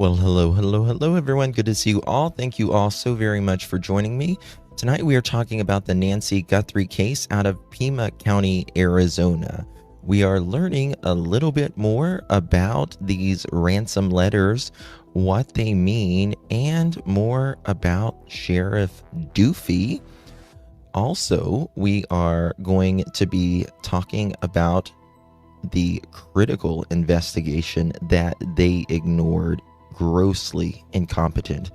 Well, hello, everyone. Good to see you all. Thank you all so very much for joining me. Tonight, we are talking about the Nancy Guthrie case out of Pima County, Arizona. We are learning a little bit more about these ransom letters, what they mean, and more about Sheriff Doofy. Also, we are going to be talking about the critical investigation that they ignored. Grossly incompetent.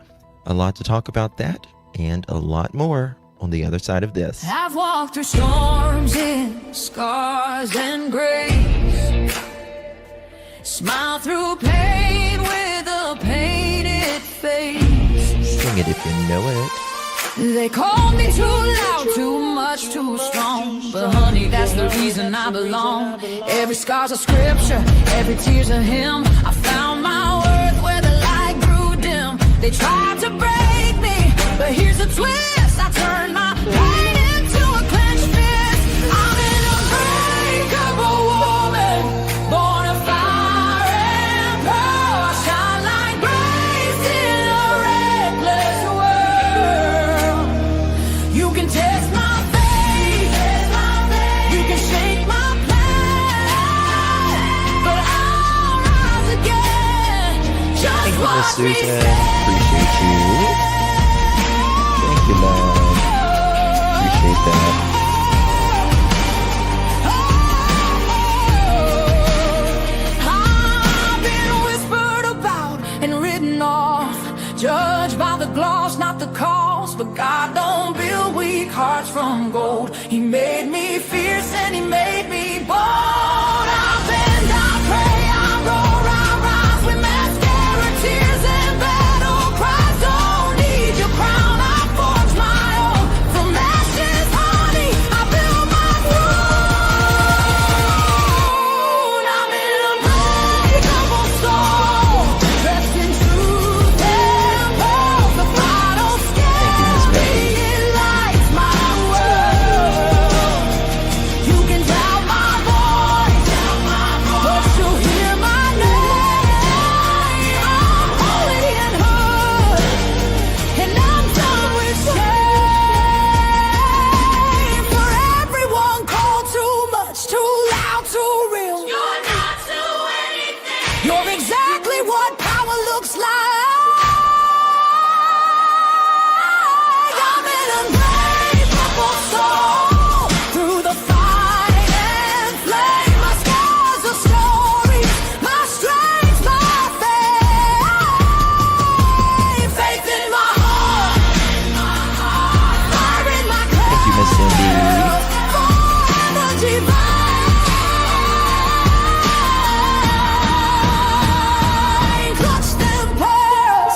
A lot to talk about that and a lot more on the other side of this. I've walked through storms in scars and grace, smile through pain with a painted face. Sing it if you know it. They call me too loud, too much, too strong, but honey, that's the reason I belong. Every scar's a scripture, every tear's a hymn. I found my worth where the light grew dim. They tried to break me, but here's a twist. I turned my pain into a clenched fist. I'm an unbreakable woman, born of fire and pearl. I shine like grace in a reckless world. You can test my faith, you can shake my plan, but I'll rise again. Just Thank you, Miss watch me Susan. stand. Appreciate you. Thank you, love. Appreciate that. I've been whispered about and written off, judged by the gloss, not the cost. But God don't build weak hearts from gold. He made me fierce and he made me bold. I bend, I pray, I roar, I rise with mascara, tears and battle cries. Don't need your crown, I forge my own. From ashes, honey, I build my throne. I'm an unbreakable soul, dressed in truth and pearls. The final scale, it lights my world. You can doubt my voice, but you'll hear my name. I'm holy and hood, and I'm done with shame. For everyone called too much, too loud, too real. You're not to anything. You're exactly what power looks like. I'm an unbreakable soul, through the fight and flame. My scars are stories, my strength, my faith. Faith in my heart, fire in my Thank you, Miss Cindy. the divine. Clutch them pearls.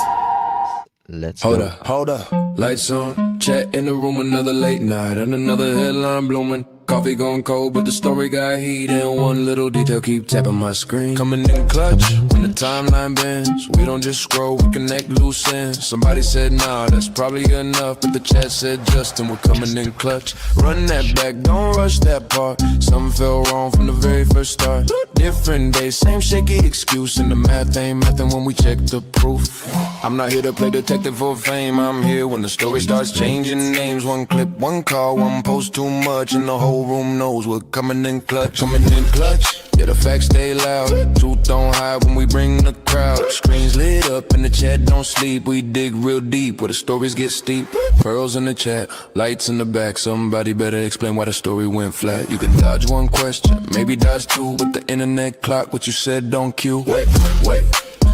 Let's Hold go. up, lights on, chat in the room, another late night, and another headline blooming. Coffee gone cold, but the story got heat, and one little detail keep tapping my screen. Coming in clutch, when the timeline bends, we don't just scroll, we connect loose ends. Somebody said, nah, that's probably enough, but the chat said, Justin, we're coming in clutch. Run that back, don't rush that part, something fell wrong from the very first start. Different day, same shaky excuse, and the math ain't mathin' when we check the proof. I'm not here to play detective for fame, I'm here when the story starts changing names. One clip, one call, one post too much, and the whole room knows we're coming in clutch. Coming in clutch, yeah, the facts stay loud. Truth don't hide when we bring the crowd. Screens lit up and the chat don't sleep. We dig real deep where the stories get steep. Pearls in the chat, lights in the back. Somebody better explain why the story went flat. You could dodge one question, maybe dodge two. With the internet clock, what you said don't cue. Wait.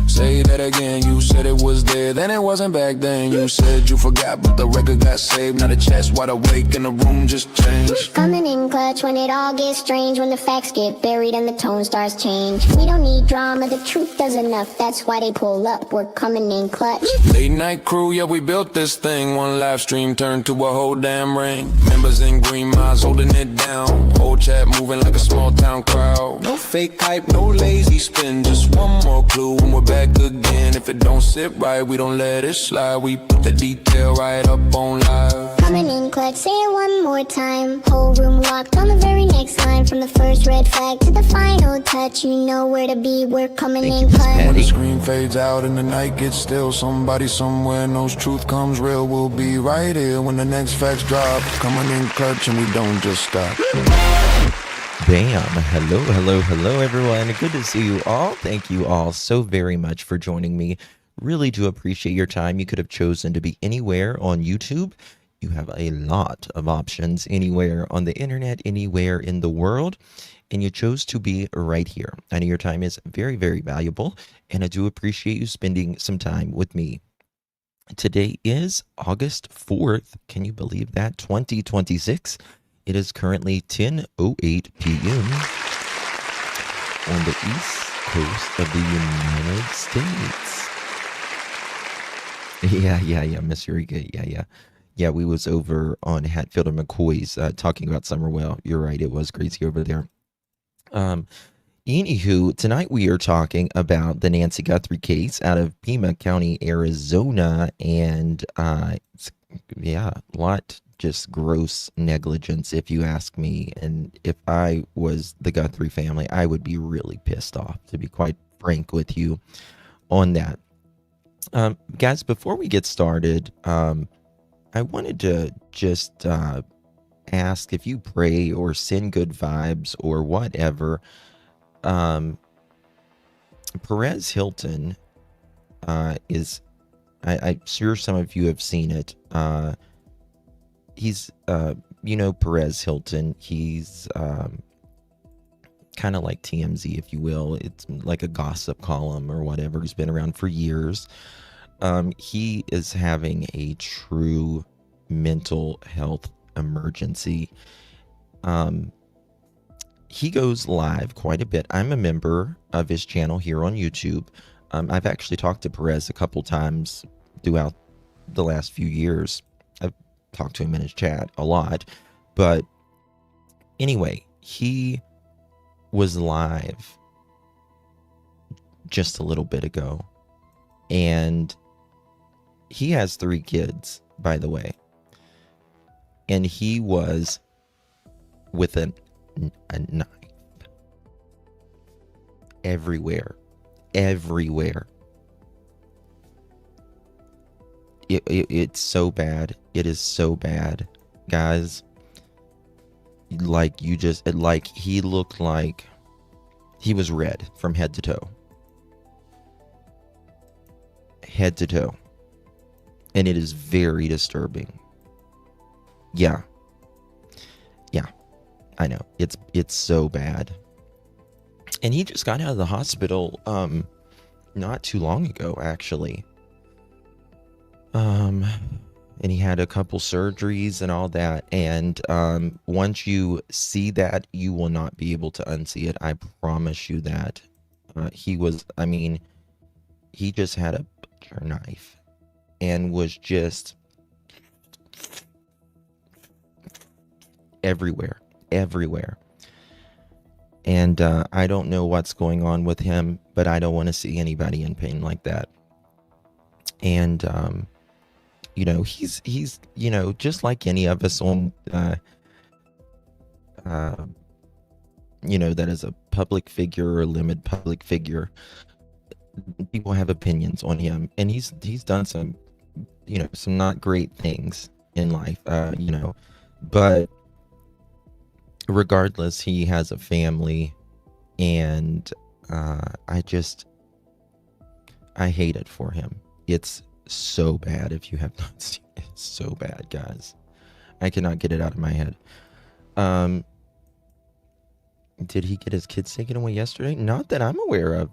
Say that again, you said it was there, then it wasn't back then. You said you forgot, but the record got saved. Now the chat's wide awake and the room just changed. Coming in clutch when it all gets strange, when the facts get buried and the tone starts change. We don't need drama, the truth does enough, that's why they pull up, we're coming in clutch. Late night crew, yeah, we built this thing. One live stream turned to a whole damn ring. Members in green miles holding it down. Whole chat moving like a small town crowd. No fake hype, no lazy spin, just one more clue when we're back again. If it don't sit right, we don't let it slide. We put the detail right up on live. Coming in clutch, say it one more time. Whole room locked on the very next line. From the first red flag to the final touch, you know where to be, we're coming in clutch. When the screen fades out and the night gets still, somebody somewhere knows truth comes real. We'll be right here when the next facts drop. Coming in clutch and we don't just stop. Bam. Hello, everyone. Good to see you all. Thank you all so very much for joining me. Really do appreciate your time. You could have chosen to be anywhere on YouTube. You have a lot of options anywhere on the internet, anywhere in the world, and you chose to be right here. I know your time is very, very valuable, and I do appreciate you spending some time with me. Today is August 4th. Can you believe that? 2026. It is currently 10:08 p.m. on the East Coast of the United States. Yeah, Miss Eureka. Yeah, we was over on Hatfield and McCoy's talking about Summerwell. You're right, it was crazy over there. Anywho, tonight we are talking about the Nancy Guthrie case out of Pima County, Arizona, and a lot just gross negligence, if you ask me. And if I was the Guthrie family, I would be really pissed off, to be quite frank with you on that. Guys, before we get started, I wanted to just ask if you pray or send good vibes or whatever. Perez Hilton is, I'm sure some of you have seen it. He's, Perez Hilton. He's kind of like TMZ, if you will. It's like a gossip column or whatever. He's been around for years. He is having a true mental health emergency. He goes live quite a bit. I'm a member of his channel here on YouTube. I've actually talked to Perez a couple times throughout the last few years. I've talked to him in his chat a lot. But anyway, he was live just a little bit ago. And he has 3 kids, by the way. And he was with a knife everywhere. It's so bad. It is so bad, guys. Like, he looked like he was red from head to toe. And it is very disturbing. Yeah, I know. It's so bad. And he just got out of the hospital not too long ago, actually. And he had a couple surgeries and all that. And once you see that, you will not be able to unsee it. I promise you that. He just had a butcher knife and was just everywhere. And I don't know what's going on with him, but I don't want to see anybody in pain like that. And he's just like any of us on that is a public figure or limited public figure. People have opinions on him, and he's done some not great things in life, but regardless, he has a family, and I hate it for him. It's so bad. If you have not seen it, it's so bad, guys. I cannot get it out of my head. Did he get his kids taken away yesterday? Not that I'm aware of.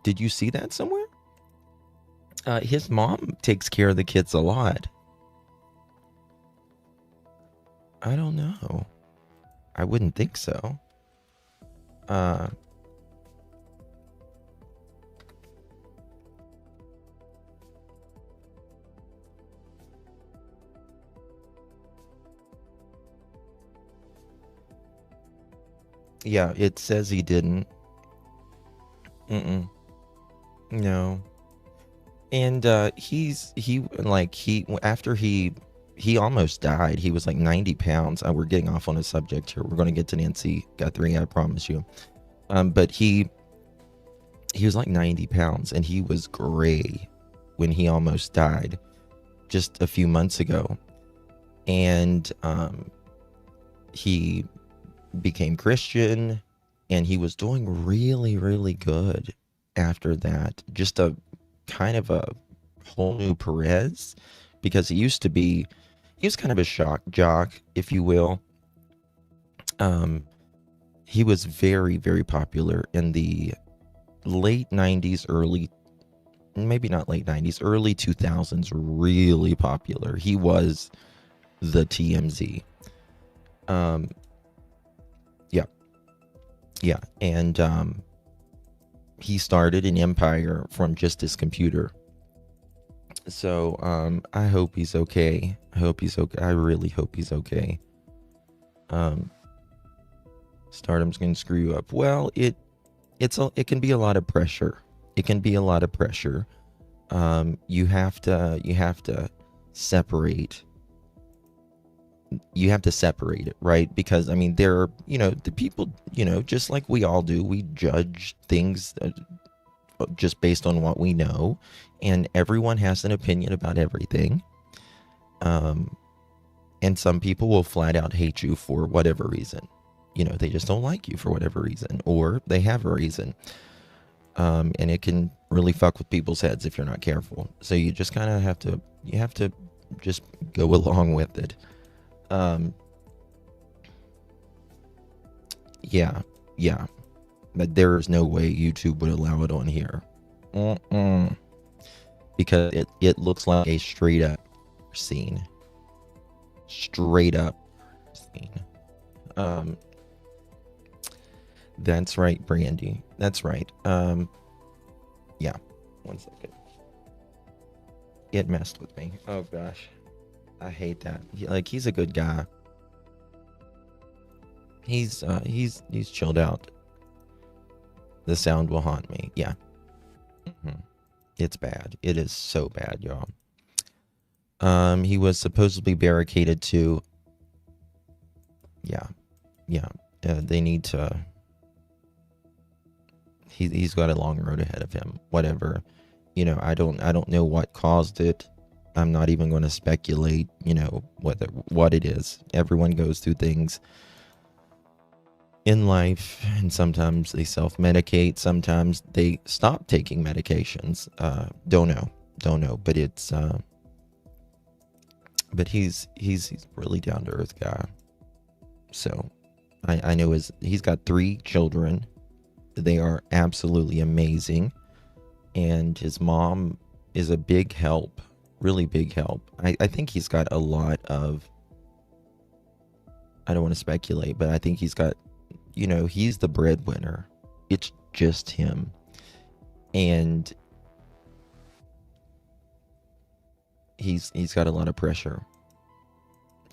Did you see that somewhere? His mom takes care of the kids a lot. I don't know. I wouldn't think so. Yeah, it says he didn't. No. And after he almost died. He was like 90 pounds. We're getting off on a subject here. We're going to get to Nancy Guthrie, I promise you. But he was like 90 pounds, and he was gray when he almost died just a few months ago. And he became Christian, and he was doing really, really good after that. Just a kind of a whole new Perez, because he was kind of a shock jock, if you will. He was very, very popular in the late 90s, maybe not late 90s, early 2000s, really popular. He was the TMZ. Yeah. And he started an empire from just his computer. So I hope he's okay. I really hope he's okay. Stardom's gonna screw you up. Well, it can be a lot of pressure. You have to separate. You have to separate it, right? Because I mean, there are, the people, just like we all do, we judge things just based on what we know, and everyone has an opinion about everything. And some people will flat out hate you for whatever reason. They just don't like you for whatever reason, or they have a reason. And it can really fuck with people's heads if you're not careful. So you just kind of have to just go along with it. Yeah. But there's no way YouTube would allow it on here. Because it looks like a straight up scene. That's right, Brandy. That's right. Yeah. 1 second. It messed with me. Oh gosh. I hate that. He's a good guy. He's chilled out. The sound will haunt me. Yeah. It's bad. It is so bad, y'all. He was supposedly barricaded too. Yeah. They need to. He's got a long road ahead of him. Whatever. I don't know what caused it. I'm not even going to speculate, what it is. Everyone goes through things in life, and sometimes they self-medicate, sometimes they stop taking medications. Don't know, but it's but he's really down to earth guy. So I know he's got 3 children. They are absolutely amazing, and his mom is a big help. Really big help. I think he's got a lot of, I don't want to speculate, but I think he's got, he's the breadwinner. It's just him. And he's got a lot of pressure.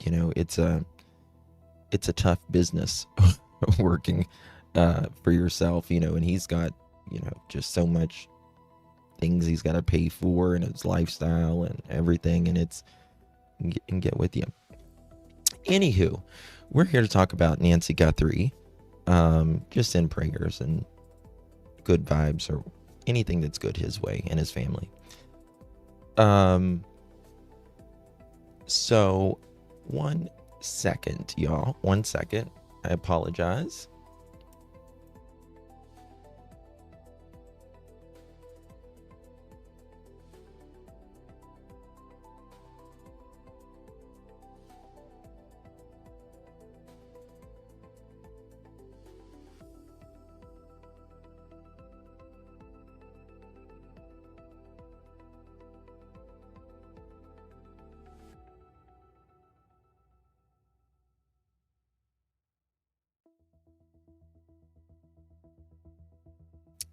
It's a tough business working for yourself, and he's got, just so much things he's got to pay for, and his lifestyle and everything, and it's get with you. Anywho, we're here to talk about Nancy Guthrie. Just send prayers and good vibes, or anything that's good his way and his family. So 1 second, y'all. 1 second. I apologize.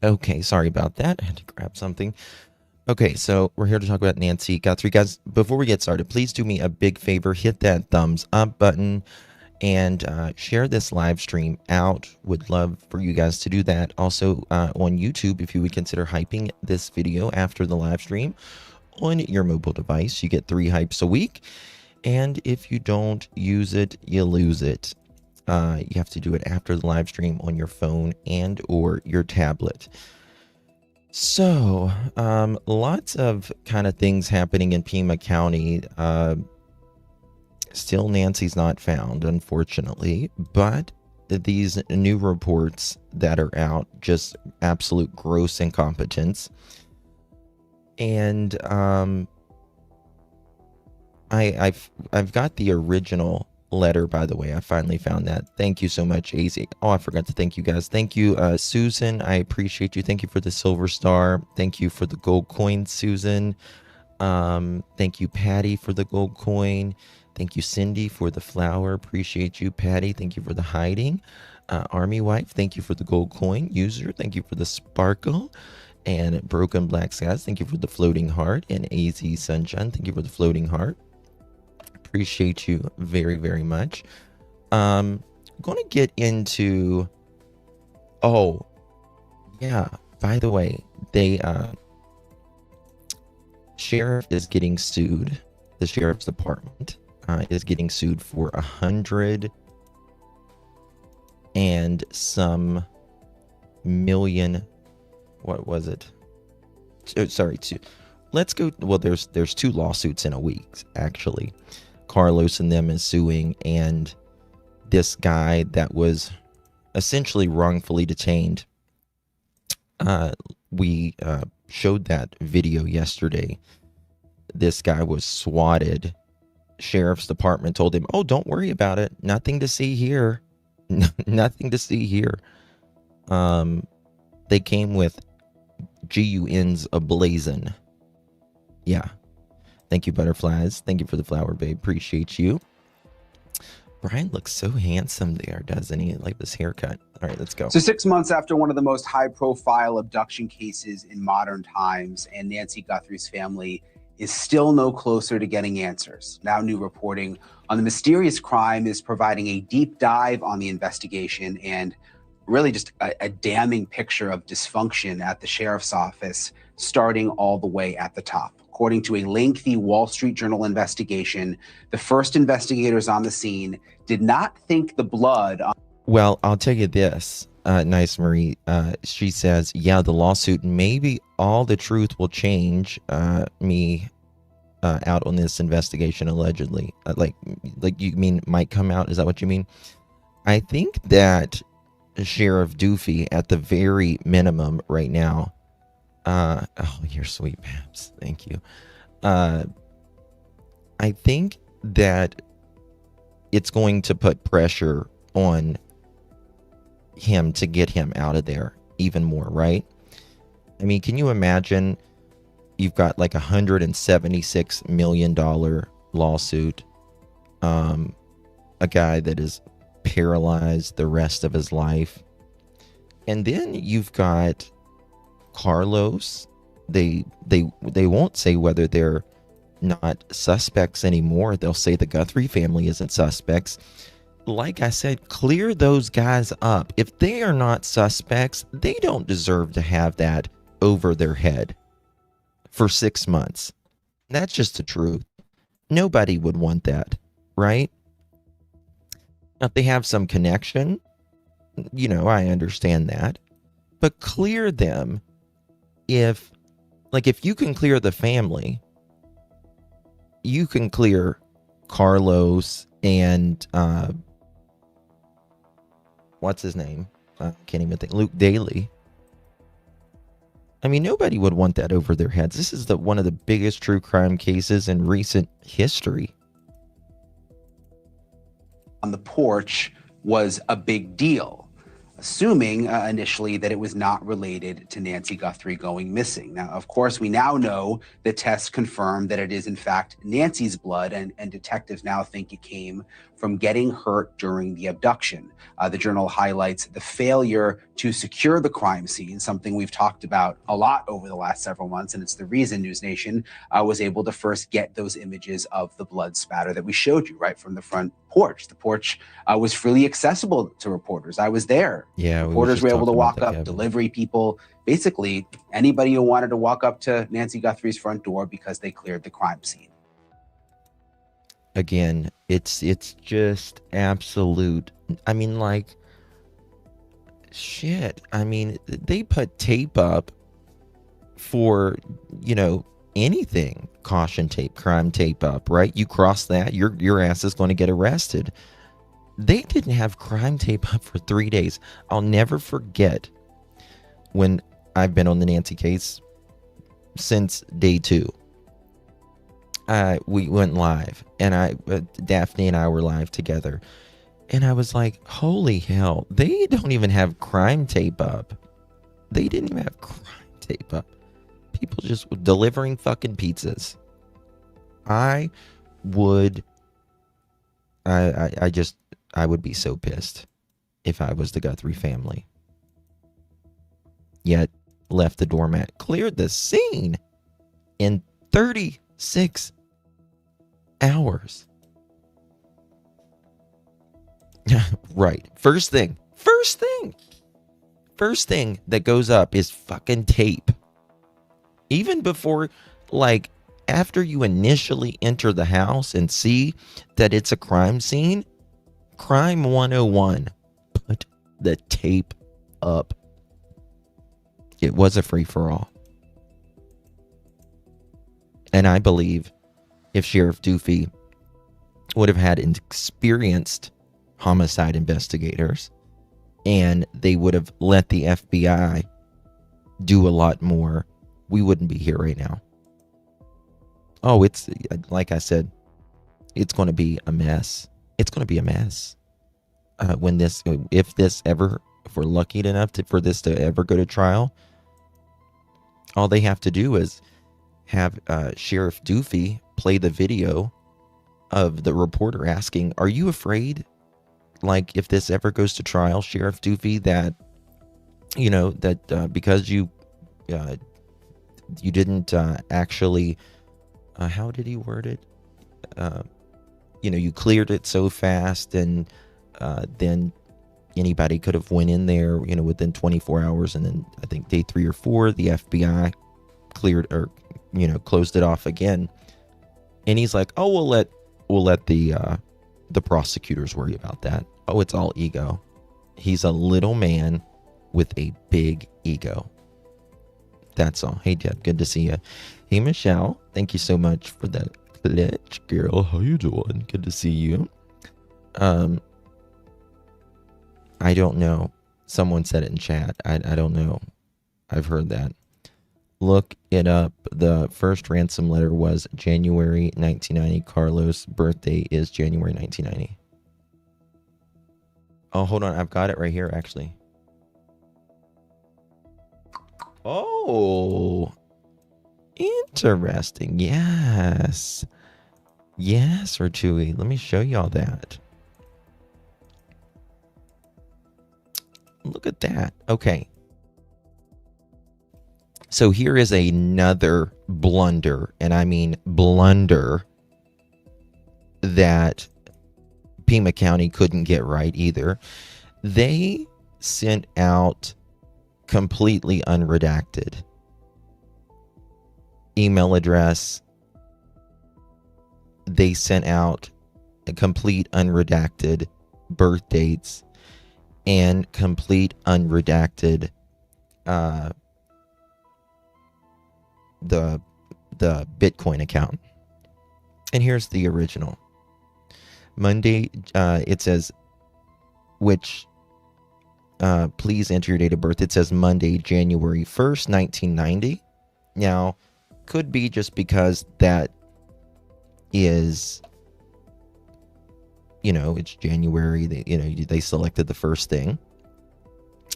Okay, sorry about that. I had to grab something. Okay, so we're here to talk about Nancy Guthrie. Guys, before we get started, please do me a big favor. Hit that thumbs up button. and share this live stream out. Would love for you guys to do that. Also on YouTube, if you would consider hyping this video after the live stream on your mobile device. You get 3 hypes a week, and if you don't use it, you lose it. You have to do it after the live stream on your phone and or your tablet. So lots of kind of things happening in Pima County. Still, Nancy's not found, unfortunately, but these new reports that are out, just absolute gross incompetence. And I've got the original letter, by the way. I finally found that. Thank you so much, AZ. Oh, I forgot to thank you guys. Thank you, Susan. I appreciate you. Thank you for the silver star. Thank you for the gold coin, Susan. Thank you, Patty, for the gold coin. Thank you, Cindy, for the flower. Appreciate you, Patty. Thank you for the hiding. Army Wife, thank you for the gold coin. User, thank you for the sparkle. And Broken Black Skies, thank you for the floating heart. And AZ Sunshine, thank you for the floating heart. Appreciate you very, very much. I'm going to get into... Oh, yeah. By the way, sheriff is getting sued. The sheriff's department is getting sued for $100 and some million. What was it? Sorry, let's go. Well, there's 2 lawsuits in a week, actually. Carlos and them is suing, and this guy that was essentially wrongfully detained. We showed that video yesterday. This guy was swatted. Sheriff's department told him, "Oh, don't worry about it. Nothing to see here. Nothing to see here." They came with GUNs ablazing. Yeah. Thank you, butterflies. Thank you for the flower, babe. Appreciate you. Brian looks so handsome there, doesn't he? Like this haircut. All right, let's go. So 6 months after one of the most high-profile abduction cases in modern times, and Nancy Guthrie's family is still no closer to getting answers. Now new reporting on the mysterious crime is providing a deep dive on the investigation and really just a damning picture of dysfunction at the sheriff's office, starting all the way at the top. According to a lengthy Wall Street Journal investigation, the first investigators on the scene did not think the blood on... Well, I'll tell you this, Nice Marie. She says, yeah, the lawsuit, maybe all the truth will change me out on this investigation, allegedly. Like you mean might come out? Is that what you mean? I think that Sheriff Doofy, at the very minimum right now, oh, you're sweet, Paps. Thank you. I think that it's going to put pressure on him to get him out of there even more, right? I mean, can you imagine you've got like $176 million lawsuit, a guy that is paralyzed the rest of his life, and then you've got Carlos. They won't say whether they're not suspects anymore. They'll say the Guthrie family isn't suspects. Like I said, clear those guys up. If they are not suspects, they don't deserve to have that over their head for 6 months. That's just the truth. Nobody would want that, right? Now, if they have some connection, you know, I understand that. But clear them. If you can clear the family, you can clear Carlos and what's his name? I can't even think. Luke Daly. I mean, nobody would want that over their heads. This is one of the biggest true crime cases in recent history. On the porch was a big deal. assuming initially that it was not related to Nancy Guthrie going missing. Now, of course, we now know that tests confirm that it is in fact Nancy's blood, and detectives now think it came from getting hurt during the abduction. The journal highlights the failure to secure the crime scene, something we've talked about a lot over the last several months, and it's the reason News Nation was able to first get those images of the blood spatter that we showed you right from the front porch. The porch was freely accessible to reporters. I was there. Yeah, reporters were able to walk up, yeah. delivery people, basically anybody who wanted to walk up to Nancy Guthrie's front door because they cleared the crime scene. Again, it's just absolute. I mean, like, shit. I mean, they put tape up for, anything. Caution tape, crime tape up, right? You cross that, your ass is going to get arrested. They didn't have crime tape up for 3 days. I'll never forget when I've been on the Nancy case since day 2. We went live, and Daphne and I were live together, and I was like, holy hell, they don't even have crime tape up. They didn't even have crime tape up. People just delivering fucking pizzas. I would be so pissed if I was the Guthrie family. Yet left the doormat, cleared the scene in 36 hours. Right. First thing that goes up is fucking tape. Even before, like, after you initially enter the house and see that it's a crime scene, Crime 101, put the tape up. It was a free-for-all. And I believe if Sheriff Doofy would have had experienced homicide investigators and they would have let the FBI do a lot more, we wouldn't be here right now. Oh, it's, like I said, it's going to be a mess. It's going to be a mess. If we're lucky enough for this to ever go to trial, all they have to do is have Sheriff Doofy play the video of the reporter asking, are you afraid, like, if this ever goes to trial, Sheriff Doofy, that, because you didn't actually, how did he word it? You cleared it so fast, and then anybody could have went in there, within 24 hours. And then I think day 3 or 4, the FBI cleared or, closed it off again. And he's like, oh, we'll let the prosecutors worry about that. Oh, it's all ego. He's a little man with a big ego. That's all. Hey, Deb, good to see you. Hey, Michelle, thank you so much for that pledge, girl. How you doing? Good to see you. I don't know. Someone said it in chat. I don't know. I've heard that. Look it up. The first ransom letter was January 1990. Carlos' birthday is January 1990. Oh, hold on. I've got it right here, actually. Oh, interesting. Yes. Yes, Chewy. Let me show y'all that. Look at that. Okay. So here is another blunder, and I mean blunder, that Pima County couldn't get right either. They sent out completely unredacted email address. They sent out a complete unredacted birth dates and complete unredacted the Bitcoin account. And here's the original. Monday, it says, which please enter your date of birth. It says Monday, January 1st, 1990. Now, could be just because that is, it's January. They selected the first thing.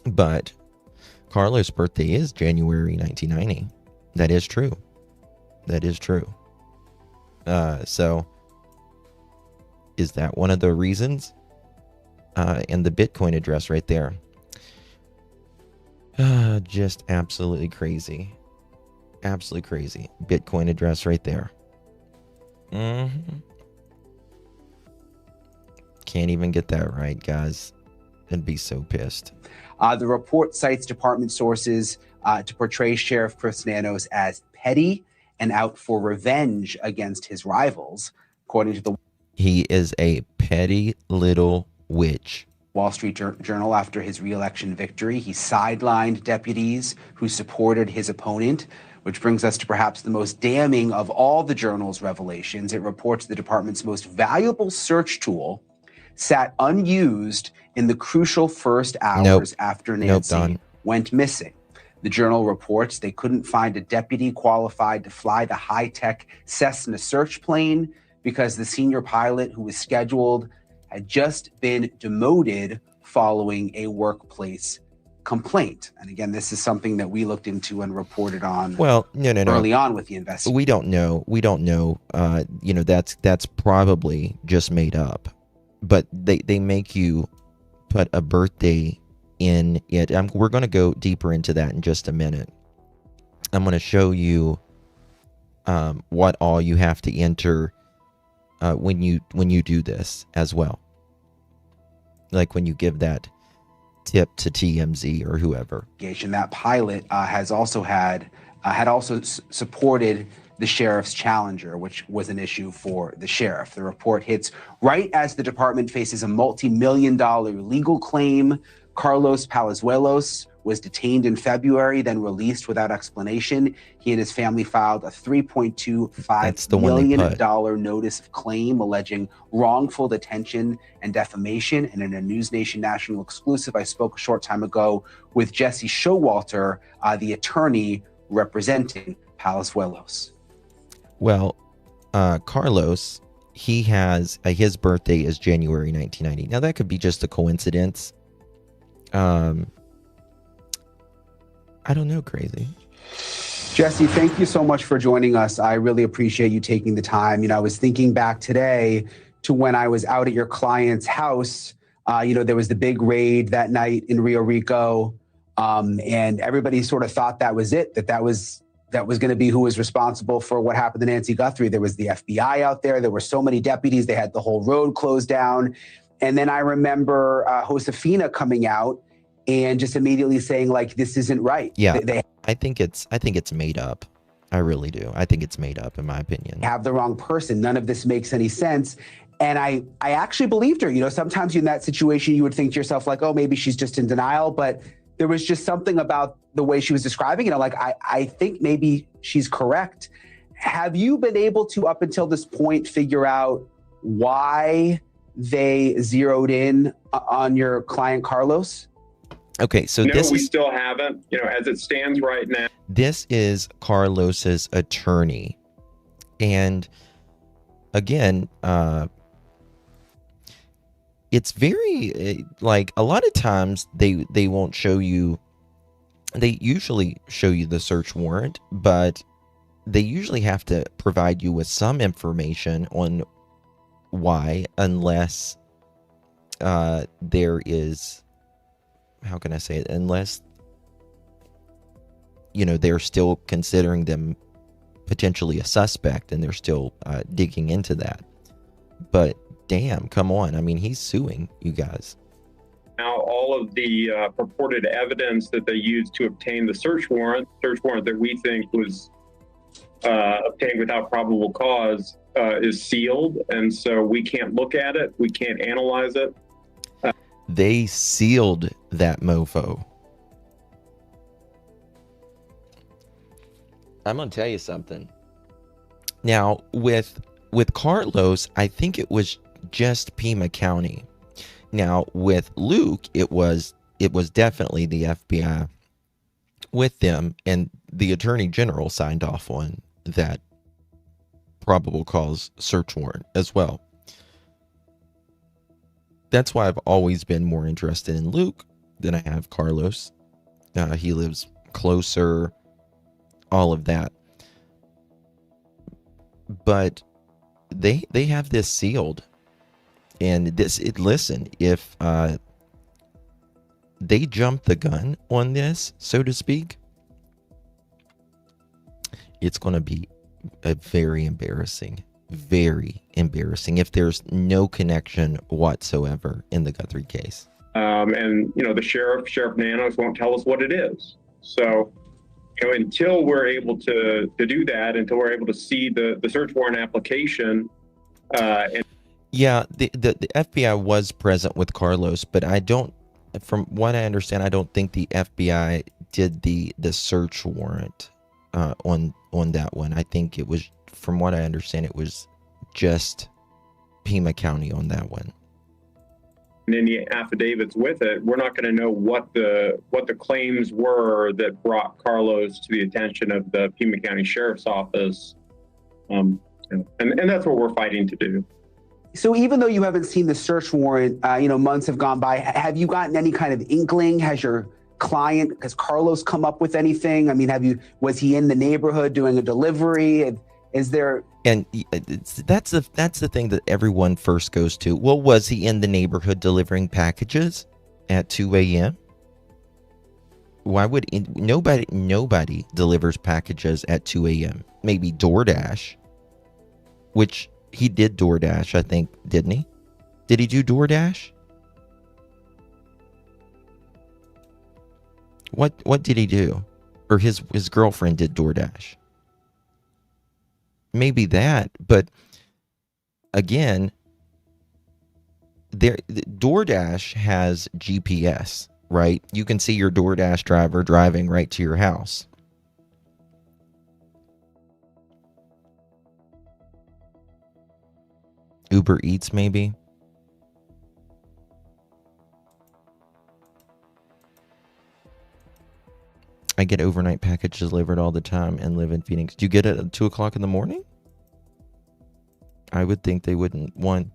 But Carlos' birthday is January 1990. That is true. That is true. So is that one of the reasons? And the Bitcoin address right there. Just absolutely crazy. Absolutely crazy. Bitcoin address right there. Can't even get that right, guys. I'd be so pissed. The report cites department sources to portray Sheriff Chris Nanos as petty and out for revenge against his rivals. According to the He is a petty little witch. Wall Street Journal, after his re-election victory, he sidelined deputies who supported his opponent, which brings us to perhaps the most damning of all the Journal's revelations. It reports the department's most valuable search tool sat unused in the crucial first hours after Nancy went missing. The Journal reports they couldn't find a deputy qualified to fly the high-tech Cessna search plane because the senior pilot who was scheduled had just been demoted following a workplace complaint. And again, this is something that we looked into and reported on. Well, no. Early on with the investigation. We don't know. That's probably just made up. But they make you put a birthday in it. We're going to go deeper into that in just a minute. I'm going to show you what all you have to enter when you do this as well. Like when you give that tip to TMZ or whoever. That pilot had also supported the sheriff's challenger, which was an issue for the sheriff. The report hits right as the department faces a multi-million-dollar legal claim. Carlos Palazuelos was detained in February, then released without explanation. He and his family filed a $3.25 million notice of claim alleging wrongful detention and defamation. And in a News Nation national exclusive, I spoke a short time ago with Jesse Showalter, the attorney representing Palazuelos. Well, Carlos, he has his birthday is January 1990. Now that could be just a coincidence. I don't know, crazy. Jesse, thank you so much for joining us. I really appreciate you taking the time. I was thinking back today to when I was out at your client's house. There was the big raid that night in Rio Rico, and everybody sort of thought that was it, that was going to be who was responsible for what happened to Nancy Guthrie. There was the FBI out there. There were so many deputies. They had the whole road closed down. And then I remember Josefina coming out and just immediately saying, like, this isn't right. Yeah, I think it's made up. I really do. I think it's made up, in my opinion. Have the wrong person. None of this makes any sense. And I actually believed her. Sometimes in that situation, you would think to yourself, like, oh, maybe she's just in denial. But there was just something about the way she was describing it. I think maybe she's correct. Have you been able to, up until this point, figure out why they zeroed in on your client, Carlos? Okay, so no, we still haven't, as it stands right now. This is Carlos's attorney. And again, it's very, a lot of times they won't show you, they usually show you the search warrant, but they usually have to provide you with some information on why, unless there is, how can I say it, unless they're still considering them potentially a suspect and they're still digging into that. But damn, come on, I mean, he's suing you guys. Now all of the purported evidence that they used to obtain the search warrant that we think was obtained without probable cause is sealed, and so we can't look at it, we can't analyze it. They sealed that mofo. I'm gonna tell you something. Now with Carlos, I think it was just Pima County. Now with Luke, it was definitely the FBI with them, and the Attorney General signed off on that probable cause search warrant as well. That's why I've always been more interested in Luke, than I have Carlos. He lives closer, all of that. But they have this sealed. And listen, if they jump the gun on this, so to speak, it's going to be very embarrassing if there's no connection whatsoever in the Guthrie case. And the Sheriff Nanos won't tell us what it is. So, until we're able to do that, until we're able to see the search warrant application, yeah, the FBI was present with Carlos, but from what I understand, I don't think the FBI did the search warrant on that one. I think it was, from what I understand, it was just Pima County on that one. And any affidavits with it, we're not going to know what the claims were that brought Carlos to the attention of the Pima County Sheriff's Office, and that's what we're fighting to do. So even though you haven't seen the search warrant, months have gone by, have you gotten any kind of inkling? Has Carlos come up with anything? I mean, was he in the neighborhood doing a delivery? Is there? And that's the thing that everyone first goes to. Well, was he in the neighborhood delivering packages at 2 a.m.? Why would nobody delivers packages at 2 a.m.? Maybe DoorDash, which he did DoorDash, I think, didn't he? Did he do DoorDash? What did he do? Or his girlfriend did DoorDash. Maybe that, but again, DoorDash has GPS, right? You can see your DoorDash driver driving right to your house. Uber Eats, maybe. I get overnight packages delivered all the time and live in Phoenix. Do you get it at 2 o'clock in the morning? I would think they wouldn't want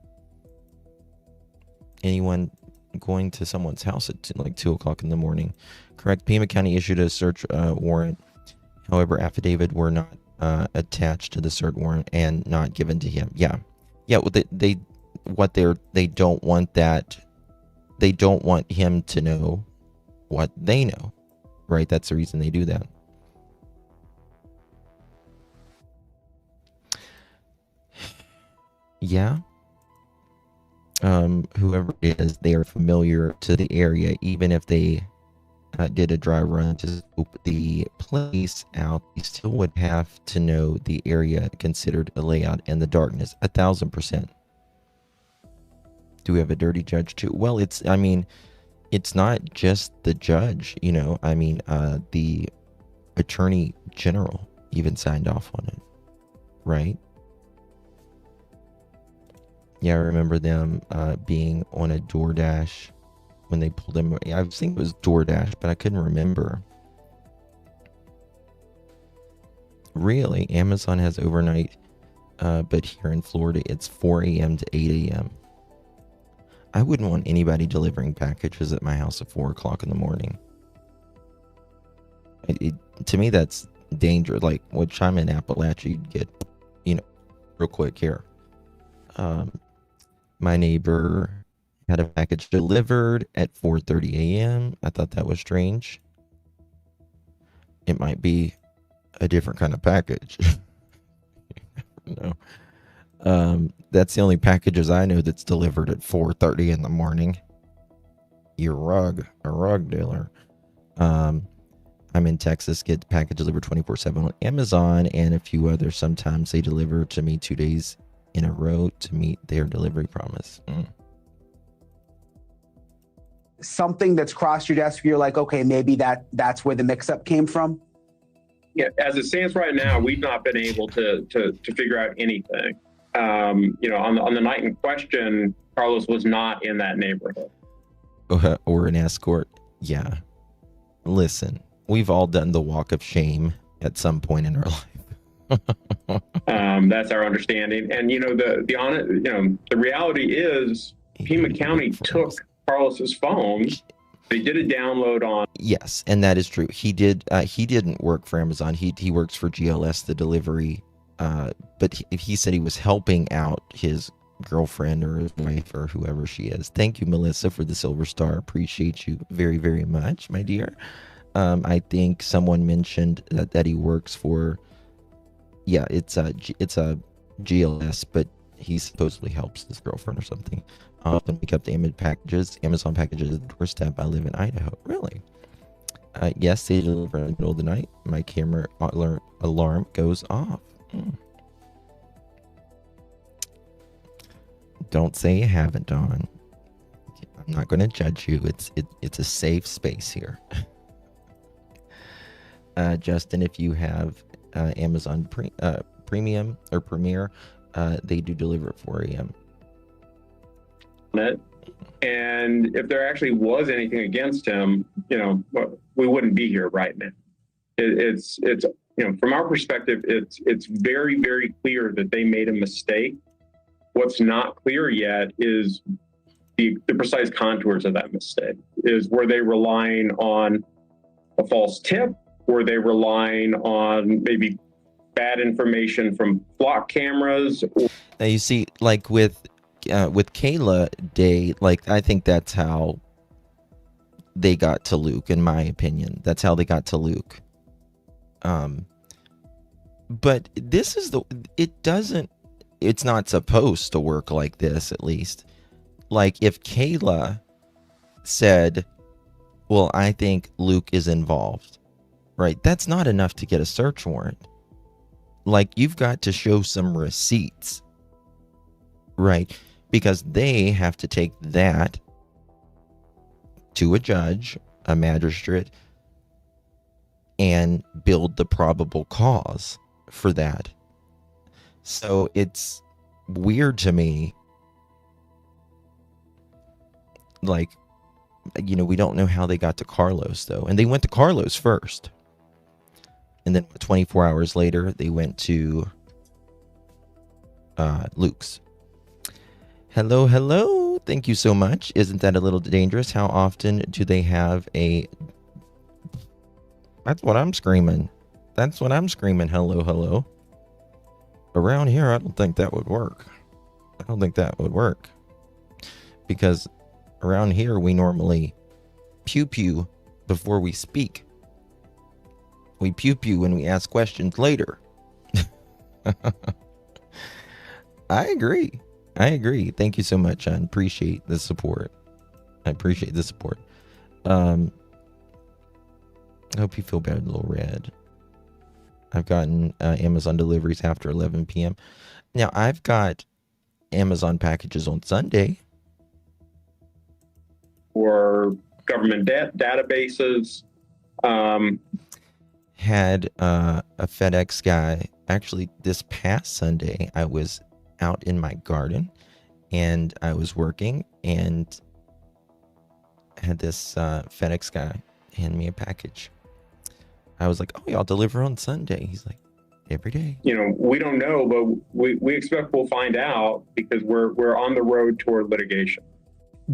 anyone going to someone's house at 2 o'clock in the morning. Correct. Pima County issued a search warrant. However, affidavit were not attached to the search warrant and not given to him. Yeah. Well, they don't want that. They don't want him to know what they know. Right, that's the reason they do that. Yeah. Whoever it is, they are familiar to the area, even if they did a dry run to scope the place out, they still would have to know the area considered a layout and the darkness. 1,000%. Do we have a dirty judge too? Well, it's not just the judge, the attorney general even signed off on it, right? Yeah, I remember them being on a DoorDash when they pulled him. I think it was DoorDash, but I couldn't remember. Really, Amazon has overnight, but here in Florida, it's 4 a.m. to 8 a.m. I wouldn't want anybody delivering packages at my house at 4 o'clock in the morning. To me, that's dangerous. Like, which I'm in Appalachia, you'd get, real quick here. My neighbor had a package delivered at 4:30 a.m. I thought that was strange. It might be a different kind of package. No. That's the only packages I know that's delivered at 4:30 in the morning. You're a rug dealer. I'm in Texas, get the package delivered 24/7 on Amazon and a few others. Sometimes they deliver to me 2 days in a row to meet their delivery promise. Something that's crossed your desk, you're like, okay, maybe that's where the mix-up came from? Yeah, as it stands right now, we've not been able to figure out anything. On the night in question, Carlos was not in that neighborhood. Or an escort. Yeah. Listen, we've all done the walk of shame at some point in our life. That's our understanding. And the reality is Pima County took Carlos's phone They did a download on. Yes, and that is true. He did. He didn't work for Amazon. He works for GLS, the delivery. But he said he was helping out his girlfriend or his wife or whoever she is. Thank you, Melissa, for the silver star. Appreciate you very, very much, my dear. I think someone mentioned that he works for. Yeah, it's a GLS, but he supposedly helps his girlfriend or something. I often pick up the Amazon packages at the doorstep. I live in Idaho. Really? Yes, they deliver in the middle of the night. My camera alarm goes off. Don't say you haven't, Dawn. I'm not going to judge you. It's a safe space here. Justin, if you have Amazon Premium or Premier, they do deliver at 4 a.m. it. And if there actually was anything against him, we wouldn't be here right now. It's from our perspective, it's very, very clear that they made a mistake. What's not clear yet is the precise contours of that mistake. Were they relying on a false tip? Were they relying on maybe bad information from flock cameras? Now you see, like with Kayla Day, like I think that's how they got to Luke, in my opinion. That's how they got to Luke. But this is it's not supposed to work like this, at least. Like if Kayla said, well, I think Luke is involved, right? That's not enough to get a search warrant. Like you've got to show some receipts, right? Because they have to take that to a judge, a magistrate, and build the probable cause for that. So it's weird to me. Like, we don't know how they got to Carlos, though. And they went to Carlos first. And then 24 hours later, they went to Luke's. Hello, hello. Thank you so much. Isn't that a little dangerous? How often do they have a... That's what I'm screaming. That's what I'm screaming. Hello, hello. Around here, I don't think that would work. I don't think that would work. Because around here, we normally pew-pew before we speak. We pew-pew when we ask questions later. I agree. Thank you so much. I appreciate the support. I hope you feel better, Little Red. I've gotten Amazon deliveries after 11 p.m. Now, I've got Amazon packages on Sunday. Or government databases. Had a FedEx guy. Actually, this past Sunday, I was out in my garden and I was working and had this FedEx guy hand me a package. I was like, oh, y'all deliver on Sunday. He's like, every day. We don't know, but we expect we'll find out because we're on the road toward litigation.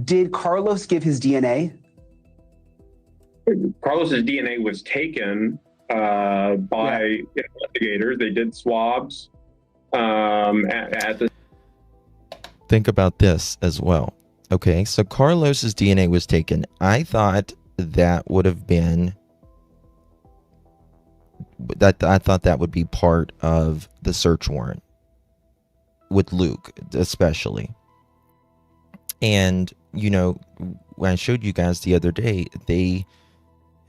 Did Carlos give his DNA? Carlos's DNA was taken by investigators. They did swabs at the... Think about this as well. Okay, so Carlos's DNA was taken. I thought that would have been... I thought that would be part of the search warrant with Luke, especially. And, when I showed you guys the other day, they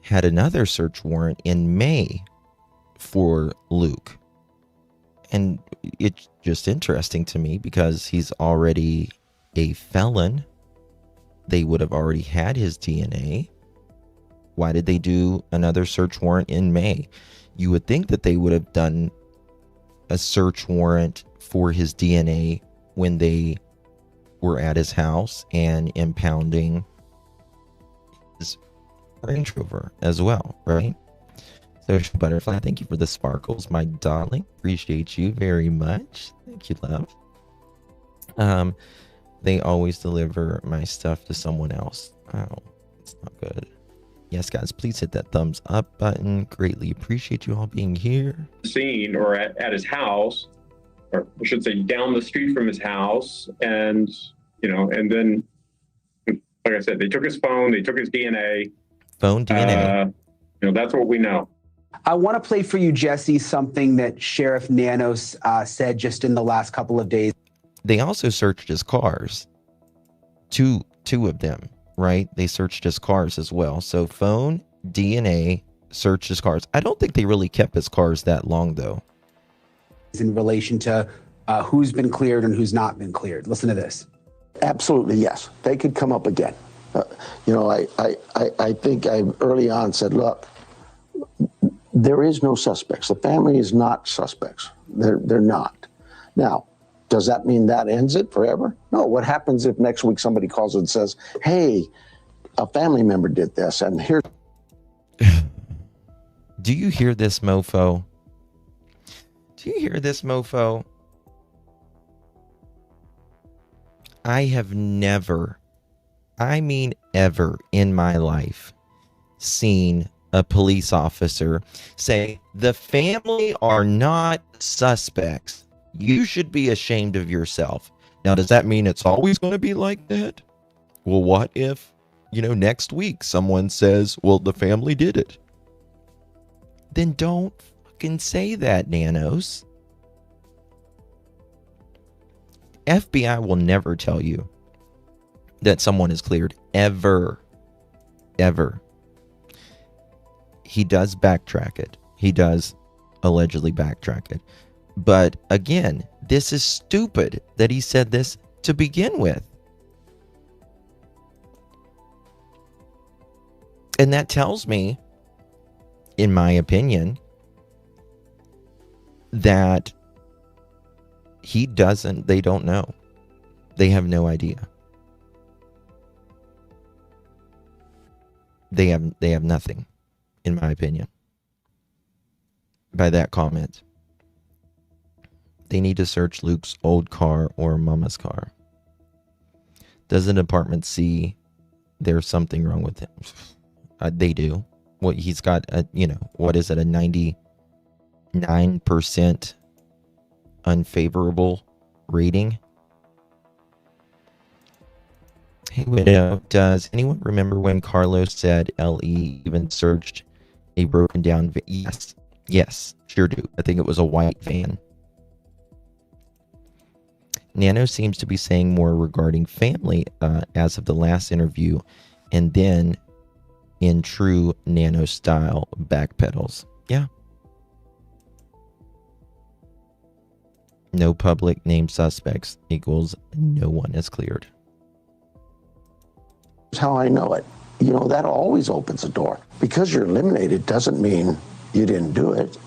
had another search warrant in May for Luke. And it's just interesting to me because he's already a felon. They would have already had his DNA. Why did they do another search warrant in May? You would think that they would have done a search warrant for his DNA when they were at his house and impounding his Range Rover as well, right? Social Butterfly, thank you for the sparkles, my darling. Appreciate you very much. Thank you, love. They always deliver my stuff to someone else. Oh, Not good. Yes, guys, please hit that thumbs up button. Greatly appreciate you all being here. Scene or at his house, or I should say down the street from his house. And, and then, like I said, they took his phone, they took his DNA. Phone DNA. That's what we know. I want to play for you, Jesse, something that Sheriff Nanos said just in the last couple of days. They also searched his cars. Two of them, right? They searched his cars as well. So phone, DNA, searched his cars. I don't think they really kept his cars that long, though. In relation to who's been cleared and who's not been cleared. Listen to this. Absolutely, yes. They could come up again. I think I early on said, look, there is no suspects. The family is not suspects. They're not. Now, does that mean that ends it forever? No. What happens if next week somebody calls and says, hey, a family member did this, and here's... Do you hear this, mofo? Do you hear this, mofo? I have never, I mean ever in my life, seen a police officer say, the family are not suspects. You should be ashamed of yourself. Now, does that mean it's always going to be like that? Well, what if, next week someone says, well, the family did it? Then don't fucking say that, Nanos. FBI will never tell you that someone is cleared. Ever. Ever. He does backtrack it. He does allegedly backtrack it. But again, this is stupid that he said this to begin with. And that tells me, in my opinion, that they don't know. They have no idea. They have nothing, in my opinion, by that comment. They need to search Luke's old car or Mama's car. Does the department see there's something wrong with him? They do. What he's got, what is it, a 99% unfavorable rating? Hey, Widow, does anyone remember when Carlos said LE even searched a broken down van? Yes, sure do. I think it was a white van. Nano seems to be saying more regarding family as of the last interview, and then in true Nano style backpedals. Yeah. No public named suspects equals no one is cleared. That's how I know it. That always opens a door. Because you're eliminated doesn't mean you didn't do it.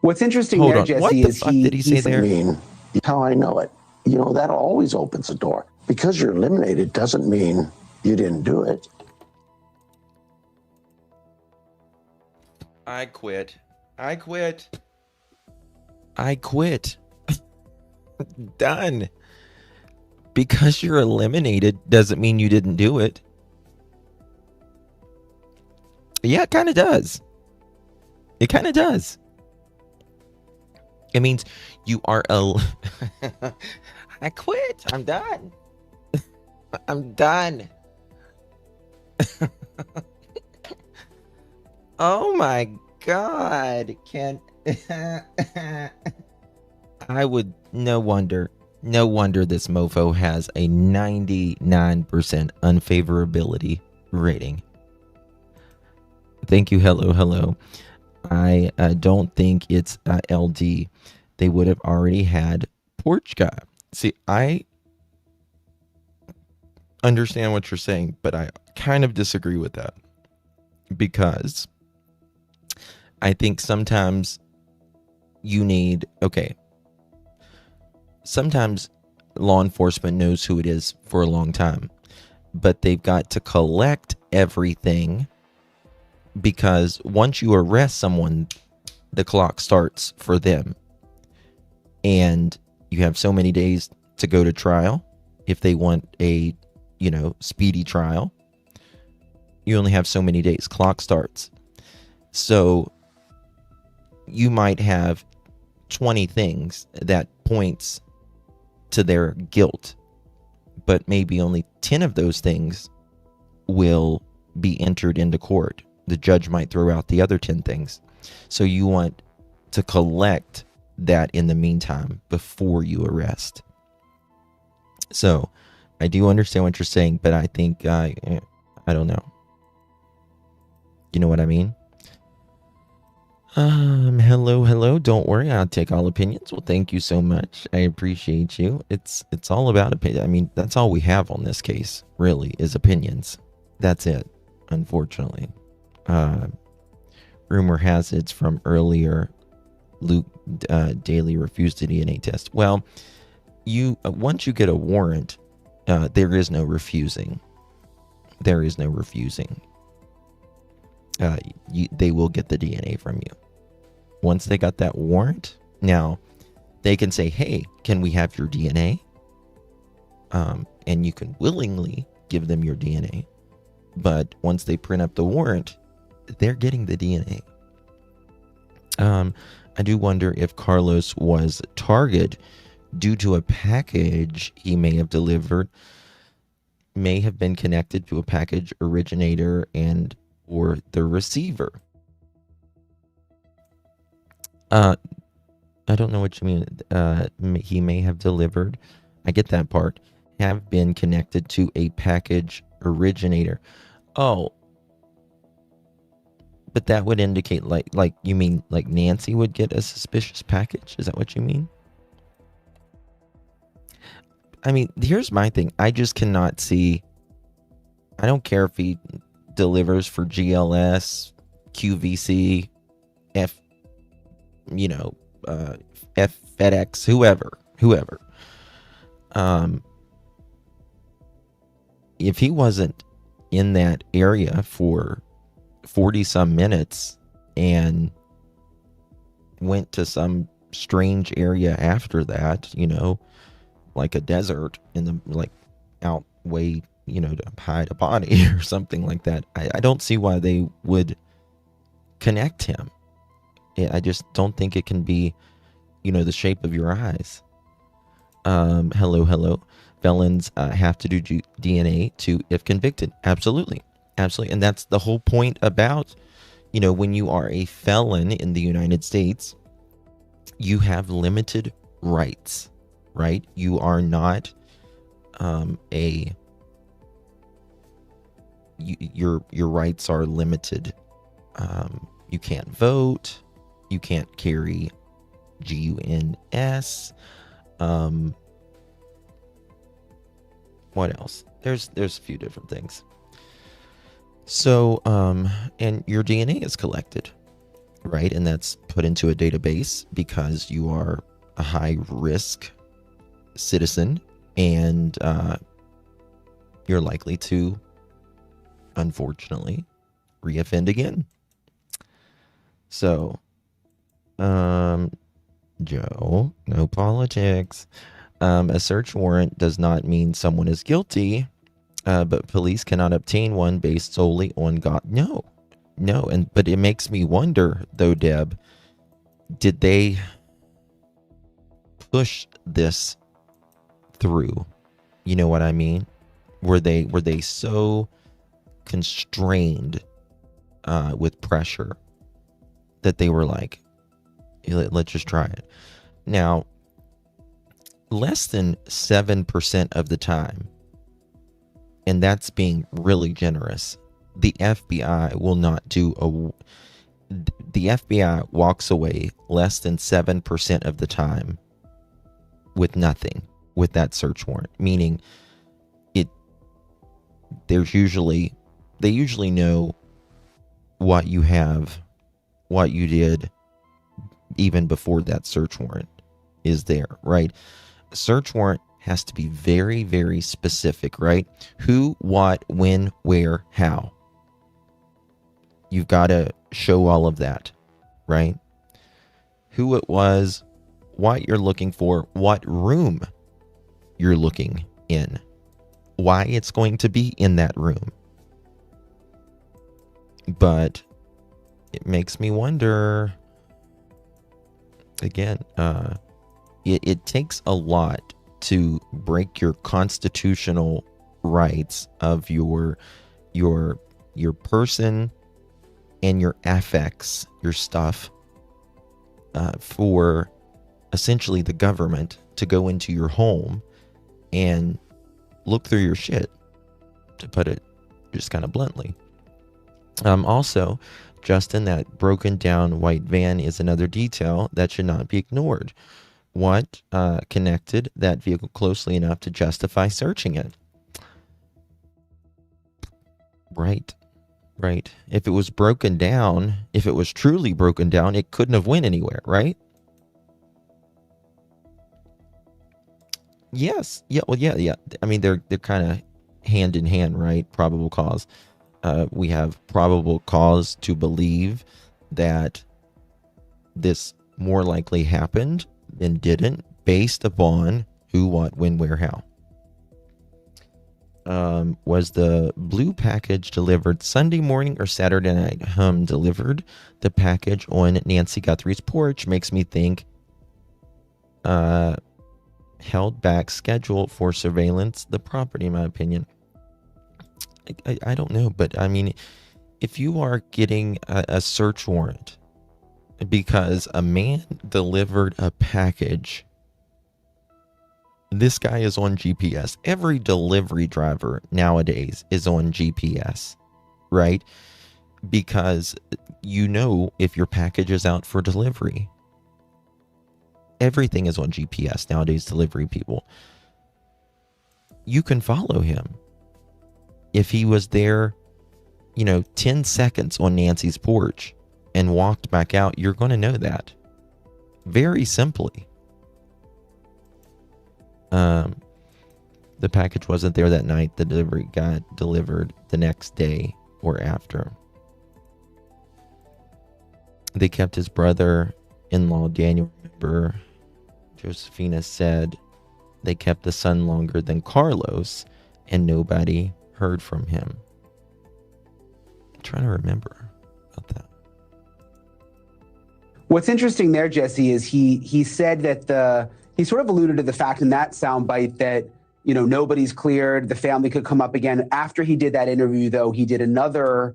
What's interesting Hold there, on. Jesse, What the is fuck did he say there? How I know it. That always opens a door. Because you're eliminated doesn't mean you didn't do it. I quit. Done. Because you're eliminated doesn't mean you didn't do it. Yeah, it kind of does. It kind of does. It means you are I quit. I'm done. I'm done. Oh my God. No wonder this mofo has a 99% unfavorability rating. Thank you. Hello. I don't think it's LD. They would have already had Porch guy. See, I understand what you're saying, but I kind of disagree with that, because I think sometimes sometimes law enforcement knows who it is for a long time, but they've got to collect everything, because once you arrest someone, the clock starts for them. And you have so many days to go to trial if they want a, speedy trial. You only have so many days. Clock starts. So you might have 20 things that points to their guilt, but maybe only 10 of those things will be entered into court. The judge might throw out the other 10 things. So you want to collect that in the meantime before you arrest. So I do understand what you're saying, but I think, I don't know. You know what I mean? Hello. Don't worry, I'll take all opinions. Well, thank you so much. I appreciate you. It's all about opinion. I mean, that's all we have on this case, really, is opinions. That's it, unfortunately. Rumor has it's from earlier. Luke Daly refused a DNA test. Well, once you get a warrant, there is no refusing. There is no refusing. They will get the DNA from you. Once they got that warrant, now they can say, hey, can we have your DNA? And you can willingly give them your DNA. But once they print up the warrant, they're getting the DNA. I do wonder if Carlos was targeted due to a package he may have delivered, may have been connected to a package originator and or the receiver. I don't know what you mean. He may have delivered. I get that part. Have been connected to a package originator. Oh, but that would indicate like you mean like Nancy would get a suspicious package? Is that what you mean? I mean, here's my thing. I just cannot see. I don't care if he delivers for GLS, QVC, FedEx, whoever. If he wasn't in that area for 40 some minutes and went to some strange area after that, like a desert in the out way, to hide a body or something like that, I don't see why they would connect him. I just don't think it can be, the shape of your eyes. Hello. Felons have to do DNA to if convicted. Absolutely. And that's the whole point about, when you are a felon in the United States, you have limited rights, right? You are not your rights are limited. You can't vote. You can't carry GUNS. What else? There's a few different things. So, and your DNA is collected, right? And that's put into a database because you are a high risk citizen and you're likely to, unfortunately, reoffend again. So, Joe, no politics. A search warrant does not mean someone is guilty, but police cannot obtain one based solely on God. No. But it makes me wonder, though, Deb, did they push this through? You know what I mean? Were they so constrained with pressure that they were like, let's just try it? Now, less than 7% of the time, and that's being really generous, the FBI will not do the FBI walks away less than 7% of the time with nothing with that search warrant, meaning they usually know what you have, what you did even before that search warrant is there, right? A search warrant has to be very, very specific, right? Who, what, when, where, how. You've got to show all of that, right? Who it was, what you're looking for, what room you're looking in, why it's going to be in that room. But it makes me wonder, again, it takes a lot to break your constitutional rights of your person and your affects, your stuff, for essentially the government to go into your home and look through your shit, to put it just kind of bluntly. Also, Justin, that broken down white van is another detail that should not be ignored. What connected that vehicle closely enough to justify searching it? Right. If it was broken down, if it was truly broken down, it couldn't have went anywhere, right? Yes. Yeah. Well, yeah. I mean, they're kind of hand in hand, right? Probable cause. We have probable cause to believe that this more likely happened than didn't, based upon who, what, when, where, how. Was the blue package delivered Sunday morning or Saturday night? Delivered the package on Nancy Guthrie's porch. Makes me think held back schedule for surveillance the property, in my opinion. I don't know, but I mean, if you are getting a search warrant because a man delivered a package, this guy is on GPS. Every delivery driver nowadays is on GPS, right? Because you know if your package is out for delivery. Everything is on GPS nowadays, delivery people. You can follow him. If he was there, 10 seconds on Nancy's porch and walked back out, you're going to know that. Very simply. The package wasn't there that night. The delivery got delivered the next day or after. They kept his brother-in-law, Daniel, remember, Josephina said they kept the son longer than Carlos, and nobody heard from him. I'm trying to remember about that. What's interesting there, Jesse, is he said that he sort of alluded to the fact in that soundbite that, nobody's cleared, the family could come up again. After he did that interview, though, he did another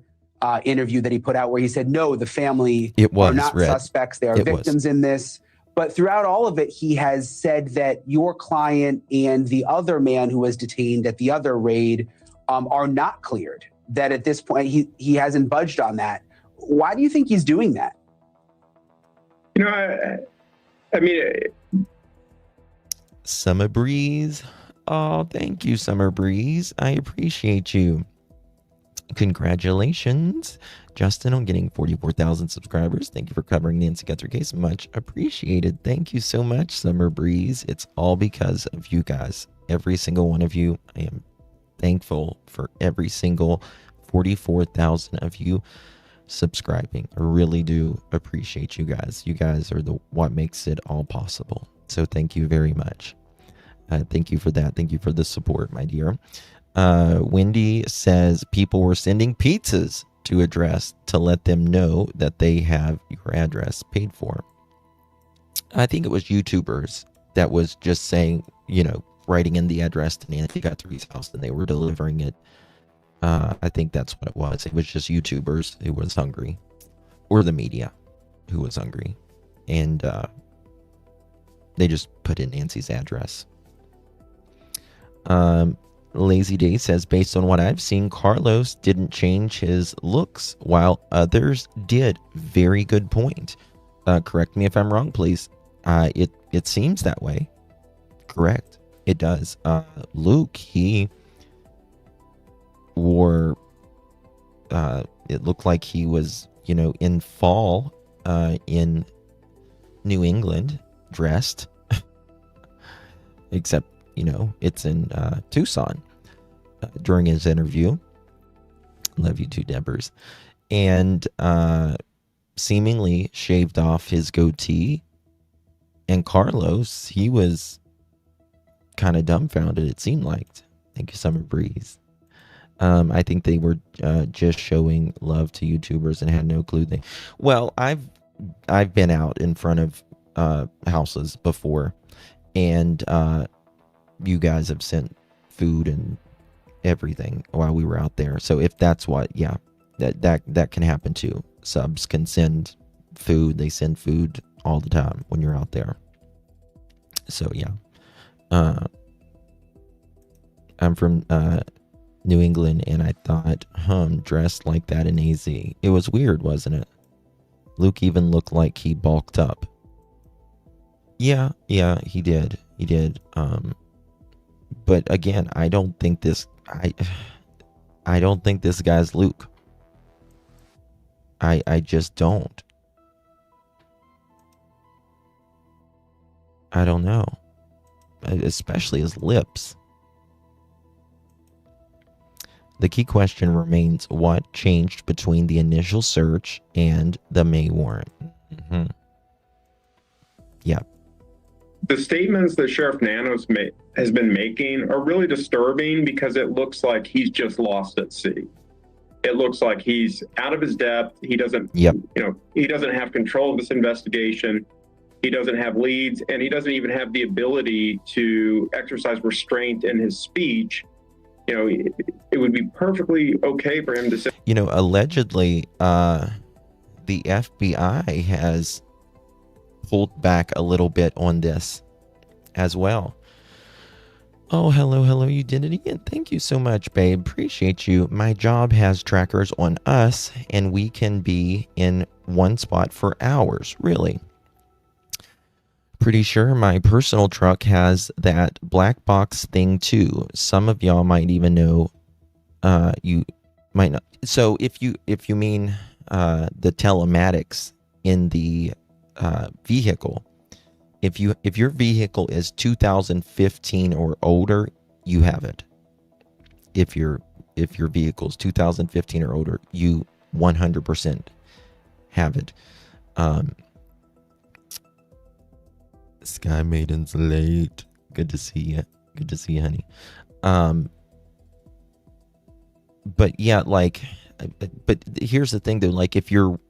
interview that he put out where he said, no, the family are not suspects. They are victims in this. But throughout all of it, he has said that your client and the other man who was detained at the other raid are not cleared, that at this point he hasn't budged on that. Why do you think he's doing that? I mean, Summer Breeze. Oh, thank you, Summer Breeze. I appreciate you. Congratulations, Justin, on getting 44,000 subscribers. Thank you for covering Nancy Guthrie case. Much appreciated. Thank you so much, Summer Breeze. It's all because of you guys. Every single one of you. I am thankful for every single 44,000 of you subscribing. I really do appreciate you guys. You guys are what makes it all possible. So thank you very much. Thank you for that. Thank you for the support, my dear. Wendy says people were sending pizzas to address to let them know that they have your address paid for. I think it was YouTubers that was just saying, writing in the address to Nancy Guthrie's house, and they were delivering it. I think that's what it was. It was just YouTubers who was hungry, or the media who was hungry, and they just put in Nancy's address. Lazy Day says, based on what I've seen, Carlos didn't change his looks while others did. Very good point. Correct me if I'm wrong, please. It seems that way. Correct. It does. Luke, he wore, it looked like he was, in fall, in New England, dressed. Except, it's in Tucson during his interview. Love you too, Debbers. And seemingly shaved off his goatee. And Carlos, he was kind of dumbfounded, it seemed like. Thank you, Summer Breeze. I think they were just showing love to YouTubers and had no clue they. Well, I've been out in front of houses before, and you guys have sent food and everything while we were out there. So if that's what, yeah, that can happen too. Subs can send food. They send food all the time when you're out there. So yeah, I'm from New England, and I thought, dressed like that in AZ. It was weird, wasn't it? Luke even looked like he bulked up. Yeah, he did. But again, I don't think this guy's Luke. I just don't. I don't know. Especially his lips. The key question remains, what changed between the initial search and the May warrant? Mm-hmm. Yeah. The statements that Sheriff Nanos has been making are really disturbing because it looks like he's just lost at sea. It looks like he's out of his depth. He doesn't, he doesn't have control of this investigation. He doesn't have leads, and he doesn't even have the ability to exercise restraint in his speech. It would be perfectly okay for him to say. Allegedly, the FBI has pulled back a little bit on this as well. Oh, hello, you did it again. Thank you so much, babe. Appreciate you. My job has trackers on us, and we can be in one spot for hours, really. Pretty sure my personal truck has that black box thing too. Some of y'all might even know. You might not. So if you mean the telematics in the vehicle, if your vehicle is 2015 or older, you have it. If your vehicle is 2015 or older, you 100% have it. Sky Maiden's late. Good to see you. Good to see you, honey. But yeah, but here's the thing though. Like if you're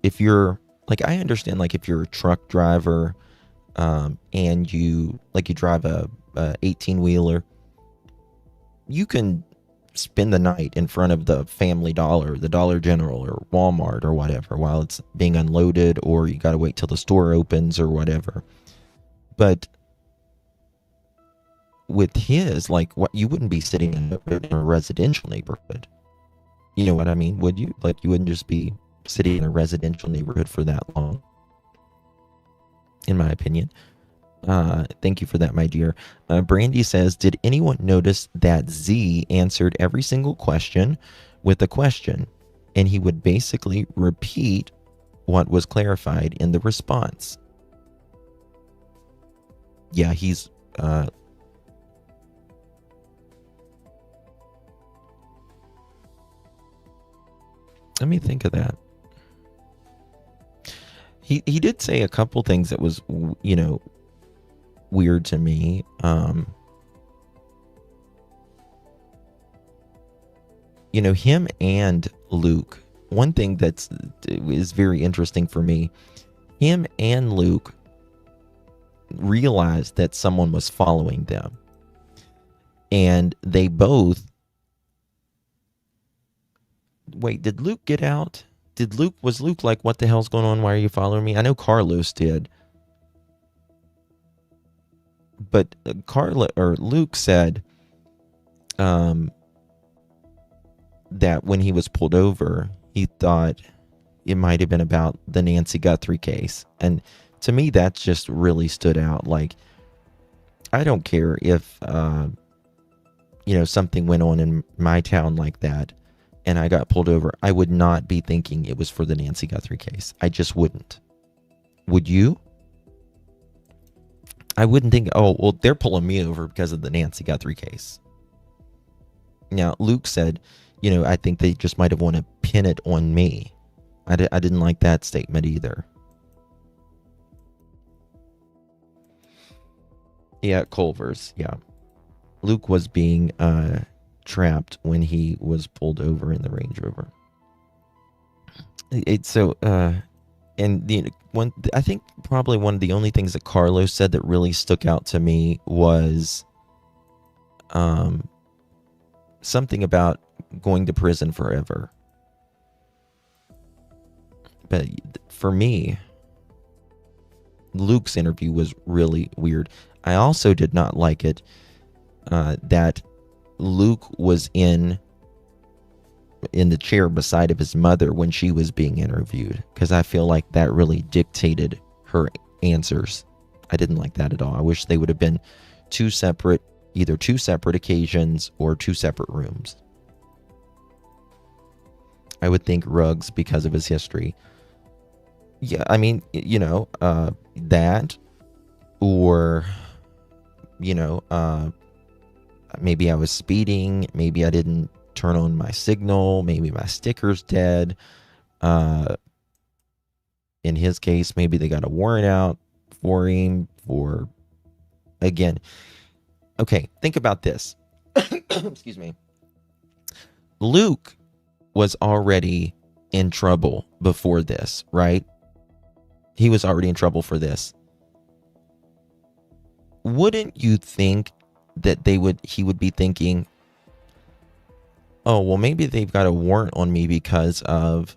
like, I understand, like if you're a truck driver, and you drive a 18-wheeler, you can spend the night in front of the Family Dollar, the Dollar General, or Walmart or whatever while it's being unloaded, or you got to wait till the store opens or whatever. But with his, what, you wouldn't be sitting in a residential neighborhood. You know what I mean? Would you? Like, you wouldn't just be sitting in a residential neighborhood for that long, in my opinion. Thank you for that, my dear. Brandy says, did anyone notice that Z answered every single question with a question, and he would basically repeat what was clarified in the response? Yeah, he's let me think of that. He did say a couple things that was, weird to me. Him and Luke, one thing is very interesting for me, him and Luke realized that someone was following them, and they both did Luke get out? Was Luke like, what the hell's going on? Why are you following me? I know Carlos did. But Luke said that when he was pulled over, he thought it might have been about the Nancy Guthrie case. And to me, that just really stood out. Like, I don't care if, something went on in my town like that and I got pulled over. I would not be thinking it was for the Nancy Guthrie case. I just wouldn't. Would you? I wouldn't think, oh, well, they're pulling me over because of the Nancy Guthrie case. Now, Luke said, I think they just might have want to pin it on me. I didn't like that statement either. Yeah, Culver's, yeah. Luke was being trapped when he was pulled over in the Range Rover. It's so, and I think probably one of the only things that Carlos said that really stuck out to me was, something about going to prison forever. But for me, Luke's interview was really weird. I also did not like it that Luke was in the chair beside of his mother when she was being interviewed, because I feel like that really dictated her answers. I didn't like that at all. I wish they would have been either two separate occasions or two separate rooms. I would think Ruggs, because of his history. Yeah, I mean, that, or, maybe I was speeding, maybe I didn't turn on my signal, maybe my sticker's dead. In his case, maybe they got a warrant out for him for, again. Okay, think about this. Excuse me. Luke was already in trouble before this, right? He was already in trouble for this. Wouldn't you think that he would be thinking, oh, well, maybe they've got a warrant on me because of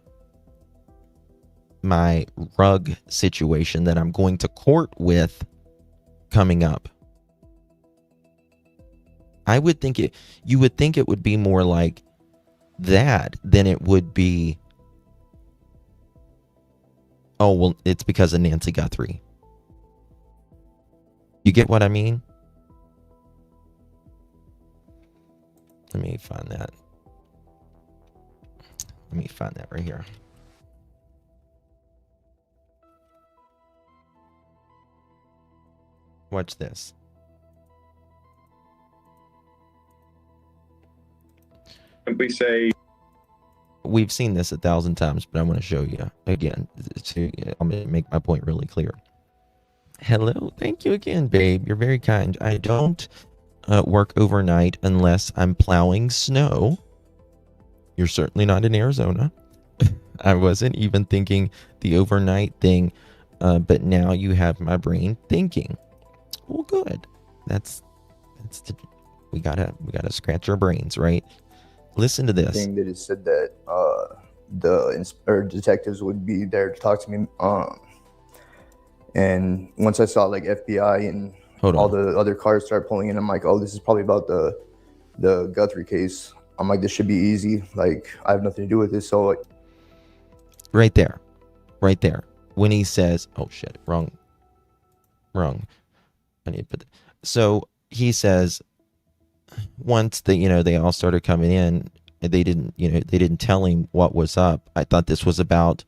my rug situation that I'm going to court with coming up. You would think it would be more like that than it would be, oh, well, it's because of Nancy Guthrie. You get what I mean? Let me find that. Let me find that right here. Watch this. Simply say, we've seen this 1,000 times, but I want to show you again. I'm going to make my point really clear. Hello. Thank you again, babe. You're very kind. I don't work overnight unless I'm plowing snow. You're certainly not in Arizona. I wasn't even thinking the overnight thing, but now you have my brain thinking. Well, good. We gotta scratch our brains, right? Listen to this. Thing that it said that the detectives would be there to talk to me. And once I saw like FBI and all the other cars start pulling in, I'm like, oh, this is probably about the Guthrie case. I'm like, this should be easy. Like, I have nothing to do with this. So like, right there. When he says, oh shit, wrong. I need to put that. So he says, once they all started coming in, they didn't tell him what was up. I thought this was about,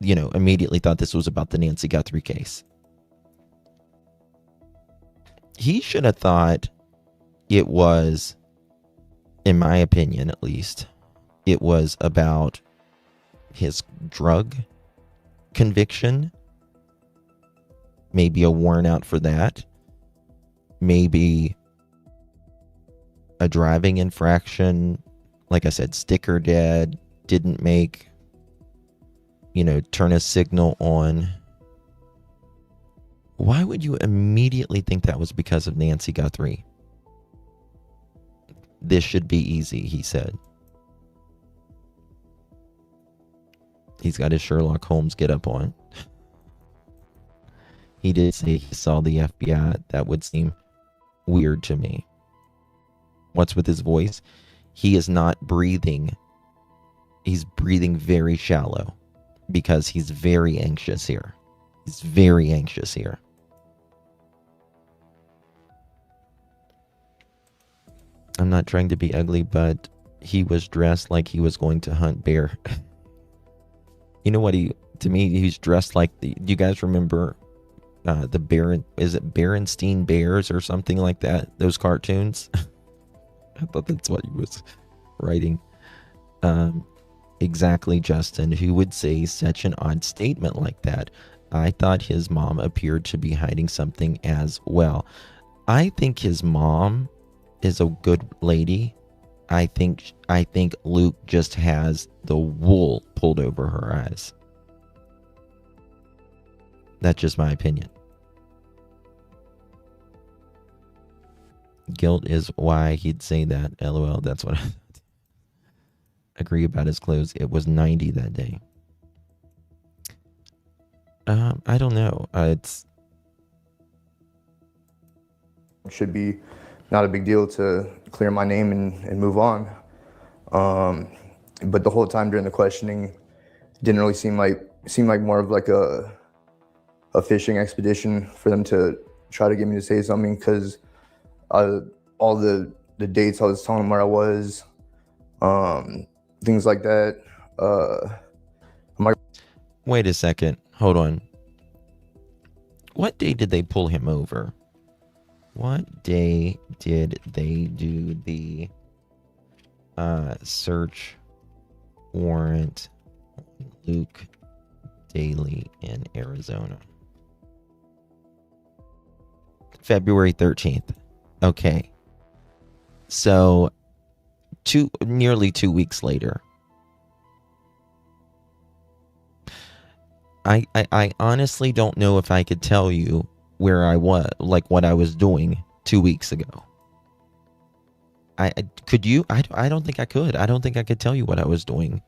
immediately thought this was about the Nancy Guthrie case. He should have thought it was, in my opinion at least, it was about his drug conviction. Maybe a warrant out for that. Maybe a driving infraction. Like I said, sticker dead, didn't make, turn a signal on. Why would you immediately think that was because of Nancy Guthrie? This should be easy, he said. He's got his Sherlock Holmes get up on. He did say he saw the FBI. That would seem weird to me. What's with his voice? He is not breathing. He's breathing very shallow because he's very anxious here. He's very anxious here. I'm not trying to be ugly, but he was dressed like he was going to hunt bear. You know what to me, he's dressed like do you guys remember the Berenstein Bears or something like that? Those cartoons? I thought that's what he was writing. Exactly, Justin. Who would say such an odd statement like that? I thought his mom appeared to be hiding something as well. I think his mom is a good lady. I think Luke just has the wool pulled over her eyes. That's just my opinion. Guilt is why he'd say that. LOL. That's what I agree about his clothes. It was 90 that day. I don't know. It should be not a big deal to clear my name and move on. But the whole time during the questioning, didn't really seem like more of like a fishing expedition for them to try to get me to say something, because all the dates I was telling them where I was, things like that. Wait a second. Hold on. What day did they pull him over? What day did they do the search warrant on Luke Daly in Arizona? February 13th. Okay. So nearly 2 weeks later. I honestly don't know if I could tell you where I was, like what I was doing 2 weeks ago. Could you? I don't think I could. I don't think I could tell you what I was doing.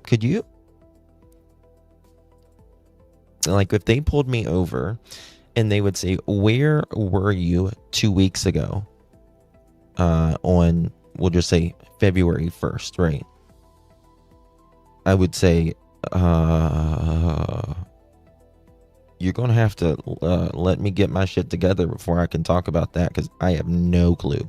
Could you? Like if they pulled me over and they would say, where were you 2 weeks ago? On, we'll just say February 1st, right? I would say, you're going to have to let me get my shit together before I can talk about that, because I have no clue.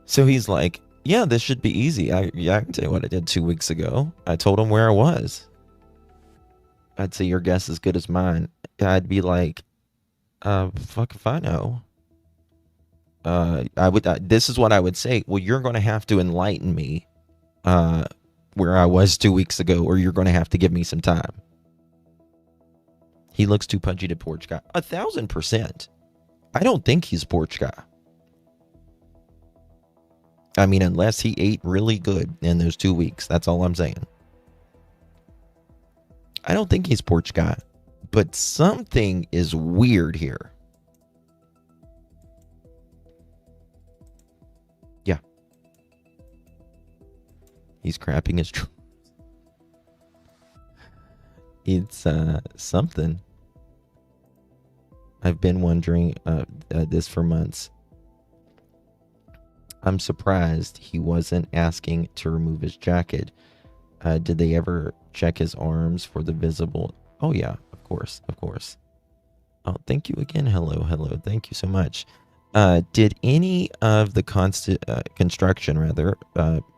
So he's like, yeah, this should be easy. I can tell you what I did 2 weeks ago. I told him where I was. I'd say your guess is as good as mine. I'd be like, fuck if I know. This is what I would say. Well, you're going to have to enlighten me where I was 2 weeks ago, or you're going to have to give me some time. He looks too punchy to Porch guy. 1,000%. I don't think he's Porch guy. I mean, unless he ate really good in those 2 weeks. That's all I'm saying. I don't think he's Porch guy. But something is weird here. Yeah. He's crapping his truth. It's something. I've been wondering this for months. I'm surprised he wasn't asking to remove his jacket. Did they ever check his arms for the visible? Oh, yeah, of course, of course. Oh, thank you again. Hello. Thank you so much. Did any of the construction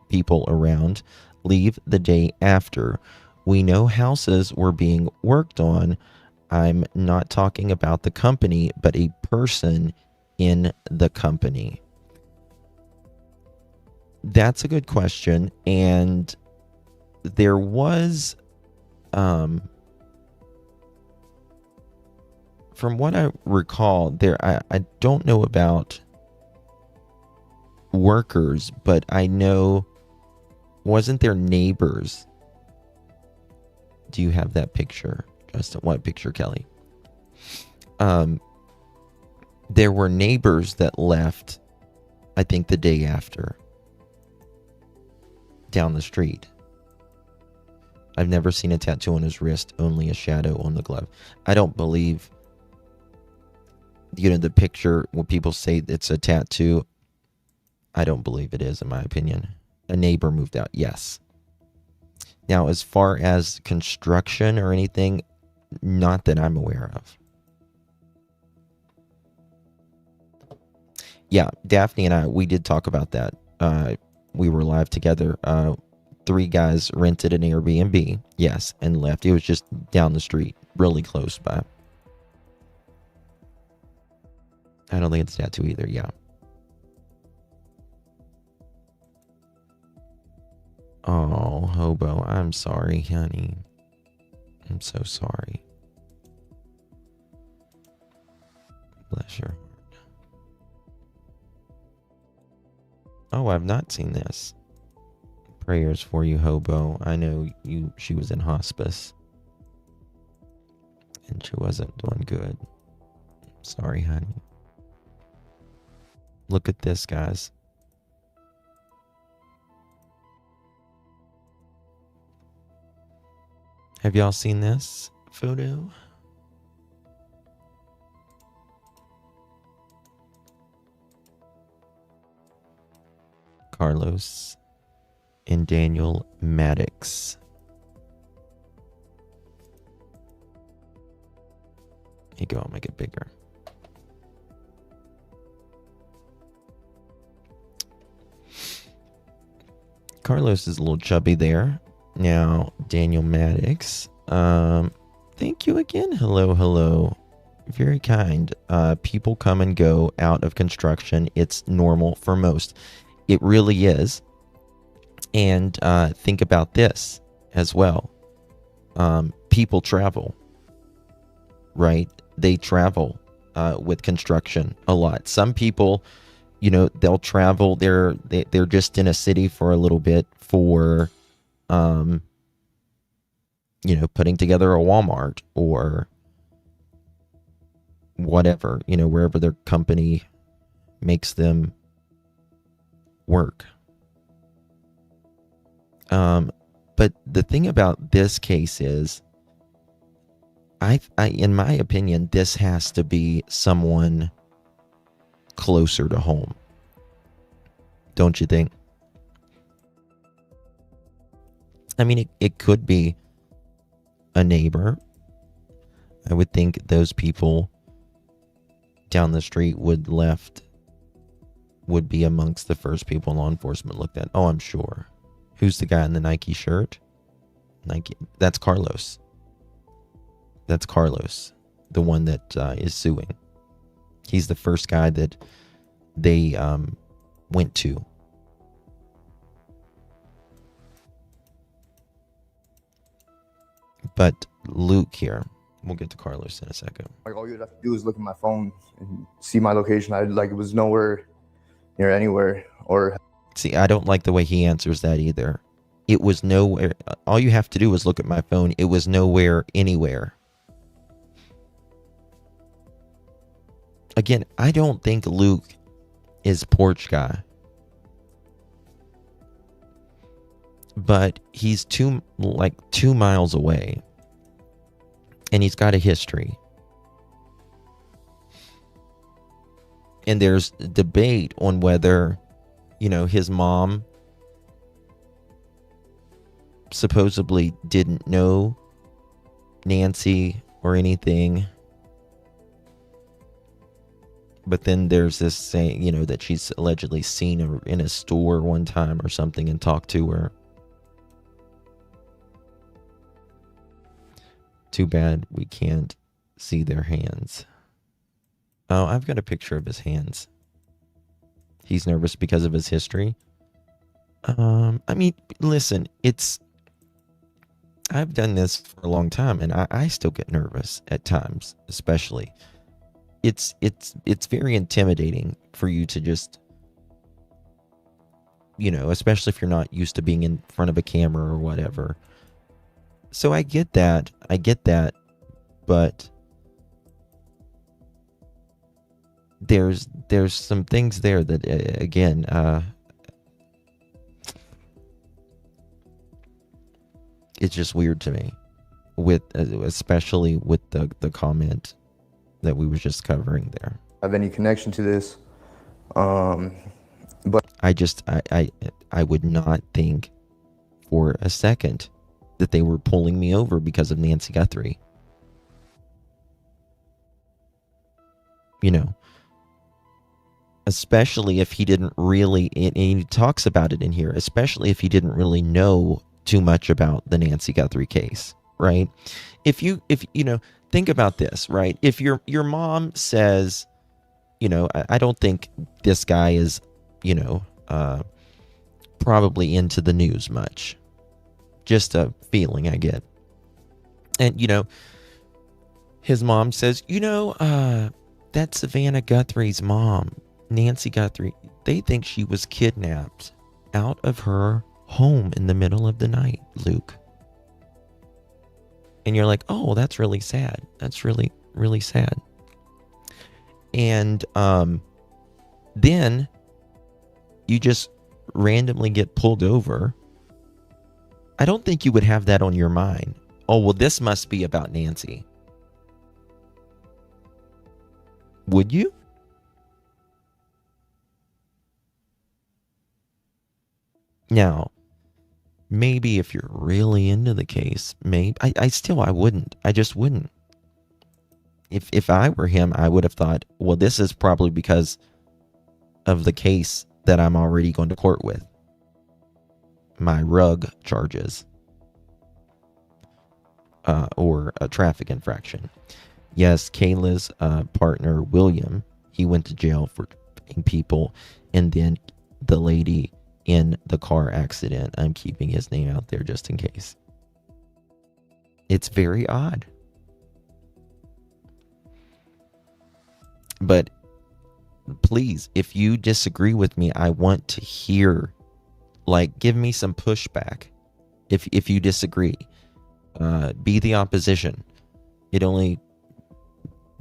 people around leave the day after? We know houses were being worked on. I'm not talking about the company, but a person in the company. That's a good question. And there was, from what I recall, I don't know about workers, but I know, wasn't there neighbors? Do you have that picture? Justin, what picture, Kelly? There were neighbors that left, I think, the day after, down the street. I've never seen a tattoo on his wrist, only a shadow on the glove. I don't believe, the picture when people say it's a tattoo, I don't believe it is, in my opinion. A neighbor moved out, yes. Now, as far as construction or anything, not that I'm aware of. Yeah, Daphne and I, we did talk about that. We were live together. 3 guys rented an Airbnb, yes, and left. It was just down the street, really close by. I don't think it's a tattoo either, yeah. Oh, Hobo, I'm sorry, honey. I'm so sorry. Bless your heart. Oh, I've not seen this. Prayers for you, Hobo. I know she was in hospice. And she wasn't doing good. Sorry, honey. Look at this, guys. Have y'all seen this photo? Carlos and Daniel Maddox. Here you go, I'll make it bigger. Carlos is a little chubby there. Now, Daniel Maddox. Thank you again. Hello. Very kind. People come and go out of construction. It's normal for most. It really is. And think about this as well. People travel, right? They travel with construction a lot. Some people, they'll travel. They're just in a city for a little bit for, putting together a Walmart or whatever, wherever their company makes them work. But the thing about this case is, I in my opinion, this has to be someone closer to home. Don't you think? I mean, it could be a neighbor. I would think those people down the street would be amongst the first people law enforcement looked at. Oh, I'm sure. Who's the guy in the Nike shirt? Nike. That's Carlos. That's Carlos, the one that is suing. He's the first guy that they went to. But Luke here, we'll get to Carlos in a second. Like, all you'd have to do is look at my phone and see my location. It was nowhere near anywhere. Or see, I don't like the way he answers that either. It was nowhere. All you have to do is look at my phone. It was nowhere, anywhere. Again, I don't think Luke is Porch guy. But he's 2 miles away. And he's got a history. And there's debate on whether, his mom supposedly didn't know Nancy or anything. But then there's this saying, that she's allegedly seen her in a store one time or something and talked to her. Too bad we can't see their hands. Oh, I've got a picture of his hands. He's nervous because of his history. I mean, listen, I've done this for a long time, and I still get nervous at times, especially. It's very intimidating for you to just, especially if you're not used to being in front of a camera or whatever. So I get that, but there's some things there that, again, it's just weird to me, especially with the comment that we were just covering there. Have any connection to this? But I would not think for a second that they were pulling me over because of Nancy Guthrie. Especially if he didn't really, and he talks about it in here, especially if he didn't really know too much about the Nancy Guthrie case, right? If think about this, right? If your mom says, I don't think this guy is, probably into the news much. Just a feeling I get. And, his mom says, that's Savannah Guthrie's mom, Nancy Guthrie. They think she was kidnapped out of her home in the middle of the night, Luke. And you're like, oh, that's really sad. That's really, really sad. And then you just randomly get pulled over. I don't think you would have that on your mind. Oh, well, this must be about Nancy. Would you? Now, maybe if you're really into the case, maybe I wouldn't. I just wouldn't. If I were him, I would have thought, well, this is probably because of the case that I'm already going to court with. My rug charges. Or a traffic infraction. Yes, Kayla's partner, William, he went to jail for hitting people. And then the lady in the car accident, I'm keeping his name out there just in case. It's very odd. But please, if you disagree with me, I want to hear, give me some pushback. If you disagree, be the opposition. It only,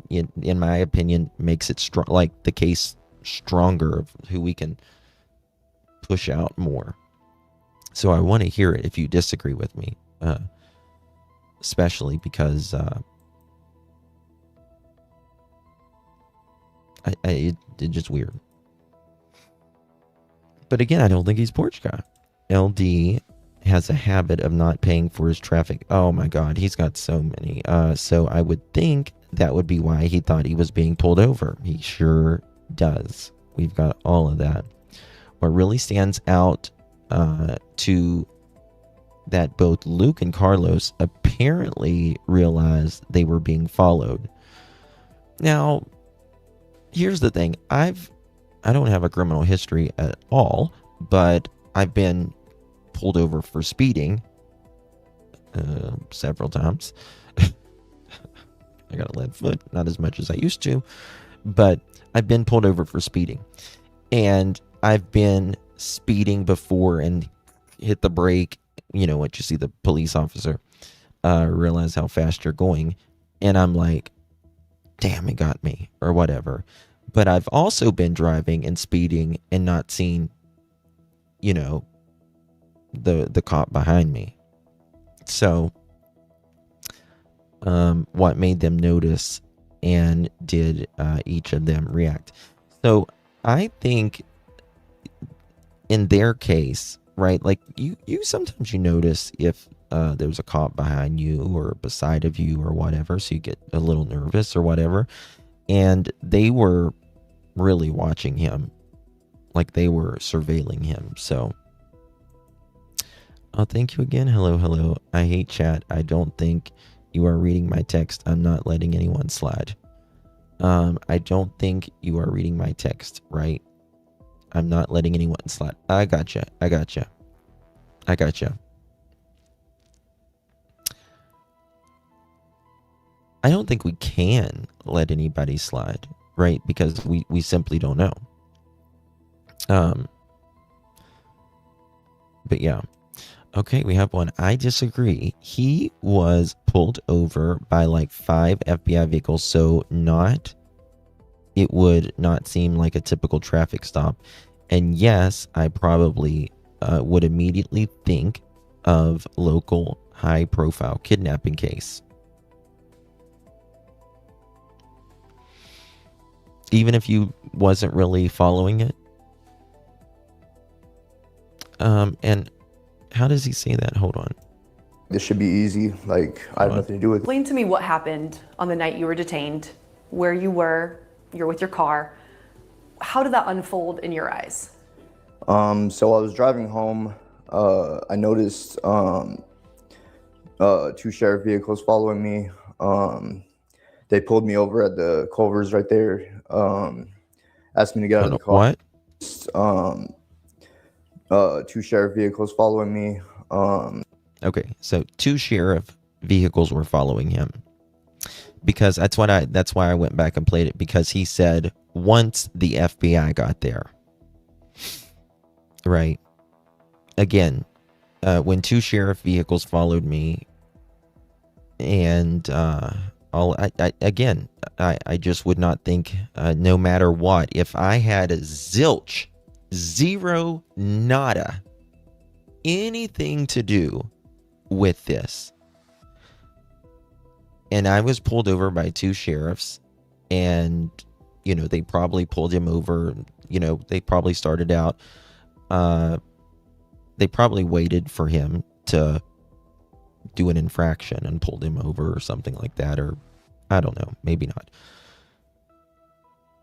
in my opinion, makes it strong, the case stronger of who we can push out more. So I want to hear it if you disagree with me, especially because it's just weird. But again, I don't think he's Porch guy. LD has a habit of not paying for his traffic. Oh my God, he's got so many. So I would think that would be why he thought he was being pulled over. He sure does. We've got all of that. What really stands out to that both Luke and Carlos apparently realized they were being followed. Now, here's the thing. I don't have a criminal history at all, but I've been pulled over for speeding several times. I got a lead foot, not as much as I used to, but I've been pulled over for speeding. And I've been speeding before and hit the brake, once you see the police officer, realize how fast you're going. And I'm like, damn, it got me, or whatever. But I've also been driving and speeding and not seen, the cop behind me. So, what made them notice, and did each of them react? So I think in their case, right, you sometimes you notice if there's a cop behind you or beside of you or whatever, so you get a little nervous or whatever. And they were really watching him, they were surveilling him. So thank you again. Hello. I hate chat. I don't think you are reading my text. I'm not letting anyone slide. I don't think you are reading my text, right? I'm not letting anyone slide. I gotcha. I don't think we can let anybody slide, right? Because we simply don't know. But yeah. Okay, we have one. I disagree. He was pulled over by 5 FBI vehicles, so it would not seem like a typical traffic stop. And yes, I probably would immediately think of local high-profile kidnapping case. Even if you wasn't really following it. And how does he say that? Hold on. This should be easy. I have nothing to do with it. Explain to me what happened on the night you were detained, where you're with your car. How did that unfold in your eyes? So I was driving home. I noticed 2 sheriff vehicles following me. They pulled me over at the Culvers right there. Asked me to get out of the car. What? 2 sheriff vehicles following me. Okay, so 2 sheriff vehicles were following him. Because that's why I went back and played it, because he said once the FBI got there. Right. Again, when 2 sheriff vehicles followed me, and I just would not think, no matter what, if I had zilch, zero, nada, anything to do with this, and I was pulled over by 2 sheriffs, and, they probably pulled him over, they probably started out, they probably waited for him to do an infraction and pulled him over or something like that, or I don't know, maybe not.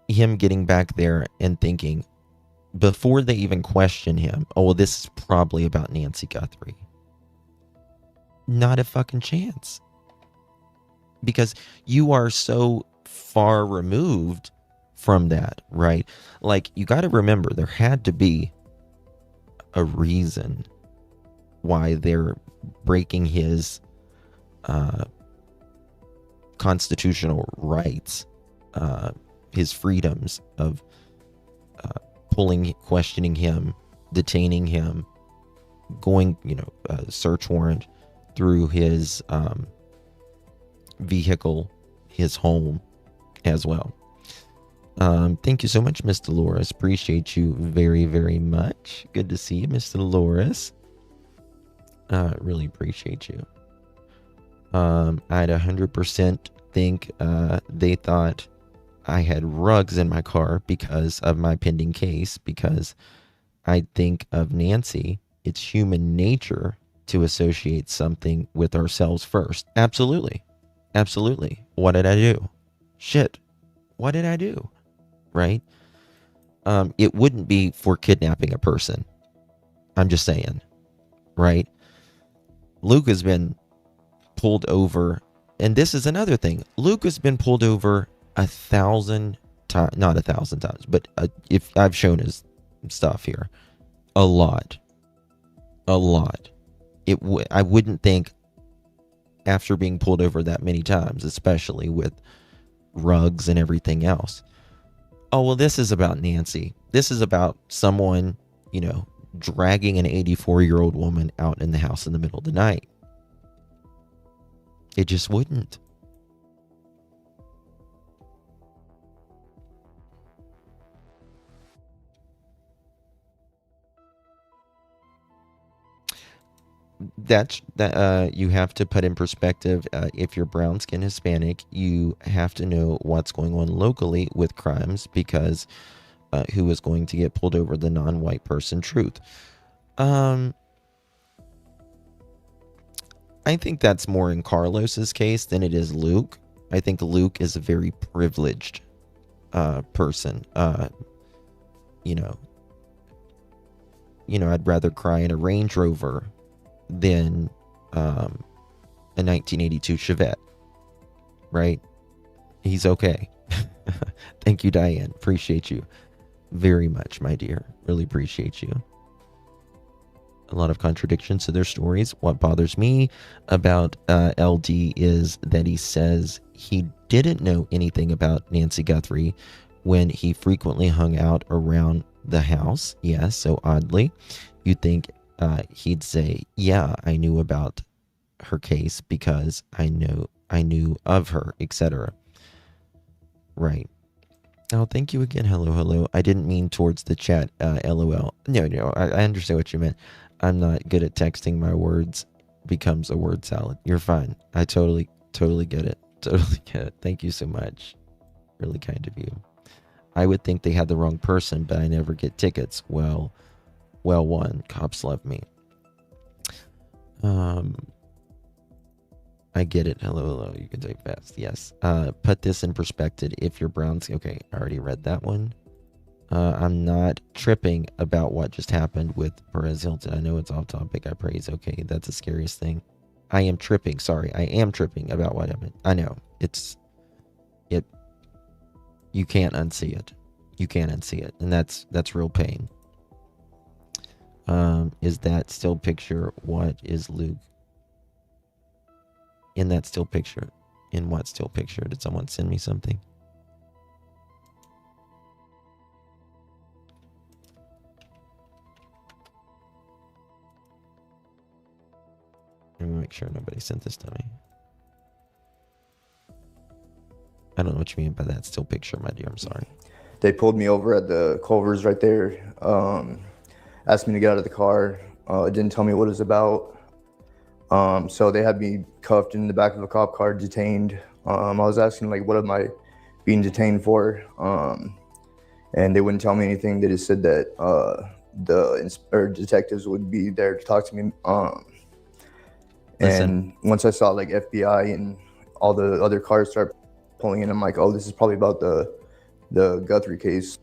Him getting back there and thinking, before they even question him, oh, well, this is probably about Nancy Guthrie. Not a fucking chance. Because you are so far removed from that, right? Like, you got to remember, there had to be a reason why they're breaking his constitutional rights, his freedoms of questioning him, detaining him, going, search warrant through his vehicle, his home as well. Thank you so much, Miss Dolores. Appreciate you very, very much. Good to see you, Miss Dolores. Really appreciate you. I'd 100% think they thought I had rugs in my car because of my pending case, because I think of Nancy. It's human nature to associate something with ourselves first. Absolutely. Absolutely. What did I do? Shit. What did I do? Right? It wouldn't be for kidnapping a person. I'm just saying. Right? Luke has been pulled over, and this is another thing. Luke has been pulled over 1,000 times, not 1,000 times, but if I've shown his stuff here, a lot. I wouldn't think, after being pulled over that many times, especially with rugs and everything else, oh, well, this is about Nancy. This is about someone, dragging an 84-year-old woman out in the house in the middle of the night. It just wouldn't. That you have to put in perspective. If you're brown skin Hispanic, you have to know what's going on locally with crimes, because who is going to get pulled over? The non-white person. Truth. I think that's more in Carlos's case than it is Luke. I think Luke is a very privileged person. I'd rather cry in a Range Rover than a 1982 Chevette. Right? He's okay. Thank you, Diane. Appreciate you very much, my dear. Really appreciate you. A lot of contradictions to their stories. What bothers me about LD is that he says he didn't know anything about Nancy Guthrie when he frequently hung out around the house. Yes, so oddly, you'd think he'd say, yeah, I knew about her case because I knew of her, etc. Right. Oh, thank you again. Hello. I didn't mean towards the chat. LOL. No, I understand what you meant. I'm not good at texting. My words becomes a word salad. You're fine. I totally get it. Totally get it. Thank you so much. Really kind of you. I would think they had the wrong person, but I never get tickets. Well won. Cops love me. I get it. Hello. You can type fast. Yes. Put this in perspective. If you're brown, okay, I already read that one. I'm not tripping about what just happened with Perez Hilton. I know it's off topic. I pray he's okay. That's the scariest thing. I am tripping. Sorry. I am tripping about what happened. I know. You can't unsee it. You can't unsee it. And that's real pain. Is that still picture? What is Luke? In that still picture? In what still picture? Did someone send me something? Let me make sure nobody sent this to me. I don't know what you mean by that still picture, my dear. I'm sorry. They pulled me over at the Culver's right there, asked me to get out of the car, didn't tell me what it was about. So they had me cuffed in the back of a cop car, detained. I was asking, like, what am I being detained for? And they wouldn't tell me anything. They just said that the detectives would be there to talk to me. And once I saw, like, FBI and all the other cars start pulling in, I'm like, oh, this is probably about the Guthrie case.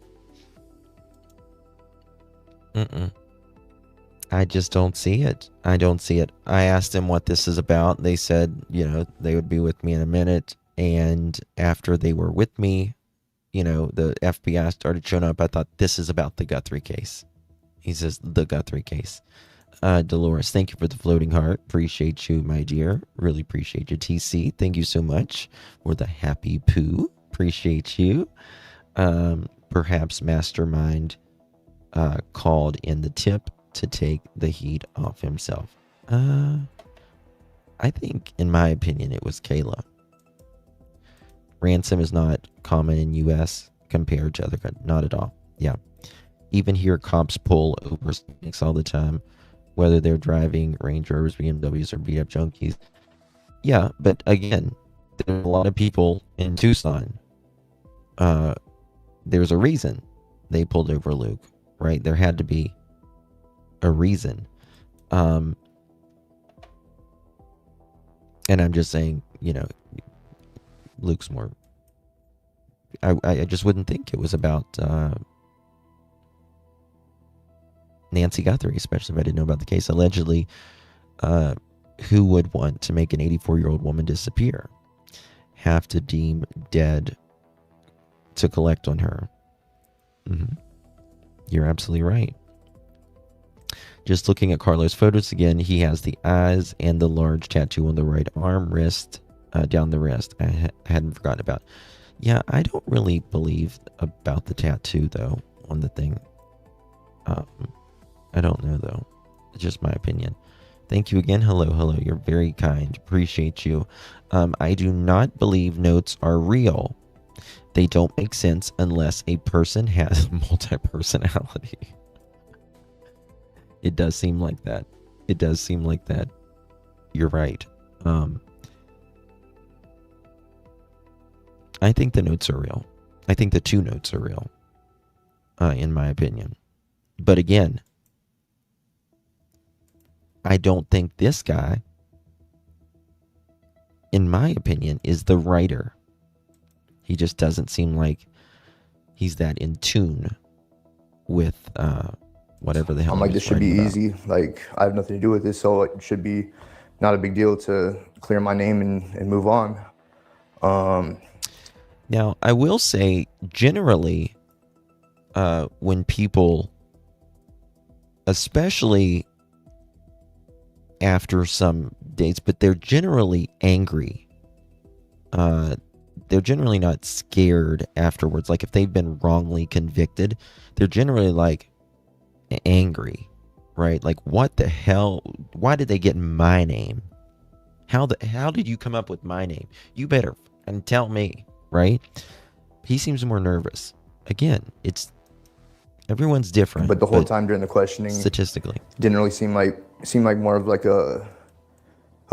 I just don't see it. I don't see it. I asked them what this is about. They said, they would be with me in a minute. And after they were with me, the FBI started showing up. I thought, this is about the Guthrie case. He says, the Guthrie case. Dolores, thank you for the floating heart. Appreciate you, my dear. Really appreciate you. TC, thank you so much for the happy poo. Appreciate you. Perhaps Mastermind called in the tip to take the heat off himself. I think, in my opinion, it was Kayla. Ransom is not common in U.S. compared to other countries. Not at all. Yeah. Even here, cops pull over snakes all the time, whether they're driving Range Rovers, BMWs, or beat-up junkies. Yeah, but again, there's a lot of people in Tucson. There's a reason they pulled over Luke, right? There had to be a reason. And I'm just saying, Luke's more... I just wouldn't think it was about Nancy Guthrie, especially if I didn't know about the case. Allegedly, who would want to make an 84-year-old woman disappear? Have to deem dead to collect on her. You're absolutely right. Just looking at Carlos' photos again, he has the eyes and the large tattoo on the right arm, wrist, down the wrist. I hadn't forgotten about. Yeah, I don't really believe about the tattoo, though, on the thing. I don't know, though. It's just my opinion. Thank you again. Hello. You're very kind. Appreciate you. I do not believe notes are real. They don't make sense unless a person has multi-personality. It does seem like that. You're right. I think the notes are real. I think the two notes are real, in my opinion. But again, I don't think this guy, in my opinion, is the writer. He just doesn't seem like he's that in tune with whatever the hell. I'm like, this should be easy. Like, I have nothing to do with this, so it should be not a big deal to clear my name and move on. Now, I will say, generally, when people, especially after some dates, but they're generally angry. They're generally not scared afterwards. Like, if they've been wrongly convicted, they're generally, like, angry, right? Like, what the hell? Why did they get my name? How did you come up with my name? You better and tell me, right? He seems more nervous. Again, everyone's different. But the whole time during the questioning, statistically, didn't really seem like more of like a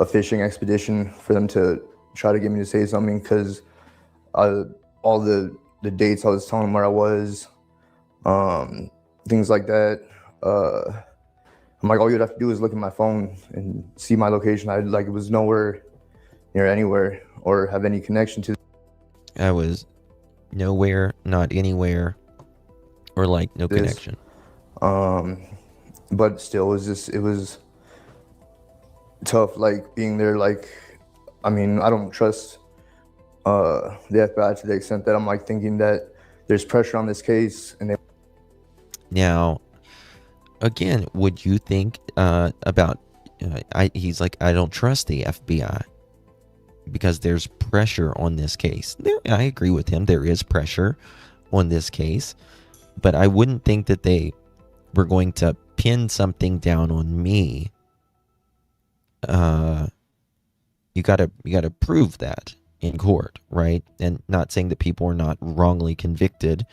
fishing expedition for them to try to get me to say something, because all the dates I was telling them where I was, things like that. I'm like, all you'd have to do is look at my phone and see my location. It was nowhere near anywhere or have any connection to. I was nowhere, not anywhere, or like no connection. But still, it was tough, like being there. Like, I mean, I don't trust the FBI to the extent that I'm like thinking that there's pressure on this case. And now, again, would you think about, he's like, I don't trust the FBI because there's pressure on this case. I agree with him. There is pressure on this case, but I wouldn't think that they were going to pin something down on me. You gotta prove that in court, right? And not saying that people are not wrongly convicted,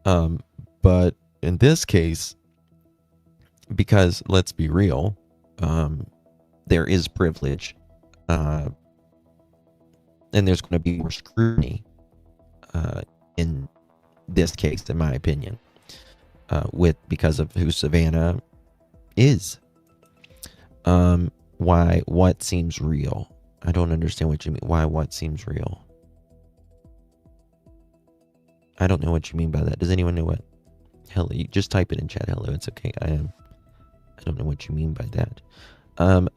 but in this case, because let's be real, there is privilege, and there's going to be more scrutiny in this case, in my opinion, because of who Savannah is. Why? What seems real? I don't understand what you mean. Why? What seems real? I don't know what you mean by that. Does anyone know what? Hello, you just type it in chat. Hello, it's okay. I don't know what you mean by that.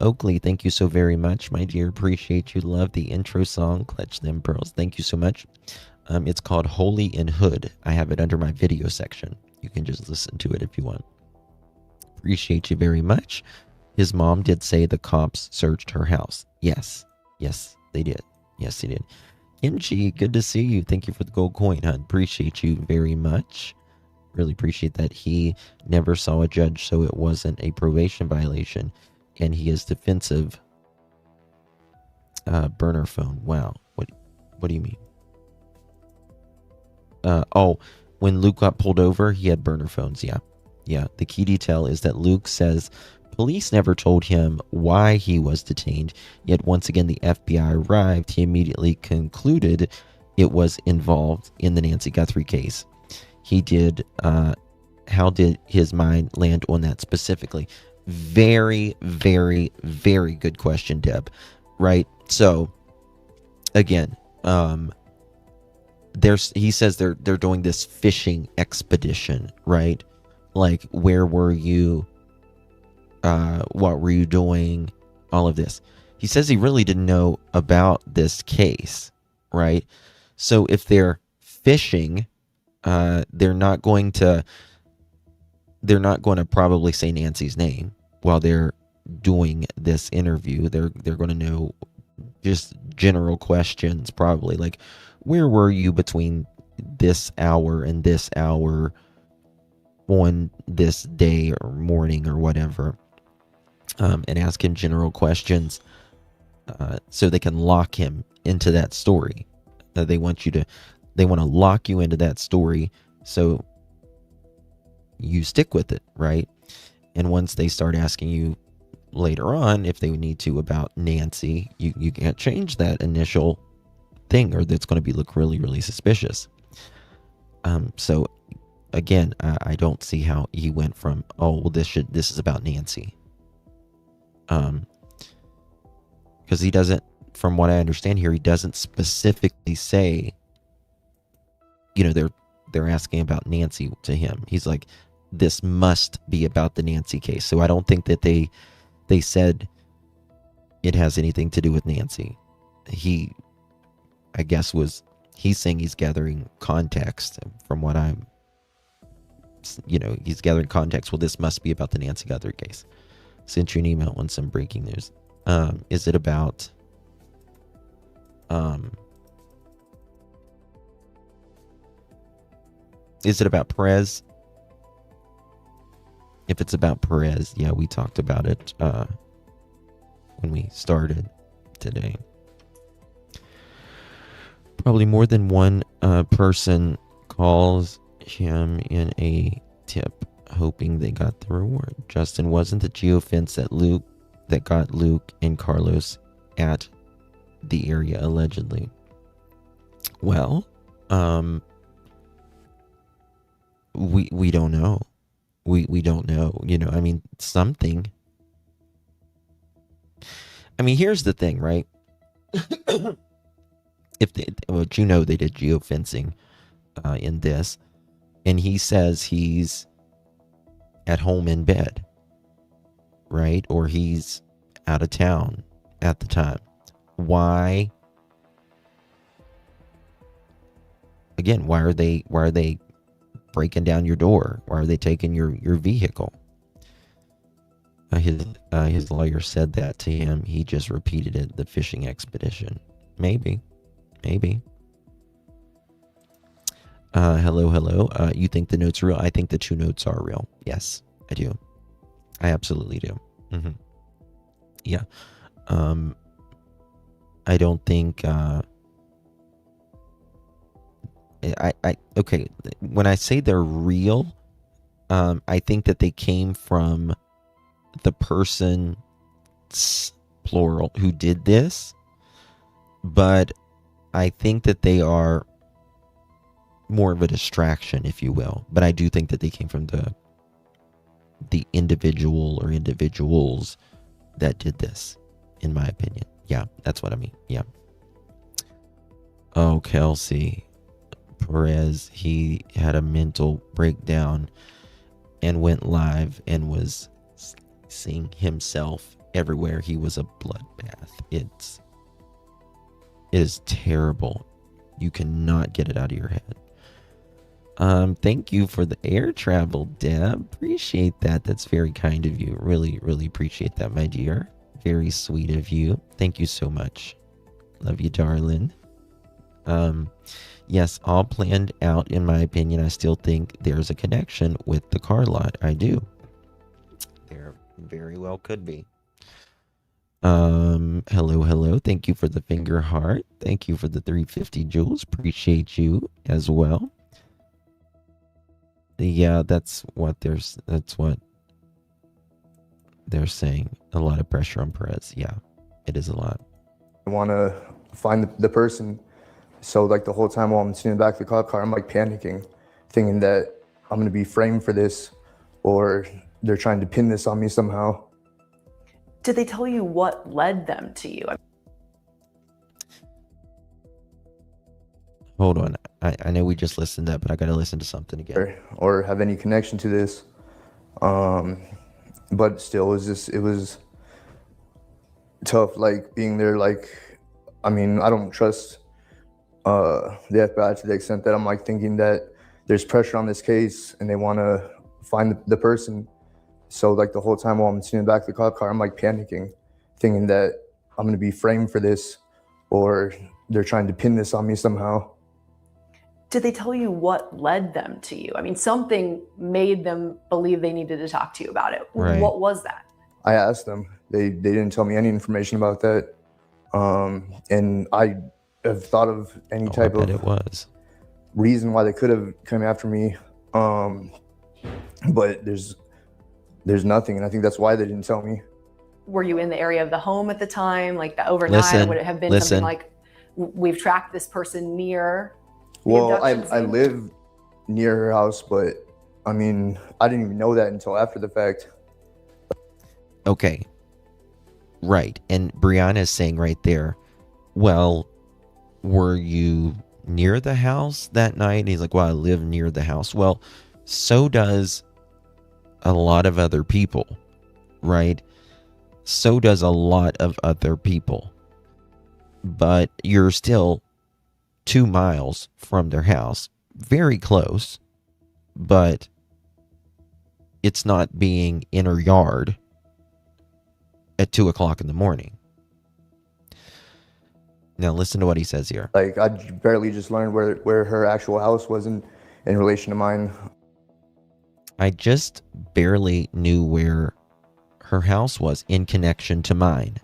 Oakley, thank you so very much, my dear. Appreciate you. Love the intro song, Clutch Them Pearls. Thank you so much. It's called Holy in Hood. I have it under my video section. You can just listen to it if you want. Appreciate you very much. His mom did say the cops searched her house. Yes, they did. Yes, they did. MG, good to see you. Thank you for the gold coin, hon. Appreciate you very much. Really appreciate that. He never saw a judge, so it wasn't a probation violation. And he is defensive. Burner phone. Wow. What do you mean? When Luke got pulled over, he had burner phones. Yeah. The key detail is that Luke says police never told him why he was detained. Yet once again, the FBI arrived. He immediately concluded it was involved in the Nancy Guthrie case. He did. How did his mind land on that specifically? Very, very, very good question, Deb. Right. So again, he says they're doing this fishing expedition, right? Like, where were you? What were you doing? All of this. He says he really didn't know about this case, right? So if they're fishing, they're not going to probably say Nancy's name while they're doing this interview. They're going to know just general questions, probably like, where were you between this hour and this hour on this day or morning or whatever, and ask him general questions, so they can lock him into that story. They want to lock you into that story so you stick with it, right? And once they start asking you later on, if they need to, about Nancy, you can't change that initial thing, or that's going to look really, really suspicious. So again, I don't see how he went from, this is about Nancy, because he doesn't, from what I understand here, he doesn't specifically say, they're asking about Nancy to him. He's like, this must be about the Nancy case. So I don't think that they said it has anything to do with Nancy. He's saying he's gathering context from what I'm, he's gathering context. Well, this must be about the Nancy Guthrie case. Sent you an email on some breaking news. Is it about, Perez? If it's about Perez, yeah, we talked about it when we started today. Probably more than one person calls him in a tip, hoping they got the reward. Justin, wasn't the geofence that got Luke and Carlos at the area allegedly? Well, we don't know. We don't know. Something. Here's the thing, right? They did geofencing in this, and he says he's at home in bed, right? Or he's out of town at the time. Why? Again, why are they breaking down your door? Why are they taking your vehicle? His lawyer said that to him. He just repeated it. The fishing expedition. Maybe. Hello. You think the note's real? I think the 2 notes are real. Yes, I do. I absolutely do. Yeah. I don't think. Okay. When I say they're real, I think that they came from the person, plural, who did this. But I think that they are more of a distraction, if you will. But I do think that they came from the individual or individuals that did this, in my opinion. Yeah, that's what I mean. Yeah. Oh, Kelsey Perez, he had a mental breakdown and went live and was seeing himself everywhere. He was a bloodbath. It is terrible. You cannot get it out of your head. Thank you for the air travel, Deb. Appreciate that. That's very kind of you. Really, really appreciate that, my dear. Very sweet of you. Thank you so much. Love you, darling. Yes, all planned out, in my opinion. I still think there's a connection with the car lot. I do. There very well could be. Hello. Thank you for the finger heart. Thank you for the 350 joules. Appreciate you as well. Yeah, that's what they're saying. A lot of pressure on Perez. Yeah, it is a lot. I want to find the person. So like the whole time while I'm sitting in the back of the cop car, I'm like panicking, thinking that I'm going to be framed for this, or they're trying to pin this on me somehow. Did they tell you what led them to you? Hold on. I know we just listened to that, but I got to listen to something again. Or have any connection to this. But still, it was tough, like being there. Like, I mean, I don't trust the FBI to the extent that I'm like thinking that there's pressure on this case and they want to find the person. So like the whole time while I'm sitting in the back of the cop car, I'm like panicking, thinking that I'm going to be framed for this, or they're trying to pin this on me somehow. Did they tell you what led them to you? I mean, something made them believe they needed to talk to you about it. Right. What was that? I asked them. They didn't tell me any information about that. And I have thought of any type of reason why they could have come after me. But there's nothing. And I think that's why they didn't tell me. Were you in the area of the home at the time? Like the overnight? Would it have been something like, we've tracked this person near? Well, I live near her house, but I mean, I didn't even know that until after the fact. Okay. Right. And Brianna is saying right there, well, were you near the house that night? And he's like, well, I live near the house. Well, so does a lot of other people, right? So does a lot of other people. But you're still 2 miles from their house, very close, but it's not being in her yard at 2 o'clock in the morning. Now listen to what he says here. Like, I barely just learned where her actual house was in relation to mine. I just barely knew where her house was in connection to mine.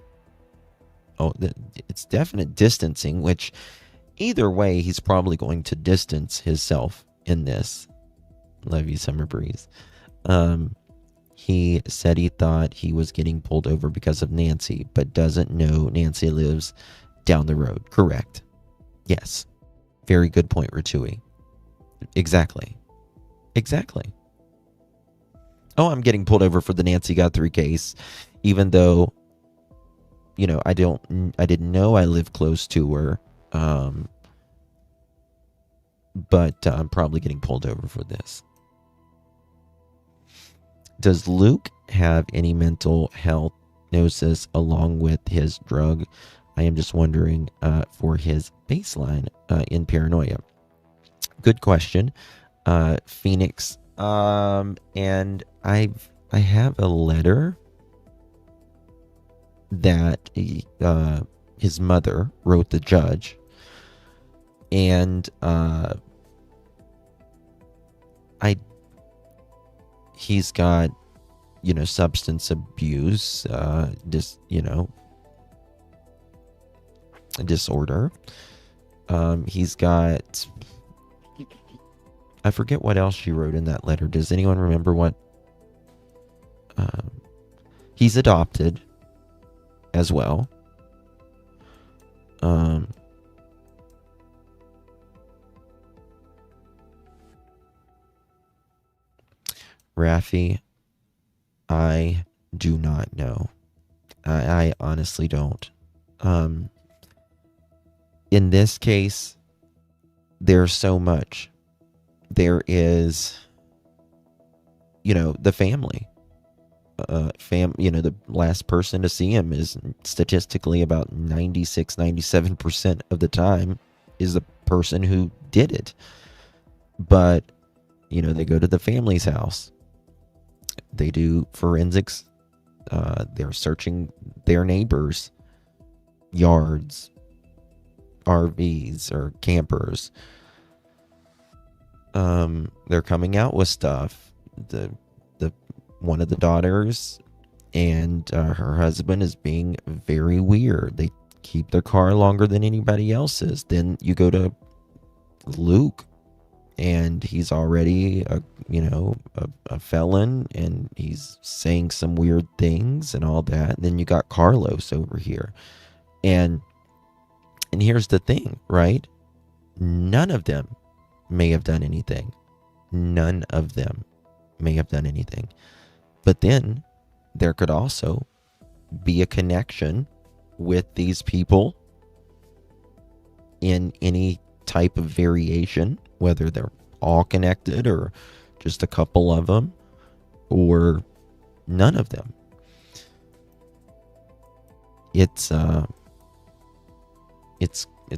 Oh, it's definite distancing, which either way, he's probably going to distance himself in this. Love you, Summer Breeze. He said he thought he was getting pulled over because of Nancy, but doesn't know Nancy lives down the road. Correct. Yes. Very good point, Ratui. Exactly. Oh, I'm getting pulled over for the Nancy Guthrie case, even though, I didn't know I lived close to her. But I'm probably getting pulled over for this. Does Luke have any mental health diagnosis along with his drug? I am just wondering for his baseline in paranoia. Good question, Phoenix. And I have a letter that his mother wrote the judge, and he's got, substance abuse, disorder. He's got, I forget what else she wrote in that letter. Does anyone remember what? He's adopted as well. Raffi, I do not know. I honestly don't. In this case, there's so much. There is, the family. The last person to see him is statistically about 96-97% of the time is the person who did it. But, they go to the family's house. They do forensics. They're searching their neighbors' yards, RVs, or campers. They're coming out with stuff. The one of the daughters and her husband is being very weird. They keep their car longer than anybody else's. Then you go to Luke, and he's already a felon, and he's saying some weird things and all that. And then you got Carlos over here, and here's the thing, right? None of them may have done anything. None of them may have done anything. But then there could also be a connection with these people in any type of variation, whether they're all connected or just a couple of them or none of them. It's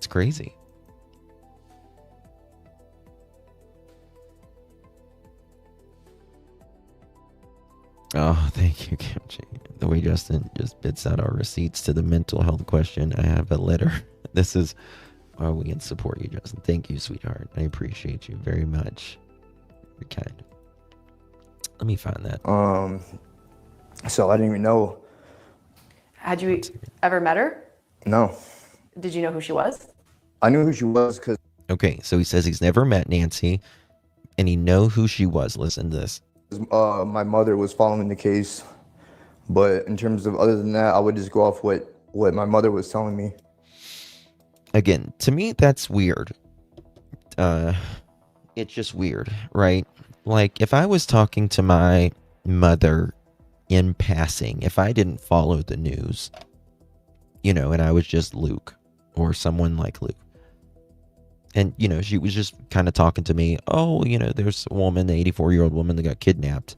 crazy. Oh, thank you, Kimchi. The way Justin just spits out our receipts to the mental health question. I have a letter. This is why we can support you, Justin. Thank you, sweetheart. I appreciate you very much. You're kind. Let me find that. So I didn't even know. Had you ever met her? No. Did you know who she was? I knew who she was because... Okay, so he says he's never met Nancy, and he know who she was. Listen to this. My mother was following the case, but in terms of other than that, I would just go off what my mother was telling me. Again, to me, that's weird. It's just weird, right? Like, if I was talking to my mother in passing, if I didn't follow the news, and I was just Luke or someone like Luke, and, she was just kind of talking to me. Oh, there's a woman, the 84-year-old woman that got kidnapped.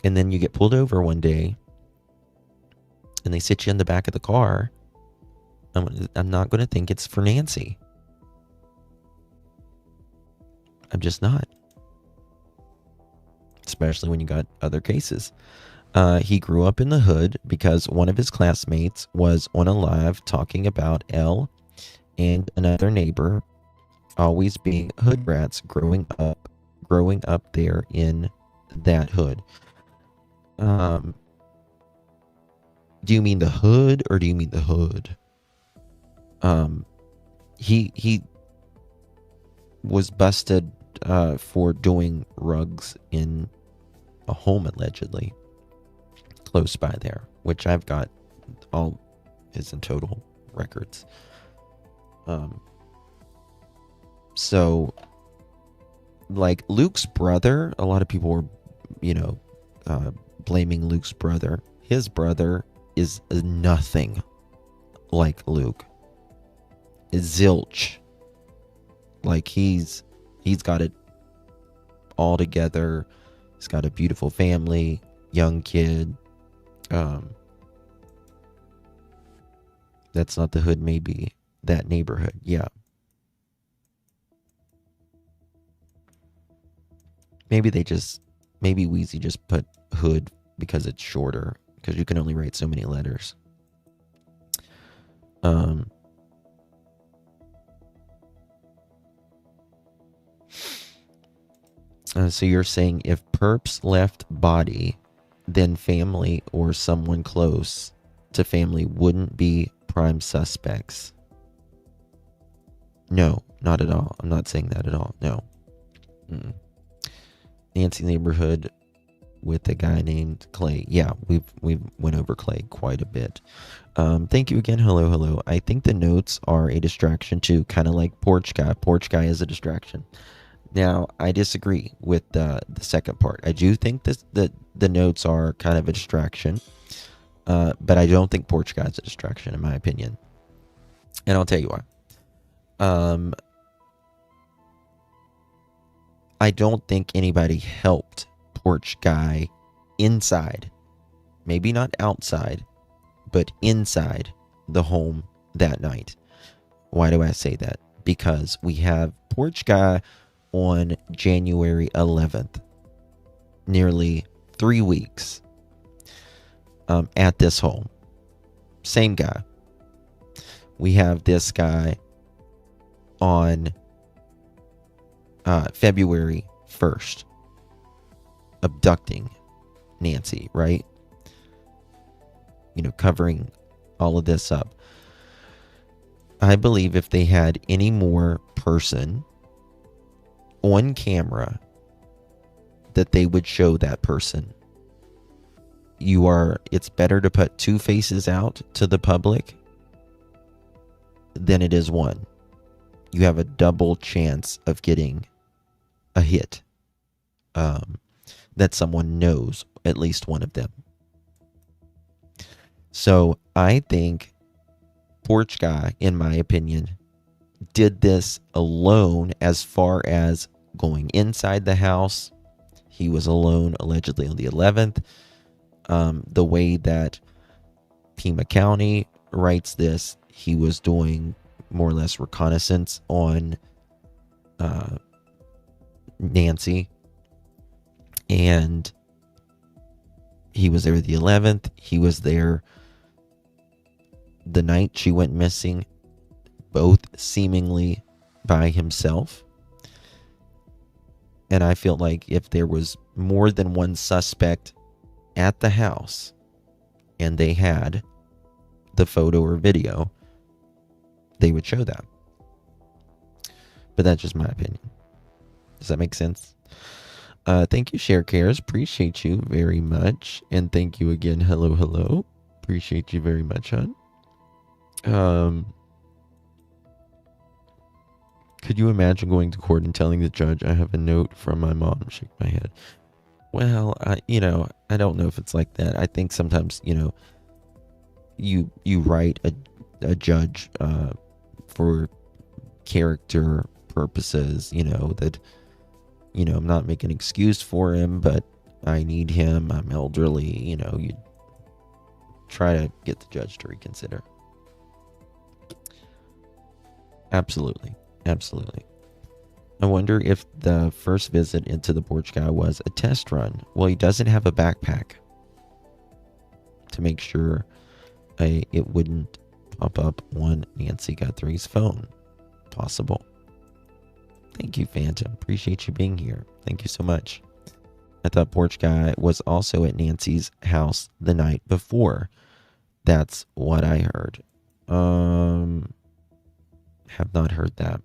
And then you get pulled over one day and they sit you in the back of the car. I'm not going to think it's for Nancy. I'm just not. Especially when you got other cases. He grew up in the hood because one of his classmates was on a live talking about Elle and another neighbor always being hood rats growing up there in that hood. Do you mean the hood or do you mean the hood? He was busted for doing rugs in a home allegedly close by there, which I've got all his in total records. So like Luke's brother, a lot of people were, blaming Luke's brother. His brother is nothing like Luke. Zilch. Like he's got it all together. He's got a beautiful family, young kid. That's not the hood, maybe that neighborhood. Yeah. Maybe Weezy just put hood because it's shorter. because you can only write so many letters. So you're saying if perps left body, then family or someone close to family wouldn't be prime suspects. No, not at all. I'm not saying that at all. No. Nancy neighborhood with a guy named Clay. Yeah, we've went over Clay quite a bit. Thank you again. Hello. I think the notes are a distraction too, kind of like Porch Guy. Porch Guy is a distraction. Now, I disagree with the second part. I do think that the notes are kind of a distraction, but I don't think Porch Guy is a distraction, in my opinion. And I'll tell you why. I don't think anybody helped Porch Guy inside, maybe not outside, but inside the home that night. Why do I say that? Because we have Porch Guy on January 11th, nearly 3 weeks, at this home. Same guy. We have this guy on February 1st, abducting Nancy, right? Covering all of this up. I believe if they had any more person on camera, that they would show that person. It's better to put two faces out to the public than it is one. You have a double chance of getting a hit, that someone knows at least one of them. So I think Porch Guy, in my opinion, did this alone. As far as going inside the house, he was alone allegedly on the 11th. The way that Pima County writes this, he was doing more or less reconnaissance on Nancy, and he was there the 11th. He was there the night she went missing, both seemingly by himself. And I feel like if there was more than one suspect at the house and they had the photo or video, they would show that. But that's just my opinion. Does that make sense? Thank you, Share Cares. Appreciate you very much. And thank you again. Hello. Appreciate you very much, hon. Could you imagine going to court and telling the judge, I have a note from my mom? Shake my head. Well, I don't know if it's like that. I think sometimes, you write a judge for character purposes, that, I'm not making an excuse for him, but I need him. I'm elderly, you try to get the judge to reconsider. Absolutely. I wonder if the first visit into the Porch Guy was a test run. Well, he doesn't have a backpack to make sure it wouldn't pop up on Nancy Guthrie's phone. Possible. Thank you, Phantom. Appreciate you being here. Thank you so much. I thought Porch Guy was also at Nancy's house the night before. That's what I heard. Have not heard that.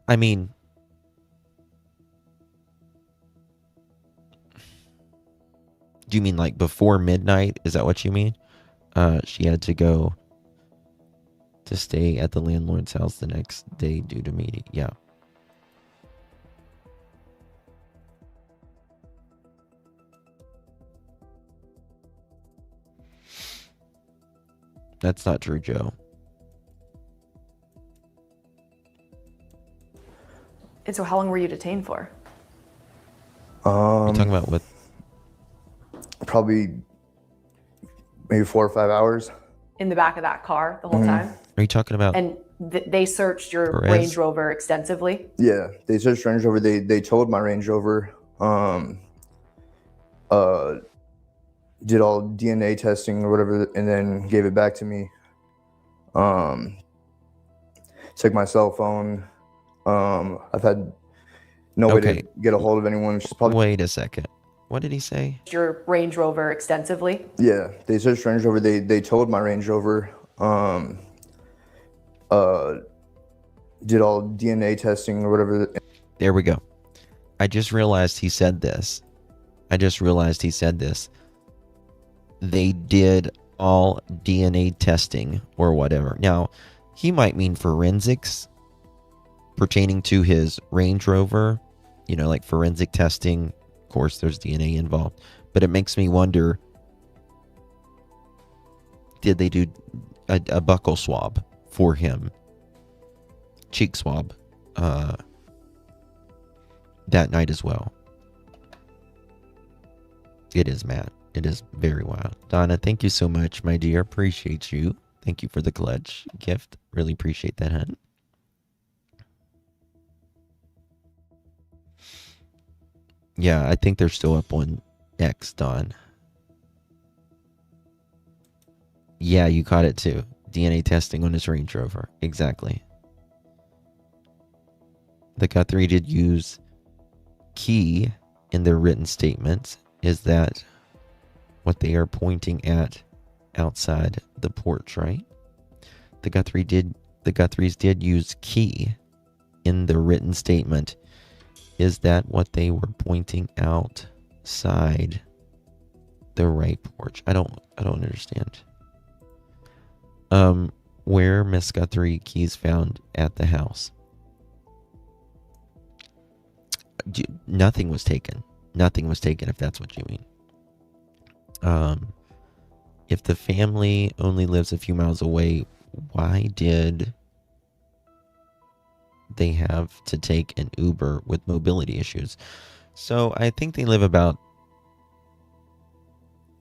I mean, do you mean like before midnight? Is that what you mean? She had to go to stay at the landlord's house the next day due to meeting. Yeah. That's not true, Joe. And so how long were you detained for? You're talking about what? Probably maybe 4 or 5 hours. In the back of that car the whole time? Are you talking about? And they searched your Perez? Range Rover extensively? Yeah, they searched Range Rover. They towed my Range Rover. did all DNA testing or whatever, and then gave it back to me. Took my cell phone. I've had no way to get a hold of anyone. Which is probably Wait a second. What did he say? Your Range Rover extensively? Yeah, they searched Range Rover. They towed my Range Rover. Did all DNA testing or whatever. There we go. I just realized he said this. They did all DNA testing or whatever. Now, he might mean forensics pertaining to his Range Rover, you know, like forensic testing. Of course, there's DNA involved, but it makes me wonder, did they do a buccal swab for him? Cheek swab that night as well. It is, Matt. It is very wild. Donna, thank you so much, my dear. Appreciate you. Thank you for the clutch gift. Really appreciate that, hun. Yeah, I think they're still up on X, Don. Yeah, you caught it too. DNA testing on his Range Rover. Exactly. The Guthrie did use key in their written statements. Is that what they are pointing at outside the porch, right? The Guthries did use key in the written statement. Is that what they were pointing outside the right porch? I don't understand. Where Miss Guthrie keys found at the house. Nothing was taken. Nothing was taken, if that's what you mean. If the family only lives a few miles away, why did they have to take an Uber with mobility issues? So I think they live about,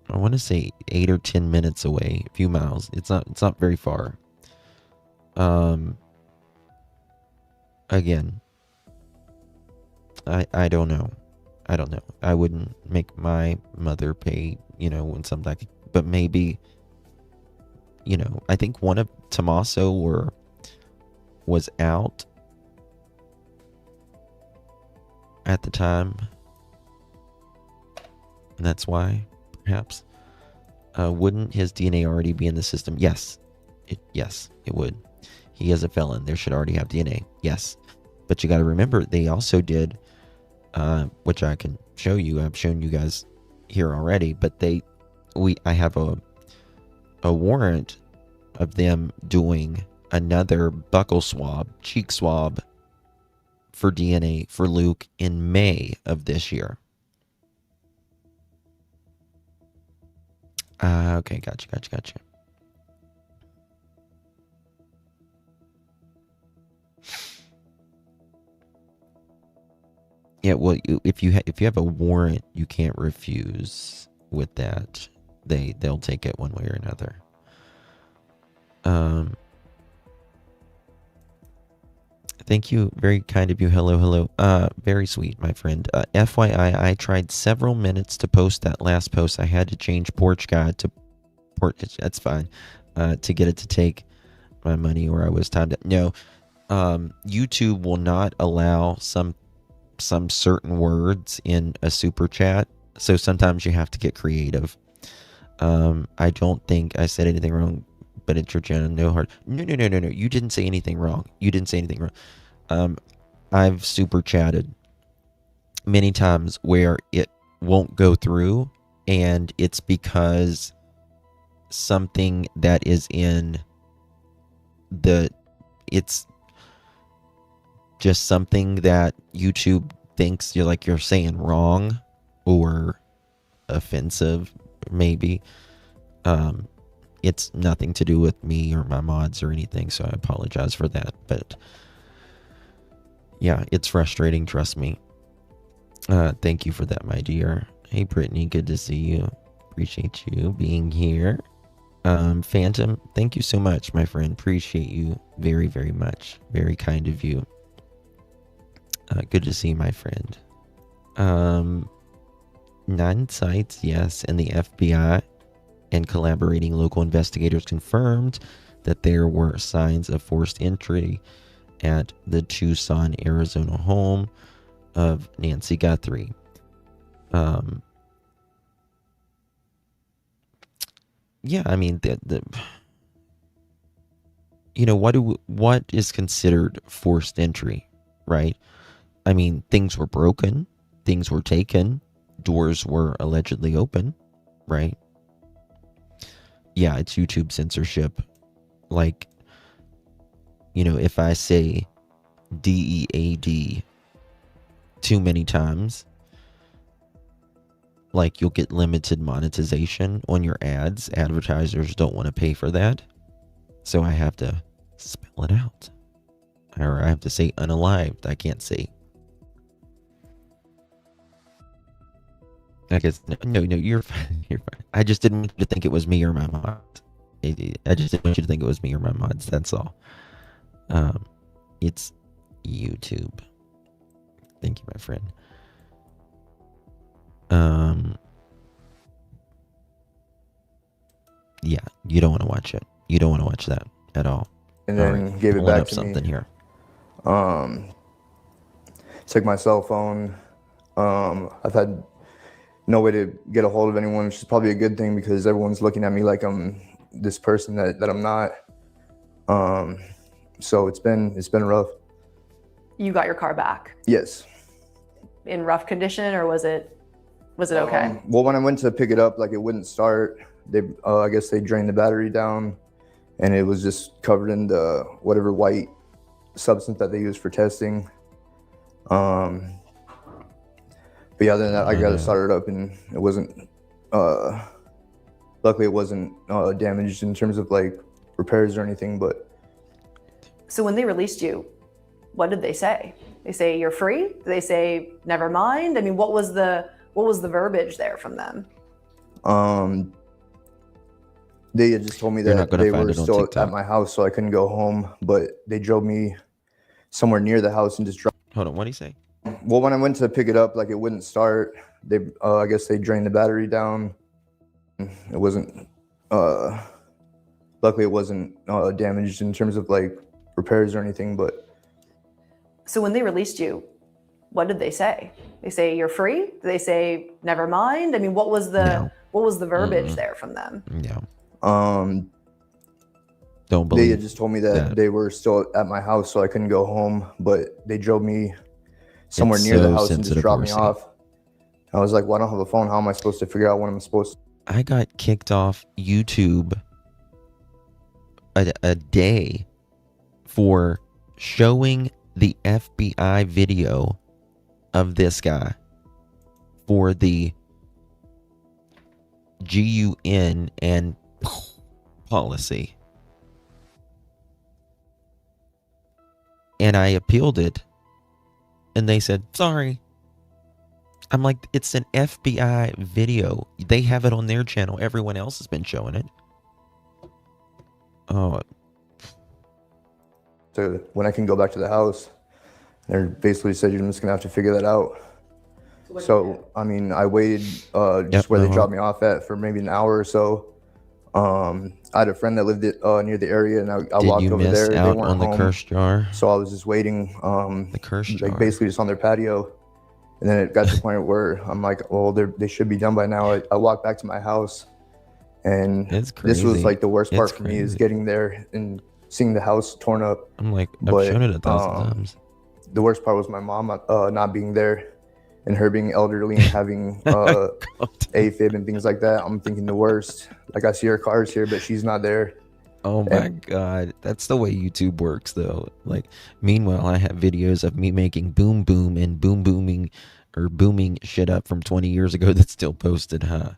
I want to say 8 or 10 minutes away, a few miles. It's not very far. Again, I don't know. I wouldn't make my mother pay, when something like, but maybe, I think one of Tommaso was out at the time. And that's why, perhaps. Wouldn't his DNA already be in the system? Yes. Yes, it would. He is a felon. There should already have DNA. Yes. But you got to remember, they also did, which I can show you. I've shown you guys here already, but I have a warrant of them doing another buccal swab, cheek swab for DNA for Luke in May of this year. Okay, gotcha. Yeah, well, if you have a warrant, you can't refuse with that. They'll take it one way or another. Thank you, very kind of you. Hello. Very sweet, my friend. FYI, I tried several minutes to post that last post. I had to change Porch God to Porch. That's fine. To get it to take my money, or I was timed up. No, YouTube will not allow some certain words in a super chat, so sometimes you have to get creative. I don't think I said anything wrong, but it's your channel. No hard. No. You didn't say anything wrong. I've super chatted many times where it won't go through, and it's because something that is in it's just something that YouTube thinks you're saying wrong or offensive, maybe. It's nothing to do with me or my mods or anything, so I apologize for that. But yeah, it's frustrating, trust me. Thank you for that, my dear. Hey, Brittany, good to see you. Appreciate you being here. Phantom, thank you so much, my friend. Appreciate you very, very much. Very kind of you. Good to see you, my friend. 9 sites, yes, and the FBI and collaborating local investigators confirmed that there were signs of forced entry at the Tucson, Arizona home of Nancy Guthrie. Yeah, I mean, what is considered forced entry, right? I mean, things were broken, things were taken, doors were allegedly open, right? Yeah, it's YouTube censorship. Like, if I say DEAD too many times, like, you'll get limited monetization on your ads. Advertisers don't want to pay for that. So I have to spell it out. Or I have to say unalived. I can't say. I guess, no, you're fine. You're fine. I just didn't want you to think it was me or my mods. I just didn't want you to think it was me or my mods. That's all. It's YouTube. Thank you, my friend. Yeah, you don't want to watch it. You don't want to watch that at all. And then gave it back to something me. Here. Took my cell phone. I've had no way to get a hold of anyone, which is probably a good thing because everyone's looking at me like I'm this person that I'm not. So it's been rough. You got your car back Yes. in rough condition, or was it okay? Well, when I went to pick it up, like it wouldn't start. I guess they drained the battery down, and it was just covered in the whatever white substance that they use for testing. But yeah, then I got it started up, and it wasn't. Luckily, it wasn't damaged in terms of like repairs or anything. But So when they released you, what did they say? They say you're free? Did they say never mind? I mean, what was the verbiage there from them? They had just told me that they were still at my house, so I couldn't go home. But they drove me somewhere near the house and just dropped. Hold on, what do you say? Well, when I went to pick it up, like it wouldn't start. I guess they drained the battery down. It wasn't. Luckily, it wasn't damaged in terms of like repairs or anything. But So when they released you, what did they say? They say you're free? Did they say never mind? I mean, what was the verbiage there from them? Yeah. Don't believe. They had just told me that they were still at my house, so I couldn't go home. But they drove me somewhere near the house and just dropped me off. I was like, well, I don't have a phone. How am I supposed to figure out when I'm supposed to? I got kicked off YouTube a day for showing the FBI video of this guy for the GUN and policy. And I appealed it, and they said, sorry. I'm like, it's an FBI video. They have it on their channel. Everyone else has been showing it. Oh. So when I can go back to the house, they basically said you're just gonna have to figure that out. So I mean, I waited just where they dropped me off at for maybe an hour or so. I had a friend that lived near the area, and I walked over there. Did you miss out on the curse jar? So I was just waiting. The curse jar, like basically just on their patio. And then it got to the point where I'm like, well, they should be done by now. I walked back to my house, and this was like the worst part for me is getting there and seeing the house torn up. I'm like, I've shown it 1,000 times. The worst part was my mom not being there, and her being elderly and having AFib and things like that. I'm thinking the worst. Like I see her cars here, but she's not there. Oh my God. That's the way YouTube works though. Like, meanwhile, I have videos of me making boom boom and booming or booming shit up from 20 years ago that's still posted, huh?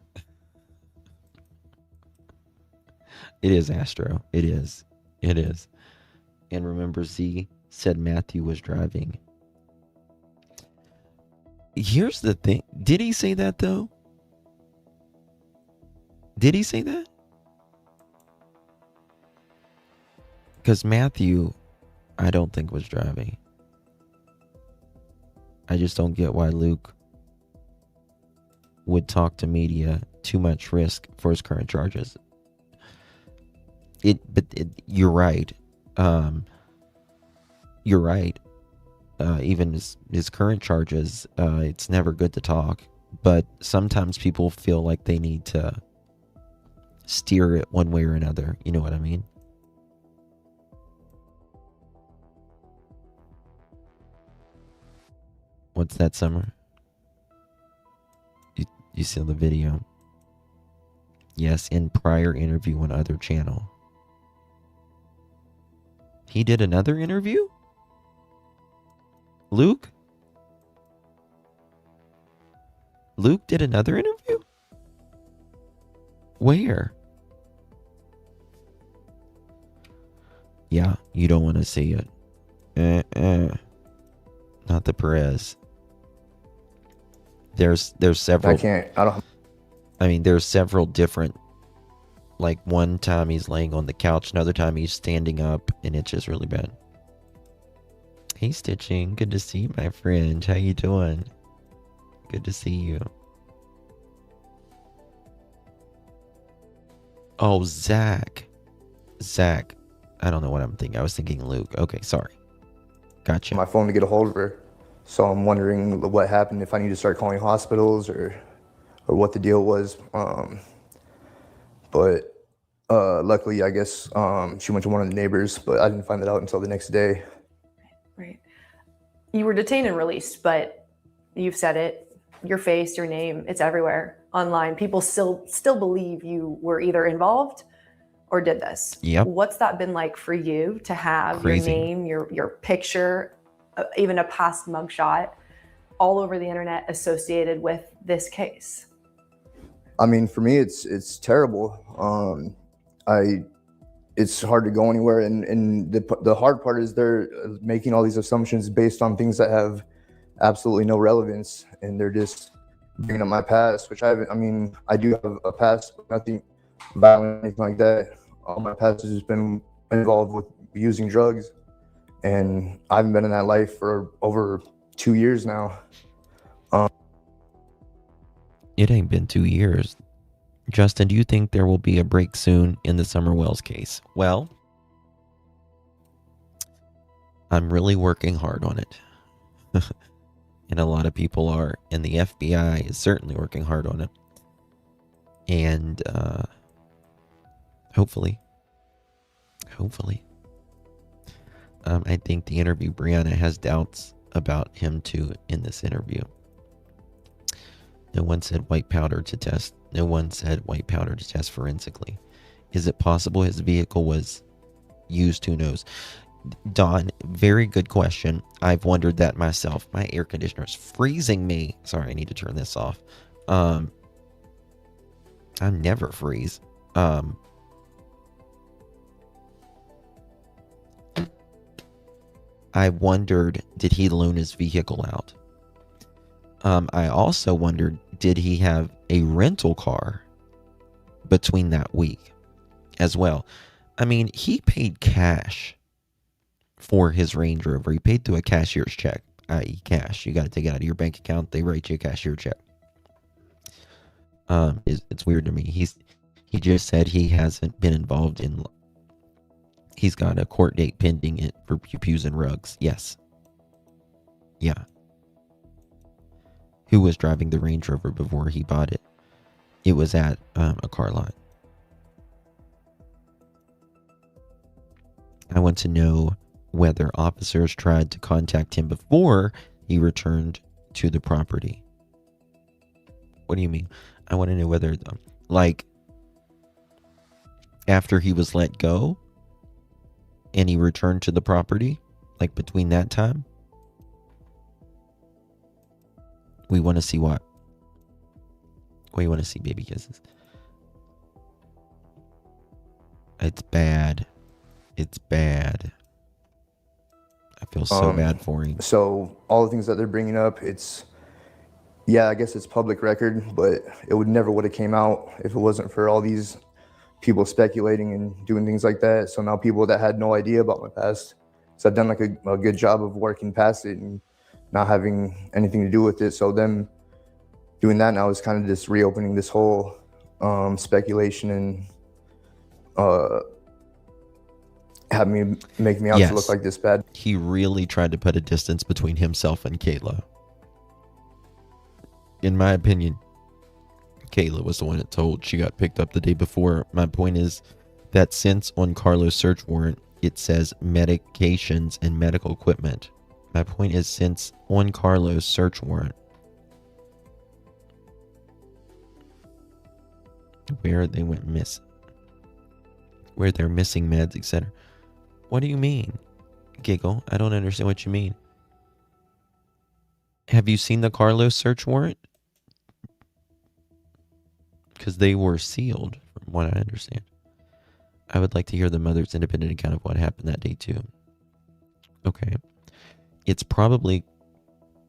It is, Astro. It is. It is. And remember, Z said Matthew was driving. Here's the thing. Did he say that though? Did he say that? Because Matthew, I don't think was driving. I just don't get why Luke would talk to media. Too much risk for his current charges. You're right. You're right. Even his current charges, it's never good to talk. But sometimes people feel like they need to steer it one way or another. You know what I mean? What's that, Summer? You saw the video? Yes, in prior interview on other channel. He did another interview? Luke? Luke did another interview? Where? Yeah, you don't want to see it. Not the Perez. There's several. I mean, there's several different. Like one time he's laying on the couch, another time he's standing up, and it's just really bad. Hey, Stitching, good to see you, my friend. How you doing? Good to see you. Oh, Zach. I don't know what I'm thinking. I was thinking Luke. Okay, sorry. Gotcha. My phone to get a hold of her. So I'm wondering what happened, if I need to start calling hospitals or what the deal was. But luckily, I guess she went to one of the neighbors, but I didn't find that out until the next day. Right. You were detained and released, but you've said it, your face, your name, it's everywhere online. People still believe you were either involved or did this. Yep. What's that been like for you to have Crazy. your name, your picture, even a past mugshot all over the internet associated with this case? I mean, for me, it's terrible. It's hard to go anywhere, and the hard part is they're making all these assumptions based on things that have absolutely no relevance, and they're just bringing up my past, which I haven't. I mean, I do have a past, but nothing violent, anything like that. All my past has just been involved with using drugs, and I haven't been in that life for over 2 years now. It ain't been 2 years. Justin, do you think there will be a break soon in the Summer Wells case? Well, I'm really working hard on it. And a lot of people are, and the FBI is certainly working hard on it. And hopefully, I think the interview, Brianna has doubts about him too in this interview. No one said white powder to test. No one said white powder to test forensically. Is it possible his vehicle was used? Who knows? Don, very good question. I've wondered that myself. My air conditioner is freezing me. Sorry, I need to turn this off. I never freeze. I wondered, did he loan his vehicle out? I also wondered, did he have a rental car between that week as well? I mean, he paid cash for his Range Rover. He paid through a cashier's check, i.e. cash. You got to take it out of your bank account. They write you a cashier check. It's weird to me. He just said he hasn't been involved in. He's got a court date pending it for pews and rugs. Yes. Yeah. Who was driving the Range Rover before he bought it? It was at a car lot. I want to know whether officers tried to contact him before he returned to the property. What do you mean? I want to know whether, like, after he was let go and he returned to the property, like between that time. We want to see what? We want to see baby kisses. It's bad. It's bad. I feel so bad for him. So all the things that they're bringing up, I guess it's public record, but it would have came out if it wasn't for all these people speculating and doing things like that. So now people that had no idea about my past, so I've done like a good job of working past it and not having anything to do with it. So them doing that, and I was kind of just reopening this whole speculation and have me make me out to look like this bad. He really tried to put a distance between himself and Kayla. In my opinion, Kayla was the one that told she got picked up the day before. My point is that since on Carlos' search warrant, it says medications and medical equipment. My point is, since on Carlos' search warrant, where they went missing, where they're missing meds, etc. What do you mean? Giggle. I don't understand what you mean. Have you seen the Carlos search warrant? Because they were sealed, from what I understand. I would like to hear the mother's independent account of what happened that day, too. Okay. It's probably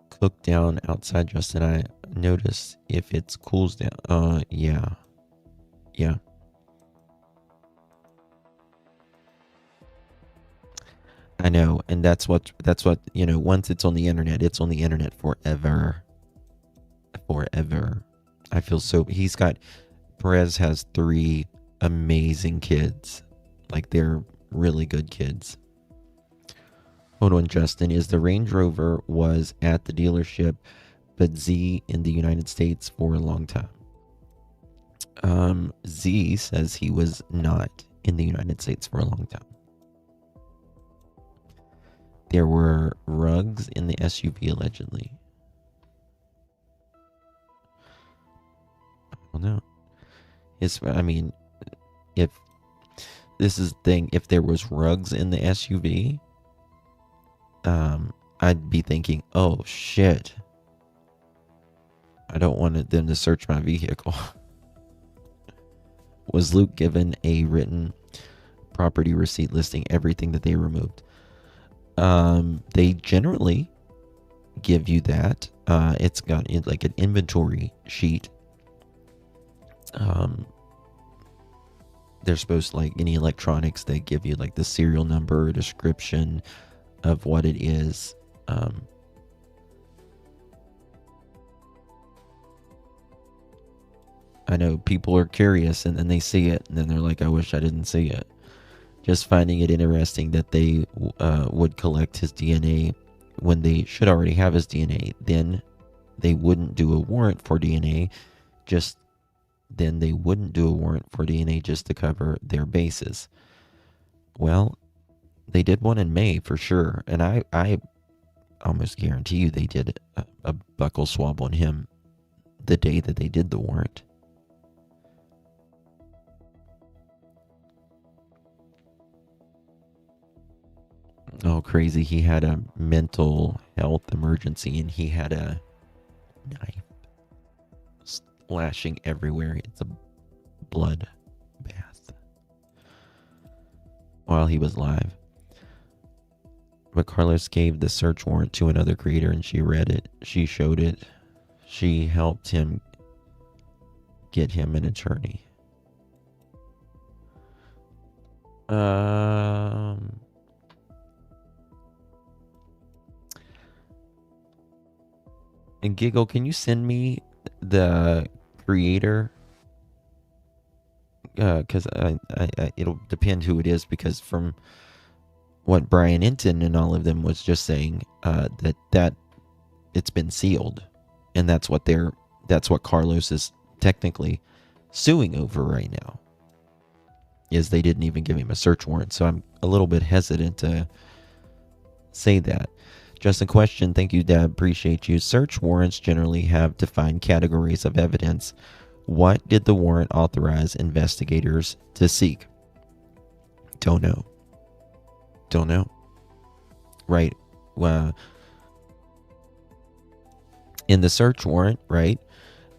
cooked down outside, Justin. I notice if it cools down. Yeah. Yeah. I know, and that's what, you know, once it's on the internet forever. Forever. I feel so, Perez has 3 amazing kids. Like, they're really good kids. Hold on, Justin. Is the Range Rover was at the dealership, but Z in the United States for a long time? Z says he was not in the United States for a long time. There were rugs in the SUV, allegedly. I don't know. If this is the thing, if there was rugs in the SUV, I'd be thinking, oh shit, I don't want them to search my vehicle. Was Luke given a written property receipt listing everything that they removed? They generally give you that. It's got like an inventory sheet. They're supposed to, like any electronics, they give you like the serial number, description of what it is. I know people are curious and then they see it and then they're like, I wish I didn't see it. Just finding it interesting that they would collect his DNA when they should already have his DNA. Then they wouldn't do a warrant for DNA, just to cover their bases. Well, they did one in May for sure, and I almost guarantee you they did a buccal swab on him the day that they did the warrant. Oh, crazy. He had a mental health emergency and he had a knife splashing everywhere. It's a blood bath while he was live. But Carlos gave the search warrant to another creator and she read it. She showed it. She helped him get him an attorney. And Giggle, can you send me the creator? Because it'll depend who it is. Because from what Brian Hinton and all of them was just saying, that it's been sealed, and that's what Carlos is technically suing over right now. Is they didn't even give him a search warrant, so I'm a little bit hesitant to say that. Just a question. Thank you, Dad. Appreciate you. Search warrants generally have defined categories of evidence. What did the warrant authorize investigators to seek? Don't know. Right. Well, in the search warrant, right,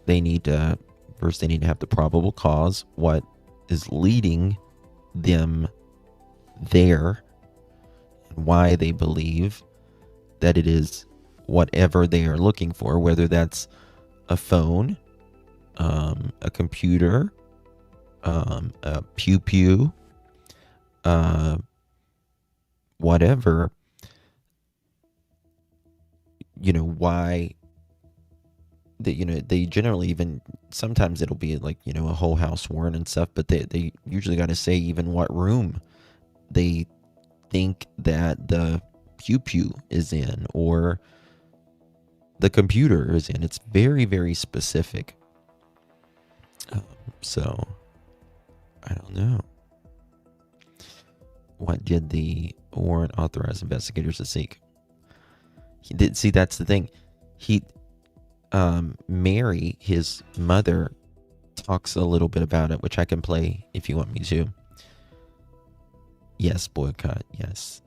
they need to have the probable cause. What is leading them there? Why they believe that it is whatever they are looking for, whether that's a phone, a computer, a pew-pew, whatever, why they generally, even sometimes it'll be like, a whole house warrant and stuff, but they usually got to say even what room they think that the pew is in, or the computer is in. It's very, very specific. So I don't know. What did the warrant authorize investigators to seek? He did. See, that's the thing. Mary, his mother, talks a little bit about it, which I can play if you want me to. Yes, boycott. Yes.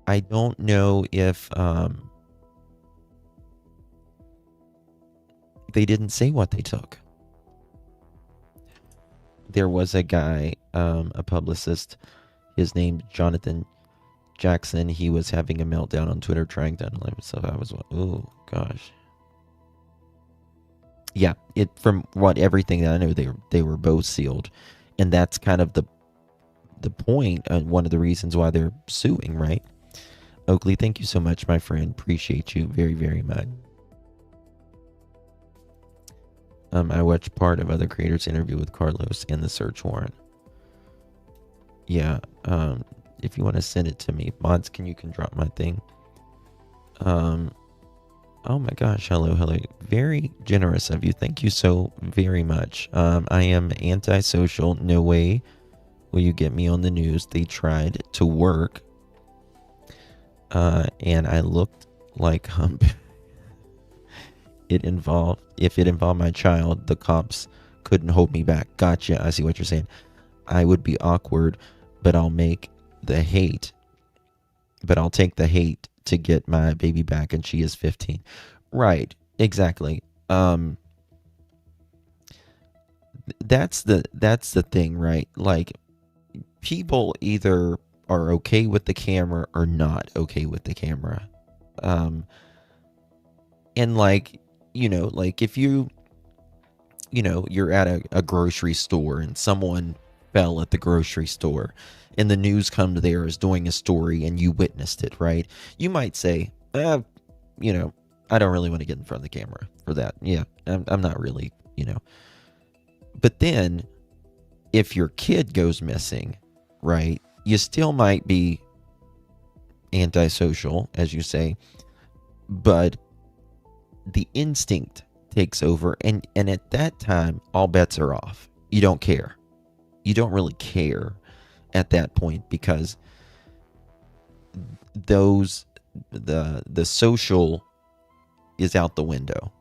I don't know if they didn't say what they took. There was a guy, a publicist, his name Jonathan Jackson. He was having a meltdown on Twitter trying to unalive himself. I was, oh gosh. Yeah, from what everything that I know, they were both sealed, and that's kind of the point, one of the reasons why they're suing, right? Oakley, thank you so much, my friend. Appreciate you very, very much. I watched part of other creators' interview with Carlos and the search warrant. Yeah, if you want to send it to me, mods, you can drop my thing. Oh my gosh, hello. Very generous of you. Thank you so very much. I am antisocial. No way will you get me on the news. They tried to work, and I looked like hump. If it involved my child, the cops couldn't hold me back. Gotcha. I see what you're saying. I would be awkward, but I'll take the hate to get my baby back, and she is 15. Right. Exactly. That's the thing, right? Like, people either are okay with the camera or not okay with the camera. And like, like if you're at a grocery store and someone fell at the grocery store and the news comes there is doing a story and you witnessed it, right? You might say, I don't really want to get in front of the camera for that. Yeah, I'm not really, But then if your kid goes missing, right, you still might be antisocial, as you say, but the instinct takes over, and at that time all bets are off. You don't care. You don't really care at that point, because the social is out the window,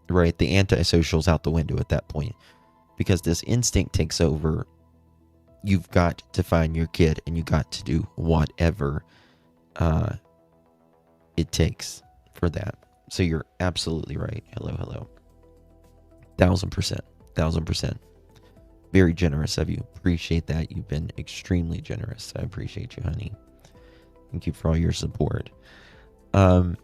right? The antisocial is out the window at that point, because this instinct takes over. You've got to find your kid, and you got to do whatever it takes for that. So you're absolutely right. Hello. 1000%. Very generous of you. Appreciate that. You've been extremely generous. I appreciate you, honey. Thank you for all your support. Wasn't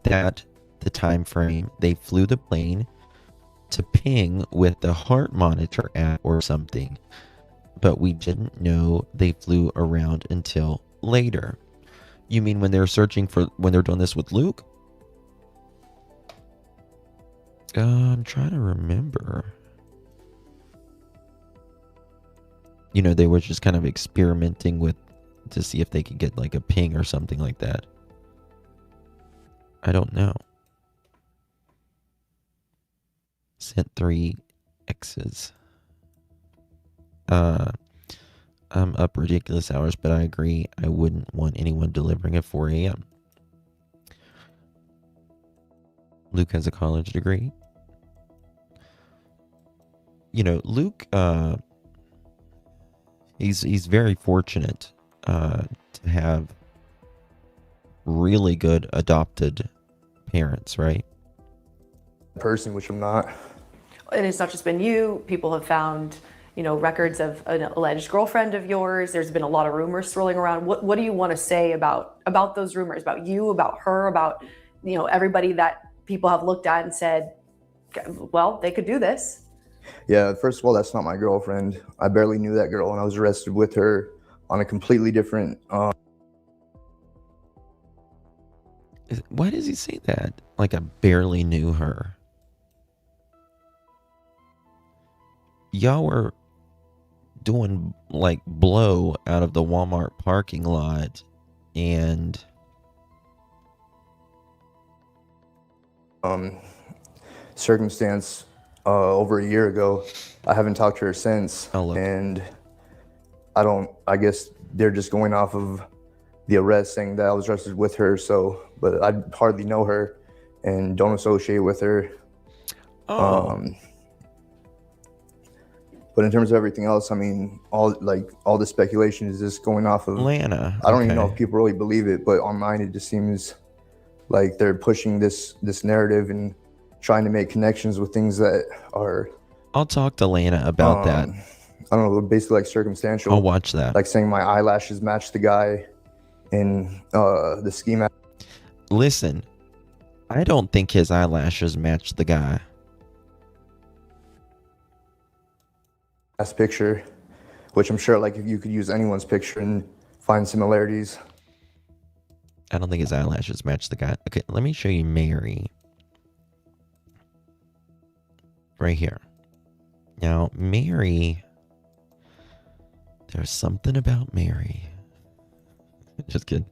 that the time frame they flew the plane to ping with the heart monitor app or something? But we didn't know they flew around until later. You mean when they're doing this with Luke? I'm trying to remember. They were just kind of experimenting to see if they could get like a ping or something like that. I don't know. Sent 3 X's. I'm up ridiculous hours, but I agree. I wouldn't want anyone delivering at 4 a.m. Luke has a college degree. Luke, he's very fortunate to have really good adopted parents, right? Person, which I'm not. And it's not just been you. People have found, records of an alleged girlfriend of yours. There's been a lot of rumors swirling around. What do you want to say about those rumors, about you, about her, about, everybody that people have looked at and said, well, they could do this? Yeah, first of all, that's not my girlfriend. I barely knew that girl, and I was arrested with her on a completely different Why does he say that? Like I barely knew her. Y'all were doing like blow out of the Walmart parking lot and circumstance over a year ago. I haven't talked to her since. Oh, look. And I guess they're just going off of the arrest, saying that I was arrested with her. So, but I hardly know her and don't associate with her. oh, But in terms of everything else, I mean, all the speculation is just going off of Lana. I don't even know Okay. if people really believe it, but online it just seems like they're pushing this narrative and trying to make connections with things that are I'll talk to Lana about that. I don't know, basically like circumstantial. I'll watch that. Like saying my eyelashes match the guy in the ski mask Listen, I don't think his eyelashes match the guy. picture, which I'm sure like if you could use anyone's picture and find similarities. I don't think his eyelashes match the guy. Okay, let me show you Mary. Right here. Now, Mary, there's something about Mary. Just kidding.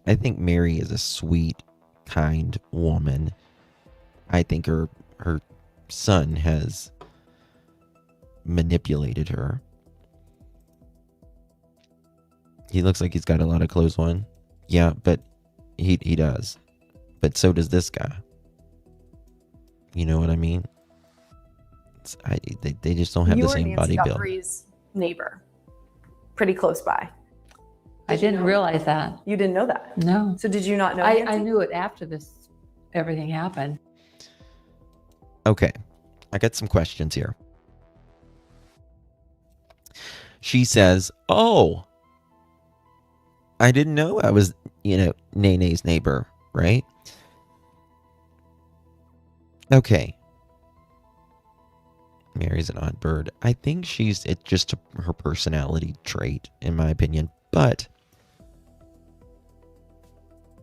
I think Mary is a sweet, kind woman. I think her son has manipulated her. He looks like he's got a lot of clothes on. Yeah, but he does. But so does this guy. You know what I mean? They just don't have the same body build. Guthrie's neighbor, pretty close by. I didn't realize that. You didn't know that? No. So did you not know? I Nancy? knew it after everything happened. Okay, I got some questions here. She says, "Oh, I didn't know I was, Nene's neighbor, right?" Okay. Mary's an odd bird. I think it's just her personality trait, in my opinion. But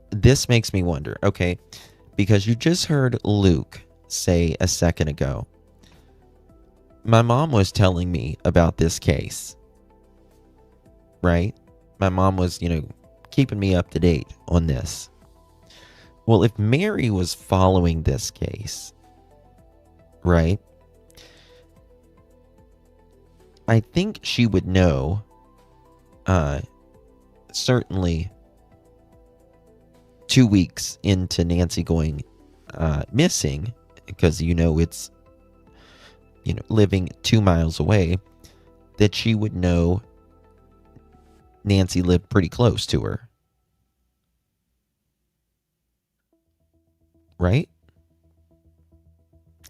this makes me wonder, okay, because you just heard Luke say a second ago, my mom was telling me about this case, right? My mom was, keeping me up to date on this. Well, if Mary was following this case, right? I think she would know, certainly 2 weeks into Nancy going missing, because it's, living 2 miles away, that she would know Nancy lived pretty close to her. Right?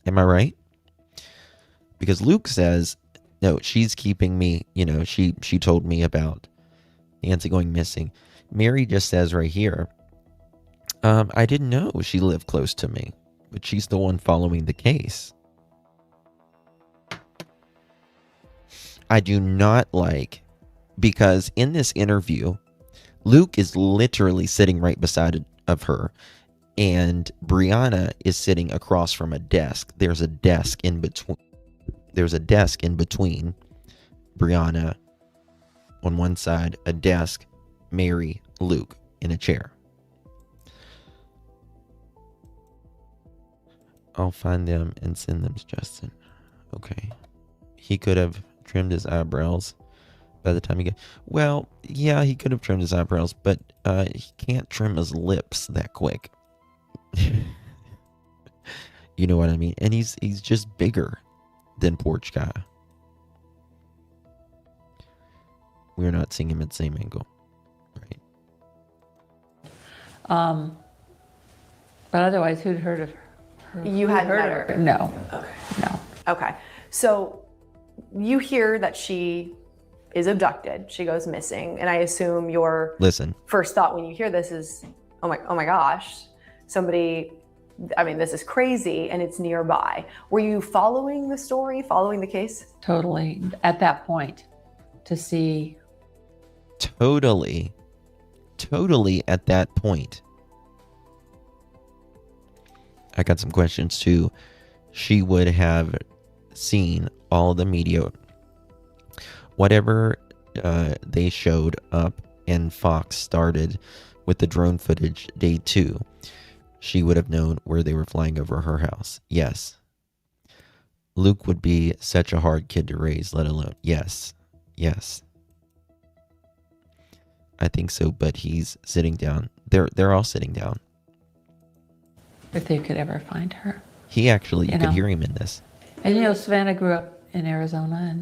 Am I right? Because Luke says, no, she's keeping me, she told me about Nancy going missing. Mary just says right here, I didn't know she lived close to me, but she's the one following the case. I do not like, because in this interview, Luke is literally sitting right beside of her, and Brianna is sitting across from a desk. There's a desk in between. Brianna on one side, a desk, Mary, Luke in a chair. I'll find them and send them to Justin. Okay. He could have trimmed his eyebrows by the time he got... Well, yeah, he could have trimmed his eyebrows, but he can't trim his lips that quick. You know what I mean? And he's just bigger than Porch guy. We're not seeing him at the same angle. Right. But otherwise, who'd heard of her? You hadn't met her? No. Okay. No. Okay. So you hear that she is abducted. She goes missing. And I assume your first thought when you hear this is, oh my gosh, this is crazy and it's nearby. Were you following the story, following the case? Totally. At that point, to see. Totally at that point. I got some questions too. She would have seen all the media, whatever they showed up, and Fox started with the drone footage day 2. She would have known where they were flying over her house. Yes. Luke would be such a hard kid to raise, let alone. Yes. Yes. I think so, but he's sitting down. They're all sitting down. If they could ever find her. He actually, you could hear him in this. And, Savannah grew up in Arizona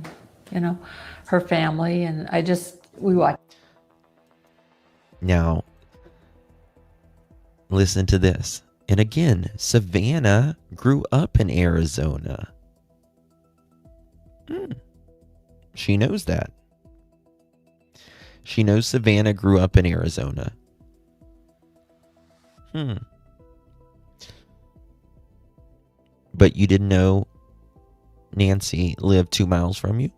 and, her family. And we watched. Now, listen to this. And again, Savannah grew up in Arizona. She knows that. She knows Savannah grew up in Arizona. But you didn't know Nancy lived 2 miles from you?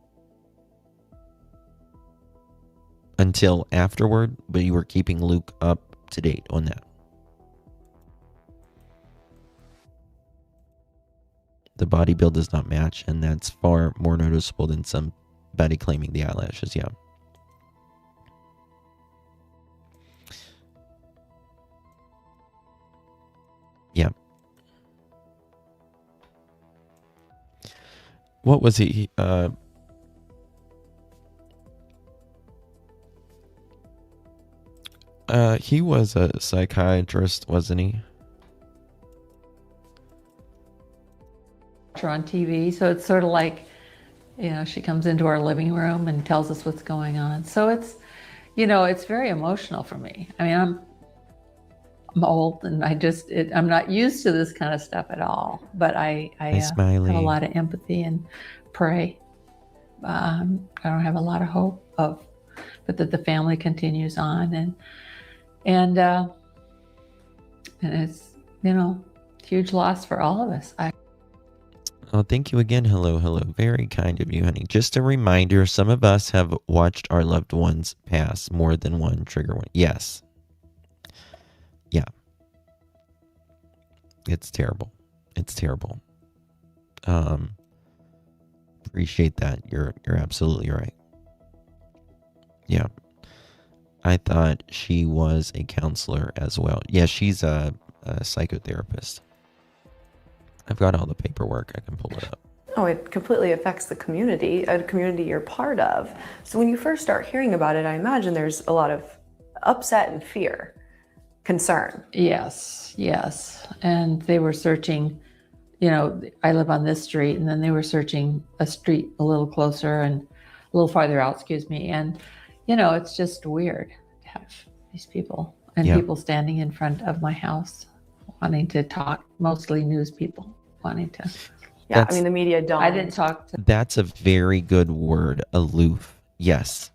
Until afterward, but you were keeping Luke up to date on that. The body build does not match, and that's far more noticeable than somebody claiming the eyelashes, yeah. Yeah. What was he? He was a psychiatrist, wasn't he? Her on TV, so it's sort of like, she comes into our living room and tells us what's going on. So it's, it's very emotional for me. I mean, I'm old and I'm not used to this kind of stuff at all. But I have a lot of empathy and pray. I don't have a lot of hope but that the family continues on and it's huge loss for all of us. Oh, thank you again. Hello. Very kind of you, honey. Just a reminder, some of us have watched our loved ones pass more than one trigger one. Yes. Yeah. It's terrible. Appreciate that. You're absolutely right. Yeah. I thought she was a counselor as well. Yeah, she's a psychotherapist. I've got all the paperwork. I can pull it up. Oh, it completely affects the community, a community you're part of. So when you first start hearing about it, I imagine there's a lot of upset and fear, concern. Yes. And they were searching, I live on this street, and then they were searching a street a little closer and a little farther out, and, it's just weird to have these people and people standing in front of my house wanting to talk, mostly news people wanting to. Yeah, I mean, the media don't. I didn't talk to. That's a very good word, aloof. Yes,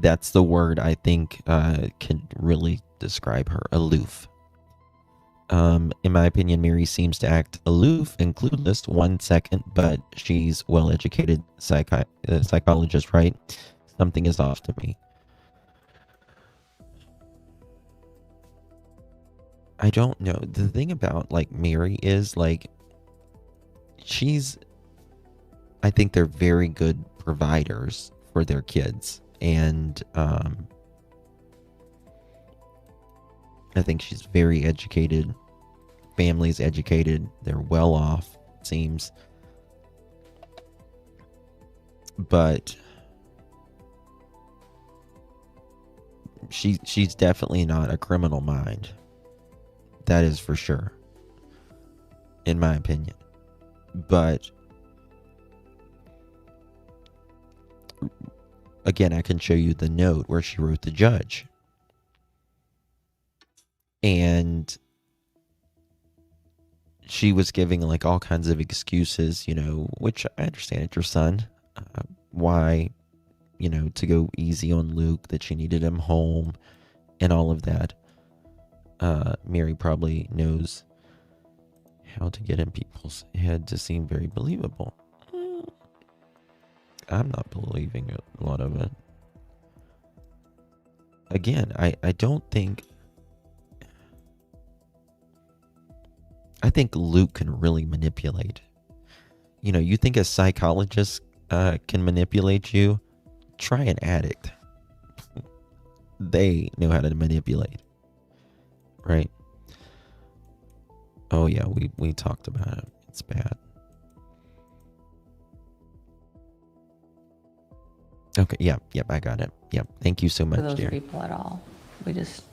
that's the word I think can really describe her, aloof. In my opinion, Mary seems to act aloof and clueless 1 second, but she's well-educated psychologist, right? Something is off to me. I don't know. The thing about Mary is I think they're very good providers for their kids, and I think she's very educated. Family's educated. They're well off, it seems. But she's definitely not a criminal mind. That is for sure, in my opinion. But again, I can show you the note where she wrote the judge. And she was giving all kinds of excuses, which I understand. It's your son. Why, to go easy on Luke, that she needed him home and all of that. Mary probably knows how to get in people's head to seem very believable. I'm not believing a lot of it. Again, I don't think... I think Luke can really manipulate. You know, you think a psychologist can manipulate you? Try an addict. They know how to manipulate, right? Oh yeah, we talked about it. It's bad. Okay, yep, I got it. Yep, thank you so much, For those dear. people at all. We just,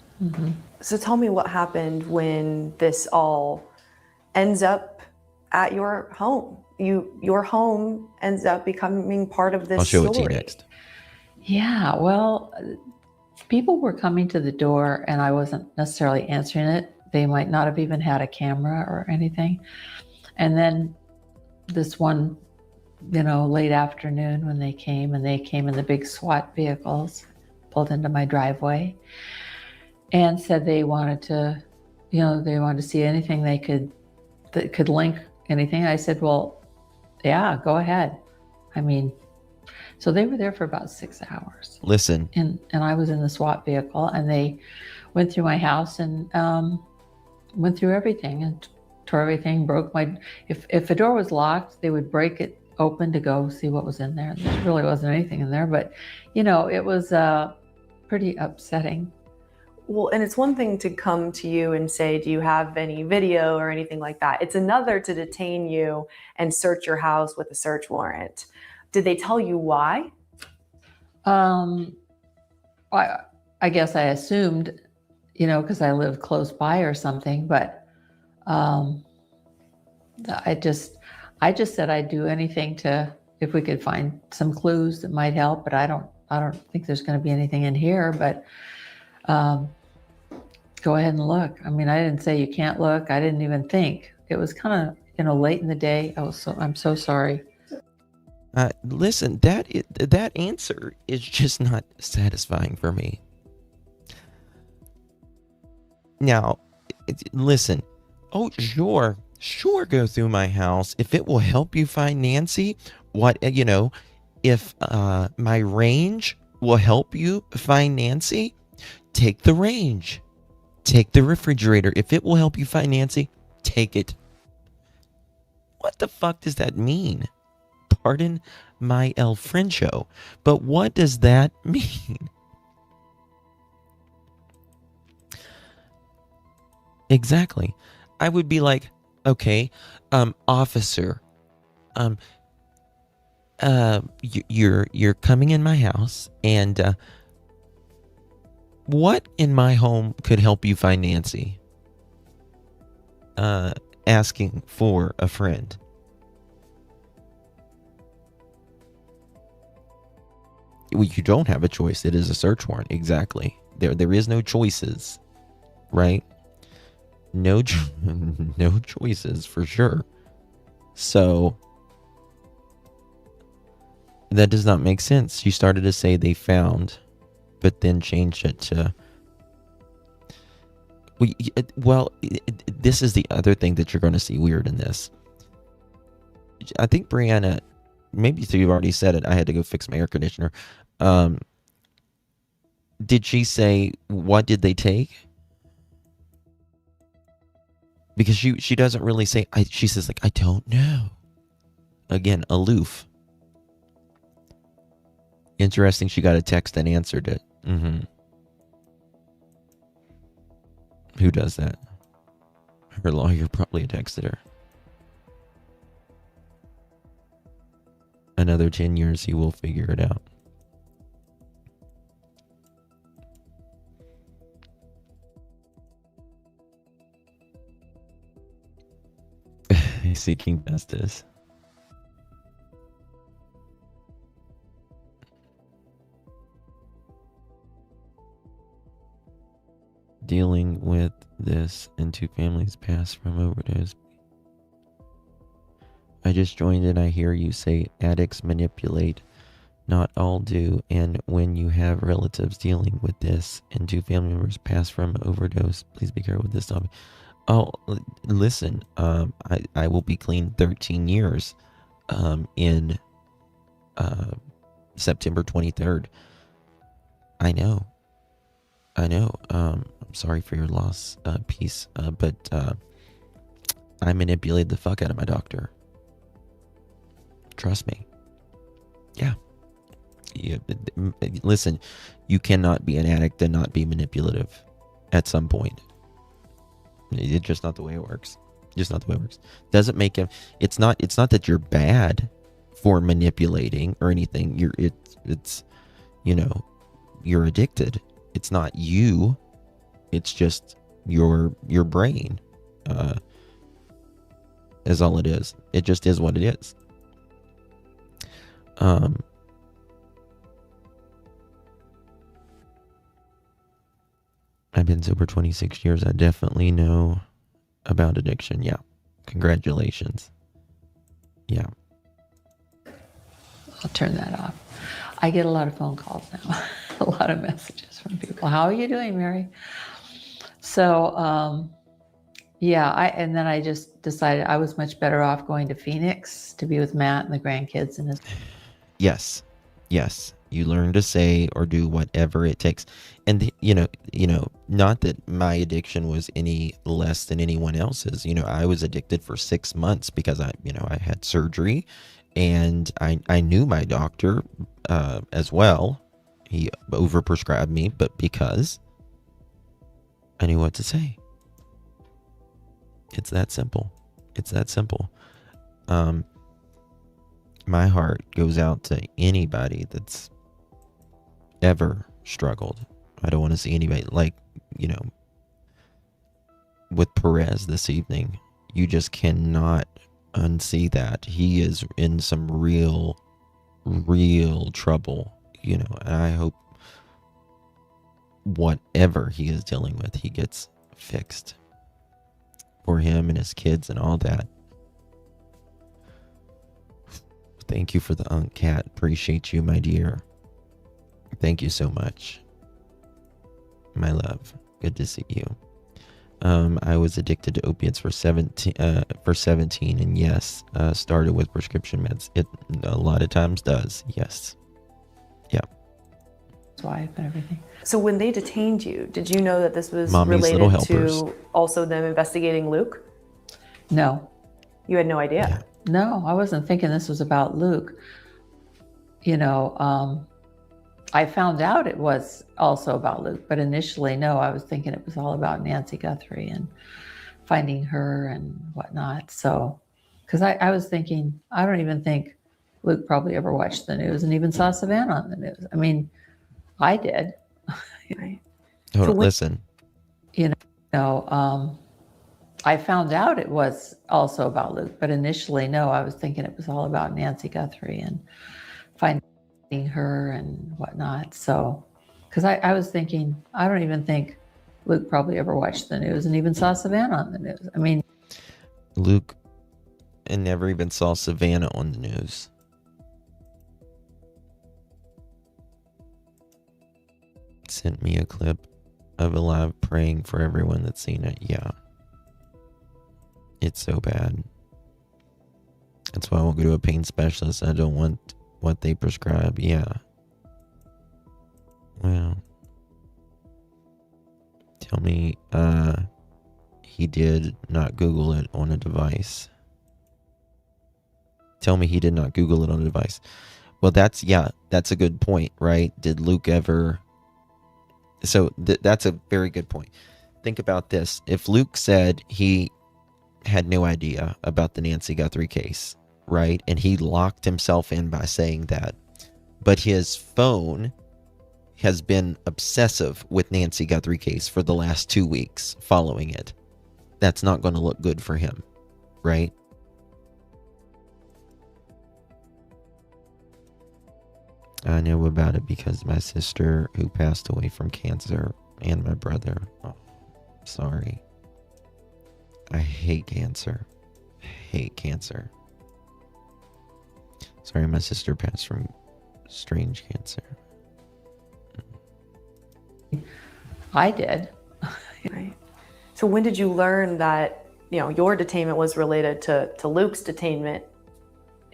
So tell me what happened when this all ends up at your home. Your home ends up becoming part of this I'll show story. it to you next. Yeah, well, people were coming to the door and I wasn't necessarily answering it. They might not have even had a camera or anything. And then this one, late afternoon when they came in the big SWAT vehicles, pulled into my driveway and said they wanted to, they wanted to see anything that could link anything. I said, well, yeah, go ahead. I mean, so they were there for about 6 hours. Listen. And I was in the SWAT vehicle and they went through my house and went through everything and tore everything, broke if a door was locked, they would break it open to go see what was in there. There really wasn't anything in there, but it was pretty upsetting. Well, and it's one thing to come to you and say, do you have any video or anything like that? It's another to detain you and search your house with a search warrant. Did they tell you why? I guess I assumed, because I live close by or something, but I just said I'd do anything if we could find some clues that might help, but I don't think there's going to be anything in here, but go ahead and look. I mean, I didn't say you can't look. I didn't even think. It was kind of, late in the day. I'm so sorry. Listen, that answer is just not satisfying for me. Now, listen. Oh, sure, go through my house if it will help you find Nancy. If my range will help you find Nancy, take the range. Take the refrigerator. If it will help you find Nancy, take it. What the fuck does that mean? Pardon my El Frencho, but what does that mean? Exactly. I would be like, okay, officer, you're coming in my house, and what in my home could help you find Nancy? Asking for a friend. Well, you don't have a choice. It is a search warrant. Exactly. There is no choices, right? No choices for sure. So that does not make sense. You started to say they found, but then changed it to. Well, this is the other thing that you're going to see weird in this. I think Brianna, maybe you've already said it. I had to go fix my air conditioner. Did she say, what did they take? Because she doesn't really say. She says, like, I don't know. Again, aloof. Interesting, she got a text and answered it. Mm-hmm. Who does that? Her lawyer probably texted her. Another 10 years, he will figure it out. Seeking justice. Dealing with this and 2 families passed from overdose. I just joined and I hear you say addicts manipulate. Not all do. And when you have relatives dealing with this and 2 family members pass from overdose, please be careful with this topic. Oh, listen, I will be clean 13 years in September 23rd. I know. I'm sorry for your loss, peace. But I manipulated the fuck out of my doctor. Trust me. Yeah. Listen, you cannot be an addict and not be manipulative at some point. It's just not the way it works. Just not the way it works. Doesn't make him. It's not that you're bad for manipulating or anything. It's you're addicted. It's not you. It's just your brain. Is all it is. It just is what it is. I've been sober 26 years. I definitely know about addiction. Yeah. Congratulations. Yeah. I'll turn that off. I get a lot of phone calls now, a lot of messages from people. How are you doing, Mary? So, and then I just decided I was much better off going to Phoenix to be with Matt and the grandkids and his. Yes. You learn to say or do whatever it takes. And, not that my addiction was any less than anyone else's. I was addicted for 6 months because I had surgery, and I knew my doctor as well. He overprescribed me, but because I knew what to say. It's that simple. My heart goes out to anybody that's ever struggled. I don't want to see anybody with Perez this evening. You just cannot unsee that. He is in some real trouble, and I hope whatever he is dealing with, he gets fixed for him and his kids and all that. Thank you for the Unk Cat. Appreciate you, my dear. Thank you so much. My love. Good to see you. I was addicted to opiates for 17 and yes, started with prescription meds. It a lot of times does. Yes. Yeah. Wife and everything. So when they detained you, did you know that this was Mommy's little related helpers. to also them investigating Luke? No. You had no idea? Yeah. No, I wasn't thinking this was about Luke. I found out it was also about Luke, but initially, no, I was thinking it was all about Nancy Guthrie and finding her and whatnot. So, because I was thinking, I don't even think Luke probably ever watched the news and even saw Savannah on the news. I mean, I did. Right. Hold on, listen. I found out it was also about Luke, but initially, no, I was thinking it was all about Nancy Guthrie and finding her and whatnot. So, because I was thinking, I don't even think Luke probably ever watched the news and even saw Savannah on the news. I mean, Luke and never even saw Savannah on the news. Sent me a clip of a live praying for everyone that's seen it. Yeah. It's so bad. That's why I won't go to a pain specialist. I don't want what they prescribe. Yeah. Well. Tell me, he did not Google it on a device. Tell me he did not Google it on a device. Well, that's a good point, right? Did Luke ever... So that's a very good point. Think about this. If Luke said he had no idea about the Nancy Guthrie case, right? And he locked himself in by saying that. But his phone has been obsessive with Nancy Guthrie case for the last 2 weeks following it. That's not going to look good for him, right? I know about it because my sister who passed away from cancer and my brother. Oh, sorry. I hate cancer. Hate cancer. Sorry, my sister passed from strange cancer. I did. Right. So when did you learn that, your detainment was related to Luke's detainment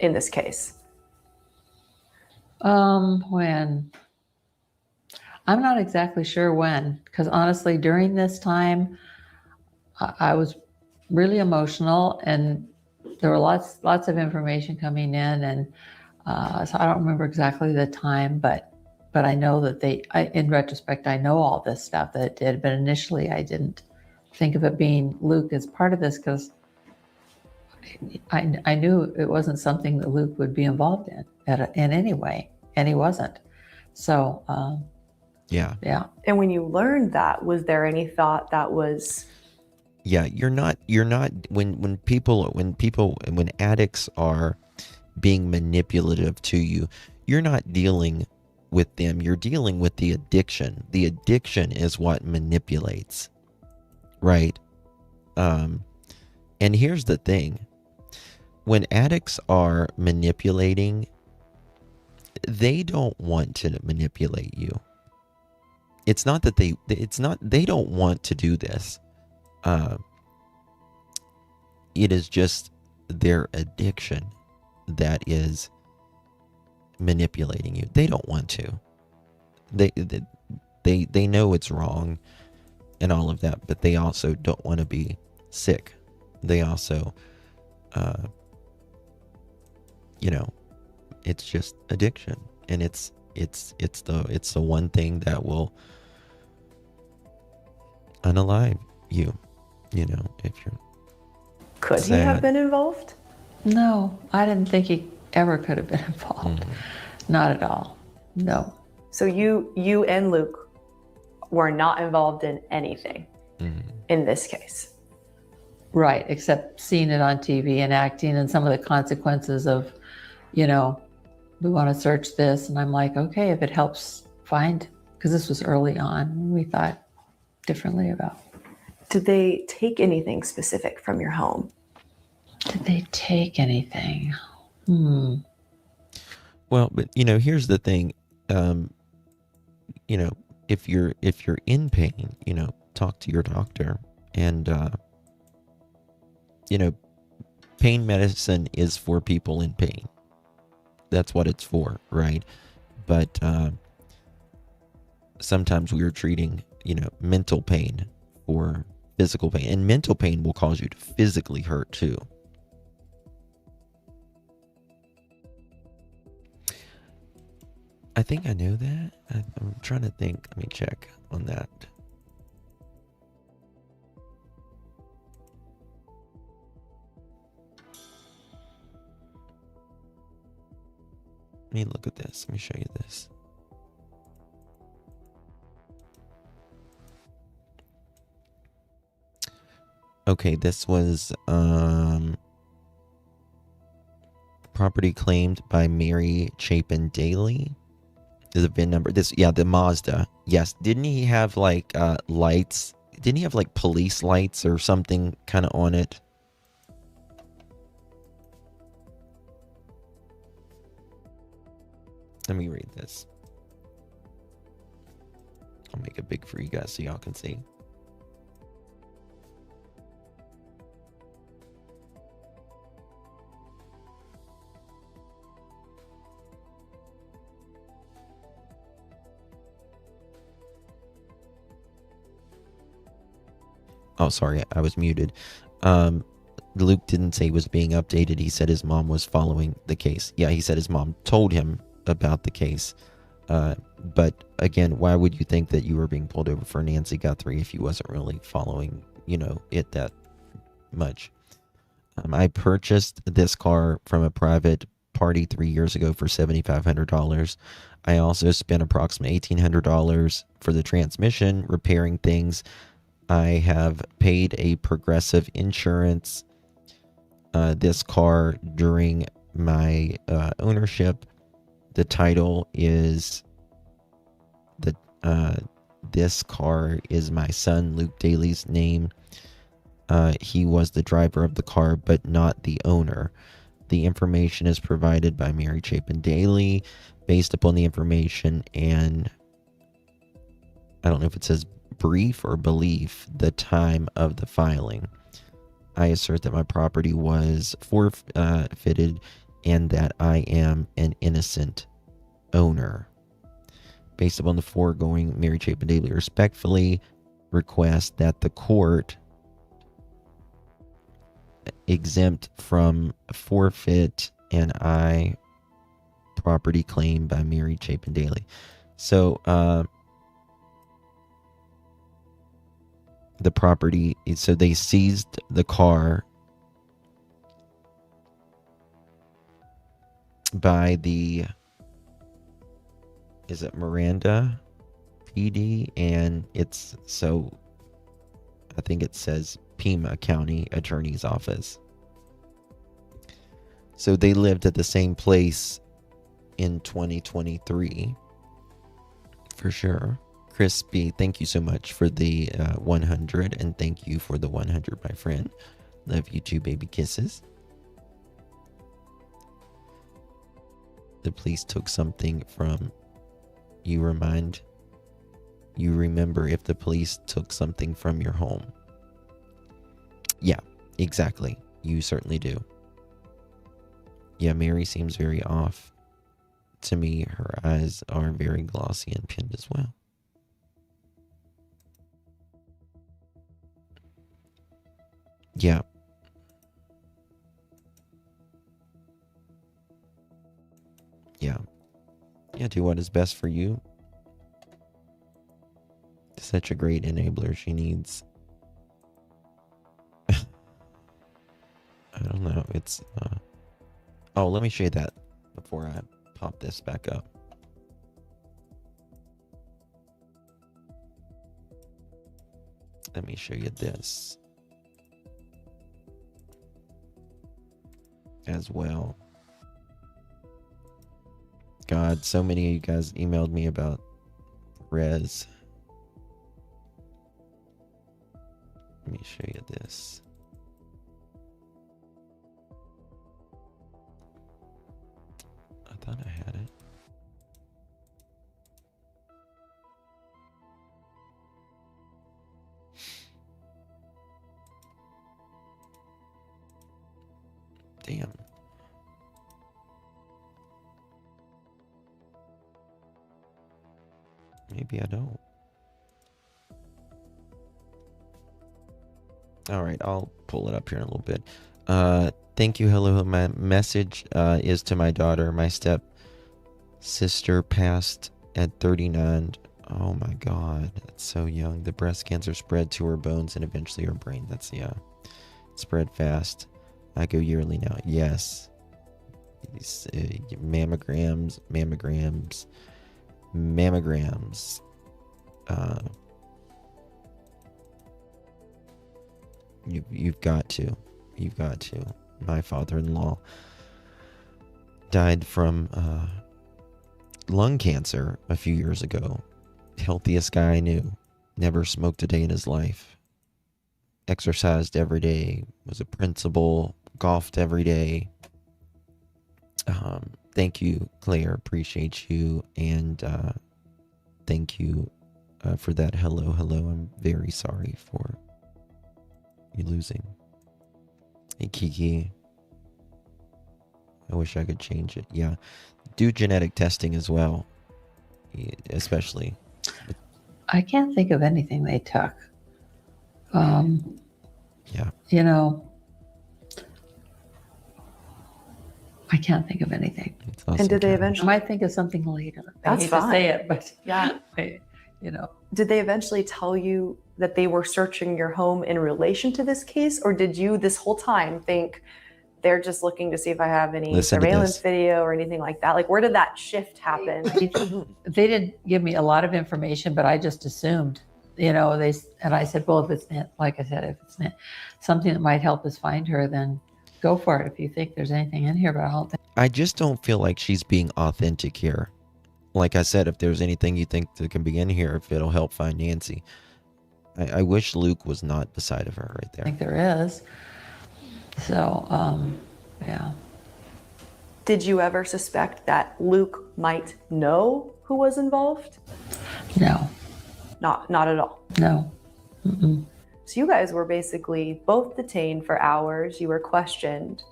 in this case? When? I'm not exactly sure when, because honestly, during this time, I was really emotional, and there were lots of information coming in, and so I don't remember exactly the time, but I know that in retrospect, I know all this stuff that it did, but initially I didn't think of it being Luke as part of this, because I knew it wasn't something that Luke would be involved in any way, and he wasn't. So Yeah. And when you learned that, was there any thought that was? Yeah, you're not when addicts are being manipulative to you, you're not dealing with them, you're dealing with the addiction. The addiction is what manipulates, right? And here's the thing. When addicts are manipulating, they don't want to manipulate you. It's not that they don't want to do this. It is just their addiction that is manipulating you. They don't want to. They know it's wrong and all of that, but they also don't want to be sick. They also, it's just addiction, and it's the one thing that will unalive you. If you're Could sad. he have been involved? No, I didn't think he ever could have been involved. Not at all. No. So you and Luke were not involved in anything in this case. Right, except seeing it on TV and acting and some of the consequences of, we want to search this. And I'm like, okay, if it helps find, because this was early on, we thought differently about. Did they take anything specific from your home? Did they take anything? Well, but here's the thing. If you're in pain, talk to your doctor, and pain medicine is for people in pain. That's what it's for, right? But sometimes we are treating, mental pain for physical pain, and mental pain will cause you to physically hurt too. I think I know that. I'm trying to think. Let me check on that. Let me look at this. Let me show you this. Okay, this was property claimed by Mary Chapin Daly. There's a VIN number. The Mazda. Yes. Didn't he have like lights? Didn't he have like police lights or something kind of on it? Let me read this. I'll make it big for you guys so y'all can see. Oh, sorry, I was muted. Luke didn't say he was being updated. He said his mom was following the case. Yeah, he said his mom told him about the case. But again, why would you think that you were being pulled over for Nancy Guthrie if you wasn't really following, it that much? I purchased this car from a private party 3 years ago for $7,500. I also spent approximately $1,800 for the transmission, repairing things. I have paid a Progressive insurance this car during my ownership. The title is this car is my son Luke Daly's name. He was the driver of the car, but not the owner. The information is provided by Mary Chapin Daly based upon the information and I don't know if it says brief or belief, the time of the filing. I assert that my property was forfeited and that I am an innocent owner. Based upon the foregoing, Mary Chapin Daly respectfully requests that the court exempt from forfeit and property claim by Mary Chapin Daly. So the property, so they seized the car by is it Miranda PD? And it's, so I think it says Pima County Attorney's Office. So they lived at the same place in 2023 for sure. Crispy, thank you so much for the 100, and thank you for the 100, my friend. Love you too, baby kisses. The police took something from you. Remember if the police took something from your home. Yeah, exactly. You certainly do. Yeah, Mary seems very off to me. Her eyes are very glossy and pinned as well. Yeah. Yeah. Yeah, do what is best for you. Such a great enabler. She needs... I don't know. It's... Oh, let me show you that before I pop this back up. Let me show you this as well. God, so many of you guys emailed me about Rez. Let me show you this. I thought I had it. Damn. Maybe I don't. All right, I'll pull it up here in a little bit. Thank you. Hello. My message is to my daughter. My step sister passed at 39. Oh my God, that's so young. The breast cancer spread to her bones and eventually her brain. That's, yeah, spread fast. I go yearly now. Yes. These, mammograms. You've got to. My father-in-law died from lung cancer a few years ago. Healthiest guy I knew. Never smoked a day in his life. Exercised every day. Was a principal. Golfed every day. Thank you, Claire. Appreciate you. And thank you for that. Hello. I'm very sorry for you losing. Hey, Kiki. I wish I could change it. Yeah. Do genetic testing as well. Especially. I can't think of anything they took. Yeah. You know, I can't think of anything. Awesome. And did they I eventually? might think of something later. That's I hate fine. to say it, but Yeah. you know. Did they eventually tell you that they were searching your home in relation to this case, or did you this whole time think they're just looking to see if I have any Listen to surveillance this. video or anything like that? Like, where did that shift happen? They didn't give me a lot of information, but I just assumed, you know, and I said, well, if it's like I said, if it's something that might help us find her, then go for it if you think there's anything in here, but I don't think. I just don't feel like she's being authentic here. Like I said, if there's anything you think that can be in here, if it'll help find Nancy. I wish Luke was not beside of her right I there. think there is. So, yeah. Did you ever suspect that Luke might know who was involved? No. Not at all. No. Mm-mm. So you guys were basically both detained for hours. You were questioned.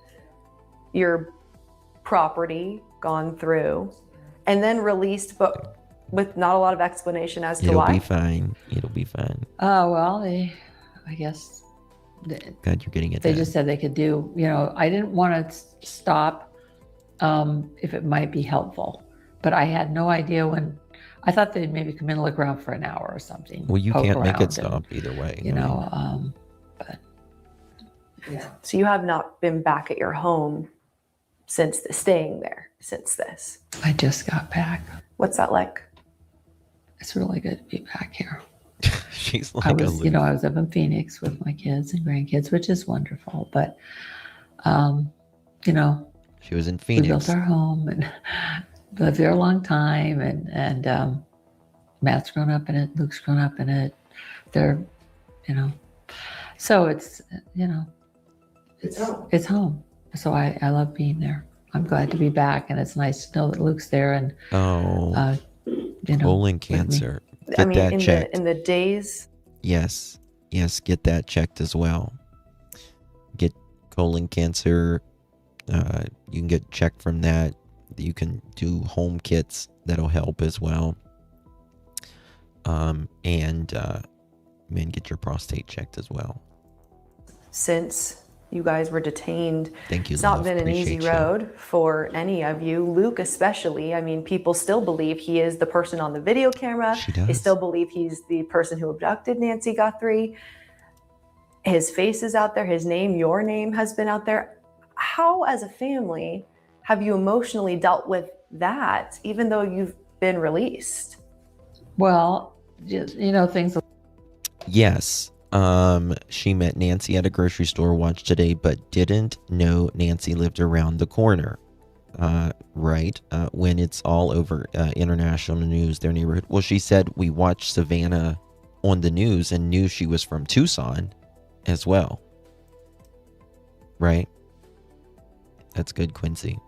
Your property gone through, and then released, but with not a lot of explanation as to It'll why. be fine. It'll be fine. Oh, well, I guess God, you're getting it. They just said they could do, I didn't want to stop if it might be helpful, but I had no idea when. I thought they'd maybe come in and look around for an hour or something. Well, you can't make it and, stop either way. But yeah. So you have not been back at your home since staying there since this. I just got back. What's that like? It's really good to be back here. She's like I was up in Phoenix with my kids and grandkids, which is wonderful. But, she was in Phoenix. We built our home and lived there a long time. And Matt's grown up in it. Luke's grown up in it. They're, so it's, it's home. So I love being there. I'm glad to be back. And it's nice to know that Luke's there and, colon cancer. Get that checked. In the days. Yes, get that checked as well. Get colon cancer. You can get checked from that. You can do home kits that'll help as well. And get your prostate checked as well. Since you guys were detained, thank you. It's not been an easy road for any of you. Luke especially. I mean, people still believe he is the person on the video camera. They still believe he's the person who abducted Nancy Guthrie. His face is out there. His name, your name, has been out there. How, as a family, have you emotionally dealt with that, even though you've been released? Well, things. Yes. She met Nancy at a grocery store watch today, but didn't know Nancy lived around the corner. Right. When it's all over international news, their neighborhood. Well, she said we watched Savannah on the news and knew she was from Tucson as well. Right. That's good, Quincy.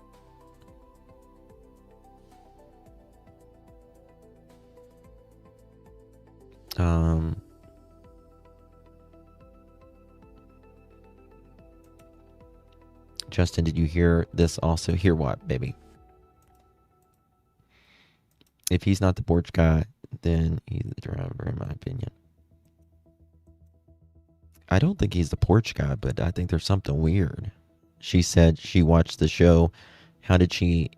Justin, did you hear this also? Hear what, baby? If he's not the porch guy, then he's the driver, in my opinion. I don't think he's the porch guy, but I think there's something weird. She said she watched the show. How did she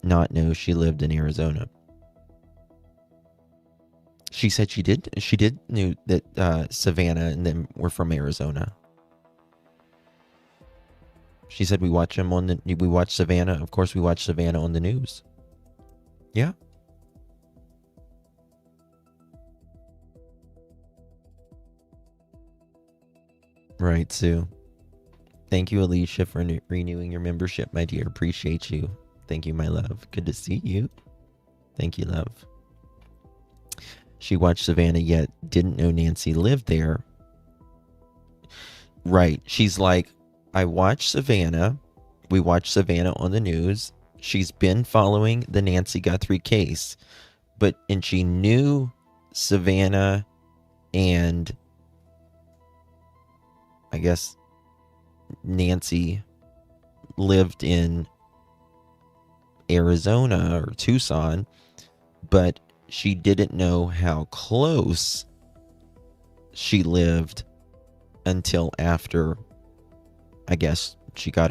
not know she lived in Arizona? She said she did knew that Savannah and them were from Arizona. She said we watch Savannah. Of course, we watch Savannah on the news. Yeah. Right, Sue. Thank you, Alicia, for renewing your membership, my dear. Appreciate you. Thank you, my love. Good to see you. Thank you, love. She watched Savannah, yet didn't know Nancy lived there. Right. She's like, I watched Savannah. We watched Savannah on the news. She's been following the Nancy Guthrie case, and she knew Savannah and I guess Nancy lived in Arizona or Tucson, but she didn't know how close she lived until after, I guess, she got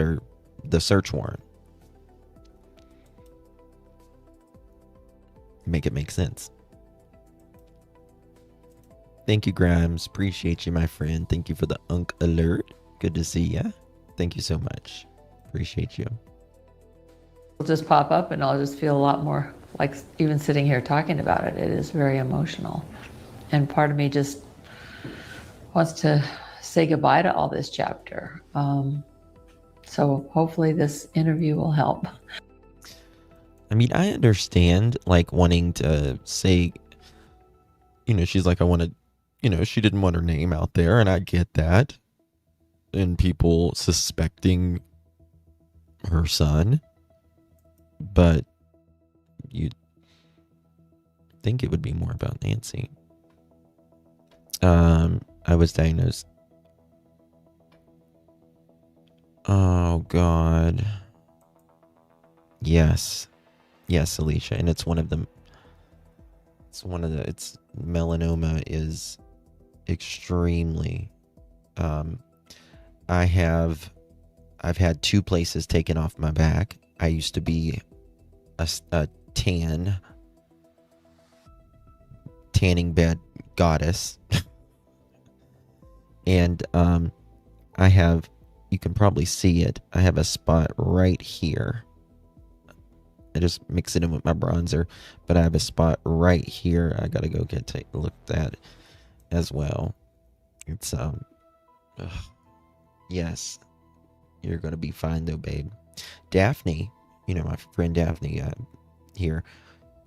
the search warrant. Make it make sense. Thank you, Grimes. Appreciate you, my friend. Thank you for the Unk alert. Good to see ya. Thank you so much. Appreciate you. It'll just pop up and I'll just feel a lot more like even sitting here talking about it. It is very emotional. And part of me just wants to say goodbye to all this chapter. So hopefully this interview will help. I mean, I understand like wanting to say, she's like, I want to, she didn't want her name out there, and I get that. And people suspecting her son. But you'd think it would be more about Nancy. I was diagnosed. Oh, God. Yes, Alicia. And it's melanoma is extremely I've had 2 places taken off my back. I used to be a tanning bed goddess. And I have, you can probably see it, I have a spot right here. I just mix it in with my bronzer, but I have a spot right here. I gotta go take a look at that as well. It's yes, you're gonna be fine though, babe. Daphne, my friend Daphne here,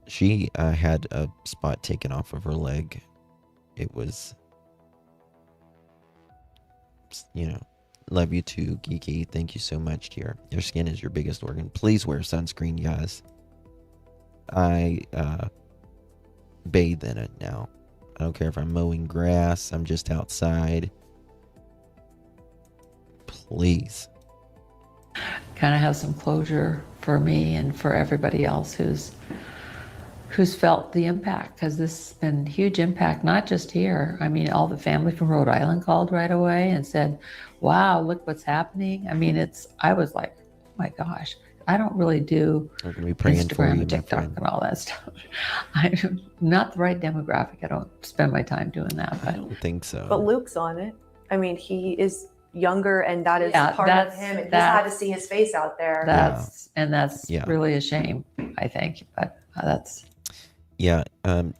she had a spot taken off of her leg. It was, love you too, Geeky. Thank you so much, dear. Your skin is your biggest organ. Please wear sunscreen, guys. I bathe in it now. I don't care if I'm mowing grass, I'm just outside. Please. Kind of have some closure for me and for everybody else who's felt the impact, because this has been huge impact, not just here. I mean, all the family from Rhode Island called right away and said, wow, look what's happening. I mean, I was like, oh my gosh, I don't really do We're gonna be praying for Instagram you, and my TikTok friend. and all that stuff. I'm not the right demographic. I don't spend my time doing that. I don't think so. But Luke's on it. I mean, he is younger, and that is Yeah, part of him. And he's had to see his face out there. That's Yeah. really a shame, I think. But that's Yeah,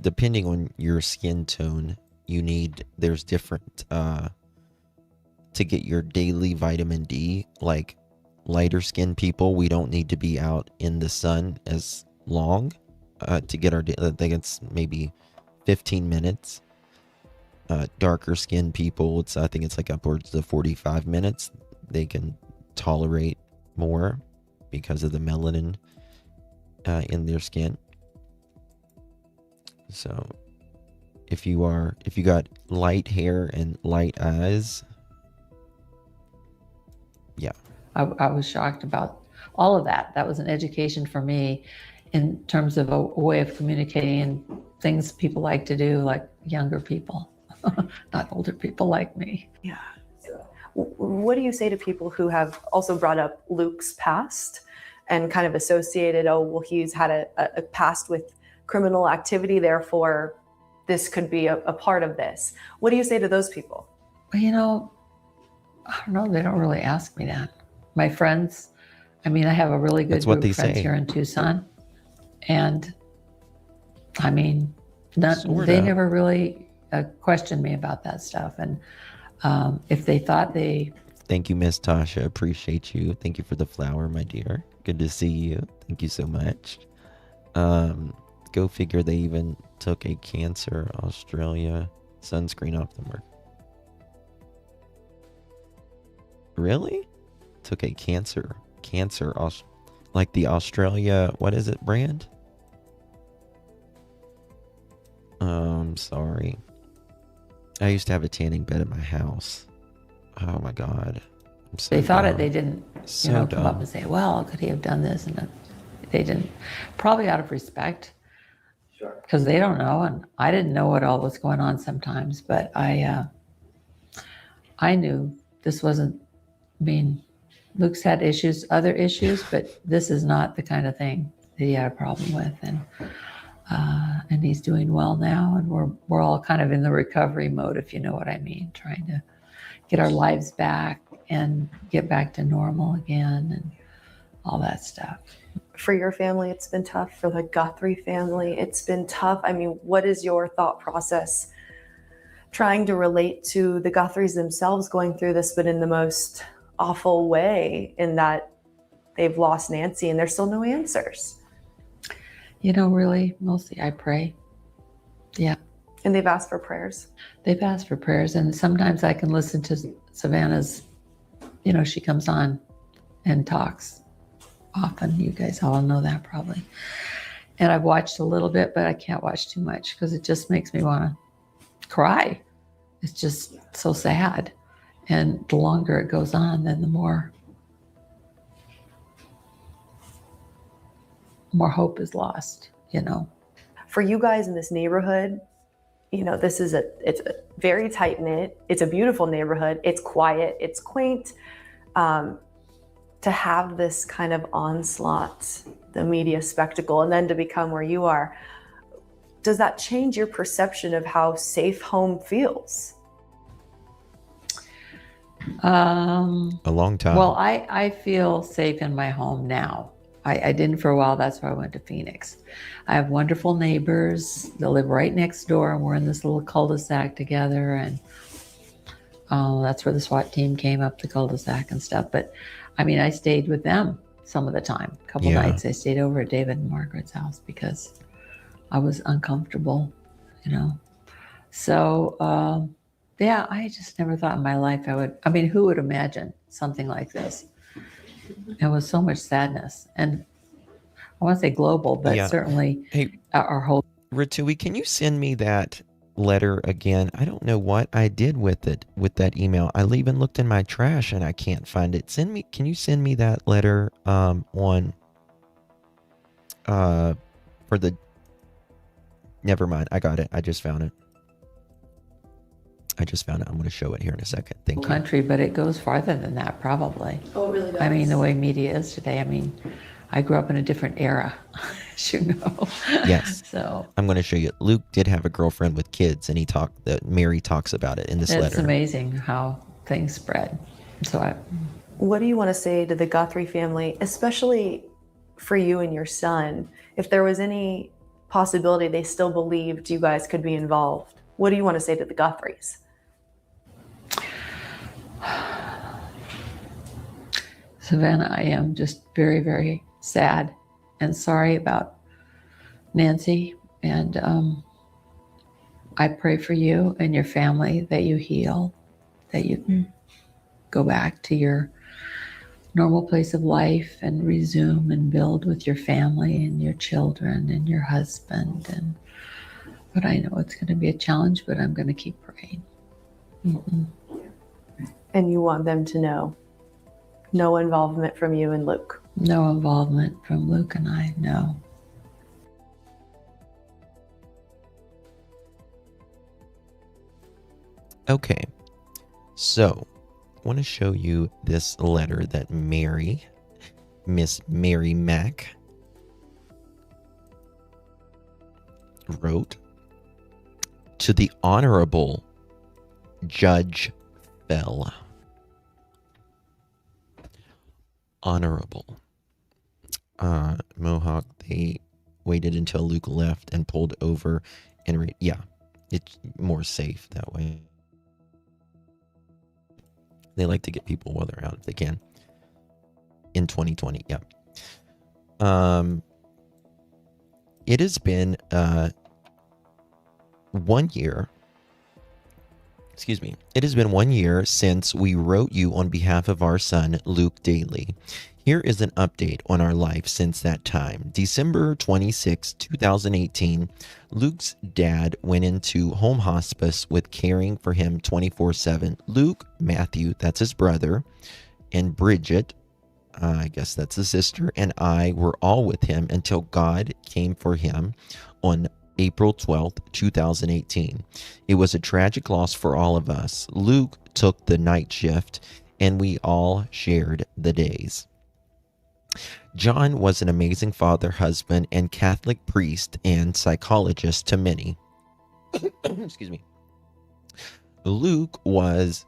depending on your skin tone, there's different, to get your daily vitamin D, like lighter skinned people, we don't need to be out in the sun as long, to get our, I think it's maybe 15 minutes. Darker skinned people, I think it's like upwards of 45 minutes. They can tolerate more because of the melanin, in their skin. So if you got light hair and light eyes, yeah. I was shocked about all of that. That was an education for me in terms of a way of communicating and things people like to do, like younger people, not older people like me. Yeah. What do you say to people who have also brought up Luke's past and kind of associated, oh, well, he's had a past with criminal activity, therefore this could be a part of this? What do you say to those people? Well, I don't know. They don't really ask me that. My friends, I mean, I have a really good That's what group they of friends say. here in Tucson. And I mean, Sorta. they never really questioned me about that stuff. And if they thought Thank you, Miss Tasha. Appreciate you. Thank you for the flower, my dear. Good to see you. Thank you so much. Go figure, they even took a cancer Australia sunscreen off the market. Really? Took a cancer, like the Australia, what is it, brand? I'm sorry. I used to have a tanning bed at my house. Oh my God. I'm so they thought dumb. it, they didn't, So come dumb. up and say, well, could he have done this? And they didn't, probably out of respect. Sure. Because they don't know, and I didn't know what all was going on sometimes, but I knew this wasn't, Luke's had other issues, but this is not the kind of thing that he had a problem with. And he's doing well now, and we're all kind of in the recovery mode, if you know what I mean, trying to get our lives back and get back to normal again and all that stuff. For your family, it's been tough. For the Guthrie family, it's been tough. I mean, what is your thought process trying to relate to the Guthries themselves going through this, but in the most awful way, in that they've lost Nancy and there's still no answers? Really, mostly I pray. Yeah. And they've asked for prayers. They've asked for prayers, and sometimes I can listen to Savannah's, she comes on and talks often. You guys all know that probably. And I've watched a little bit, but I can't watch too much because it just makes me want to cry. It's just so sad. And the longer it goes on, then the more hope is lost, For you guys in this neighborhood, it's a very tight knit. It's a beautiful neighborhood. It's quiet. It's quaint. To have this kind of onslaught, the media spectacle, and then to become where you are, does that change your perception of how safe home feels? A long time. Well, I feel safe in my home now. I didn't for a while. That's why I went to Phoenix. I have wonderful neighbors that live right next door, and we're in this little cul-de-sac together. And that's where the SWAT team came up the cul-de-sac and stuff. But I mean, I stayed with them some of the time. A couple nights I stayed over at David and Margaret's house because I was uncomfortable, So, yeah, I just never thought in my life who would imagine something like this? It was so much sadness. And I want to say global, but certainly our whole... Ritui, can you send me that letter again? I don't know what I did with it, with that email. I even looked in my trash and I can't find it. Can you send me that letter never mind. I got it. I just found it. I'm going to show it here in a second. Thank you. Country, but it goes farther than that, probably. Oh, it really does. I mean, the way media is today. I mean, I grew up in a different era, as you know. Yes. So I'm going to show you. Luke did have a girlfriend with kids, and Mary talks about it in this letter. It's amazing how things spread. So what do you want to say to the Guthrie family, especially for you and your son, if there was any possibility they still believed you guys could be involved? What do you want to say to the Guthries? Savannah, I am just very, very sad and sorry about Nancy. And I pray for you and your family that you heal, that you can go back to your normal place of life and resume and build with your family and your children and your husband. But I know it's going to be a challenge, but I'm going to keep praying. Mm-mm. And you want them to know no involvement from you and Luke? No involvement from Luke and I, no. Okay, so I want to show you this letter that Miss Mary Mack, wrote to the Honorable Judge Bell. Honorable. Mohawk, they waited until Luke left and pulled over and it's more safe that way. They like to get people while they're out if they can. In 2020, it has been 1 year. It has been 1 year since we wrote you on behalf of our son, Luke Daly. Here is an update on our life since that time. December 26, 2018, Luke's dad went into home hospice with caring for him 24/7. Luke, Matthew, that's his brother, and Bridget, I guess that's his sister, and I were all with him until God came for him on April 12th, 2018. It was a tragic loss for all of us. Luke took the night shift, and we all shared the days. John was an amazing father, husband, and Catholic priest and psychologist to many. Excuse me. Luke has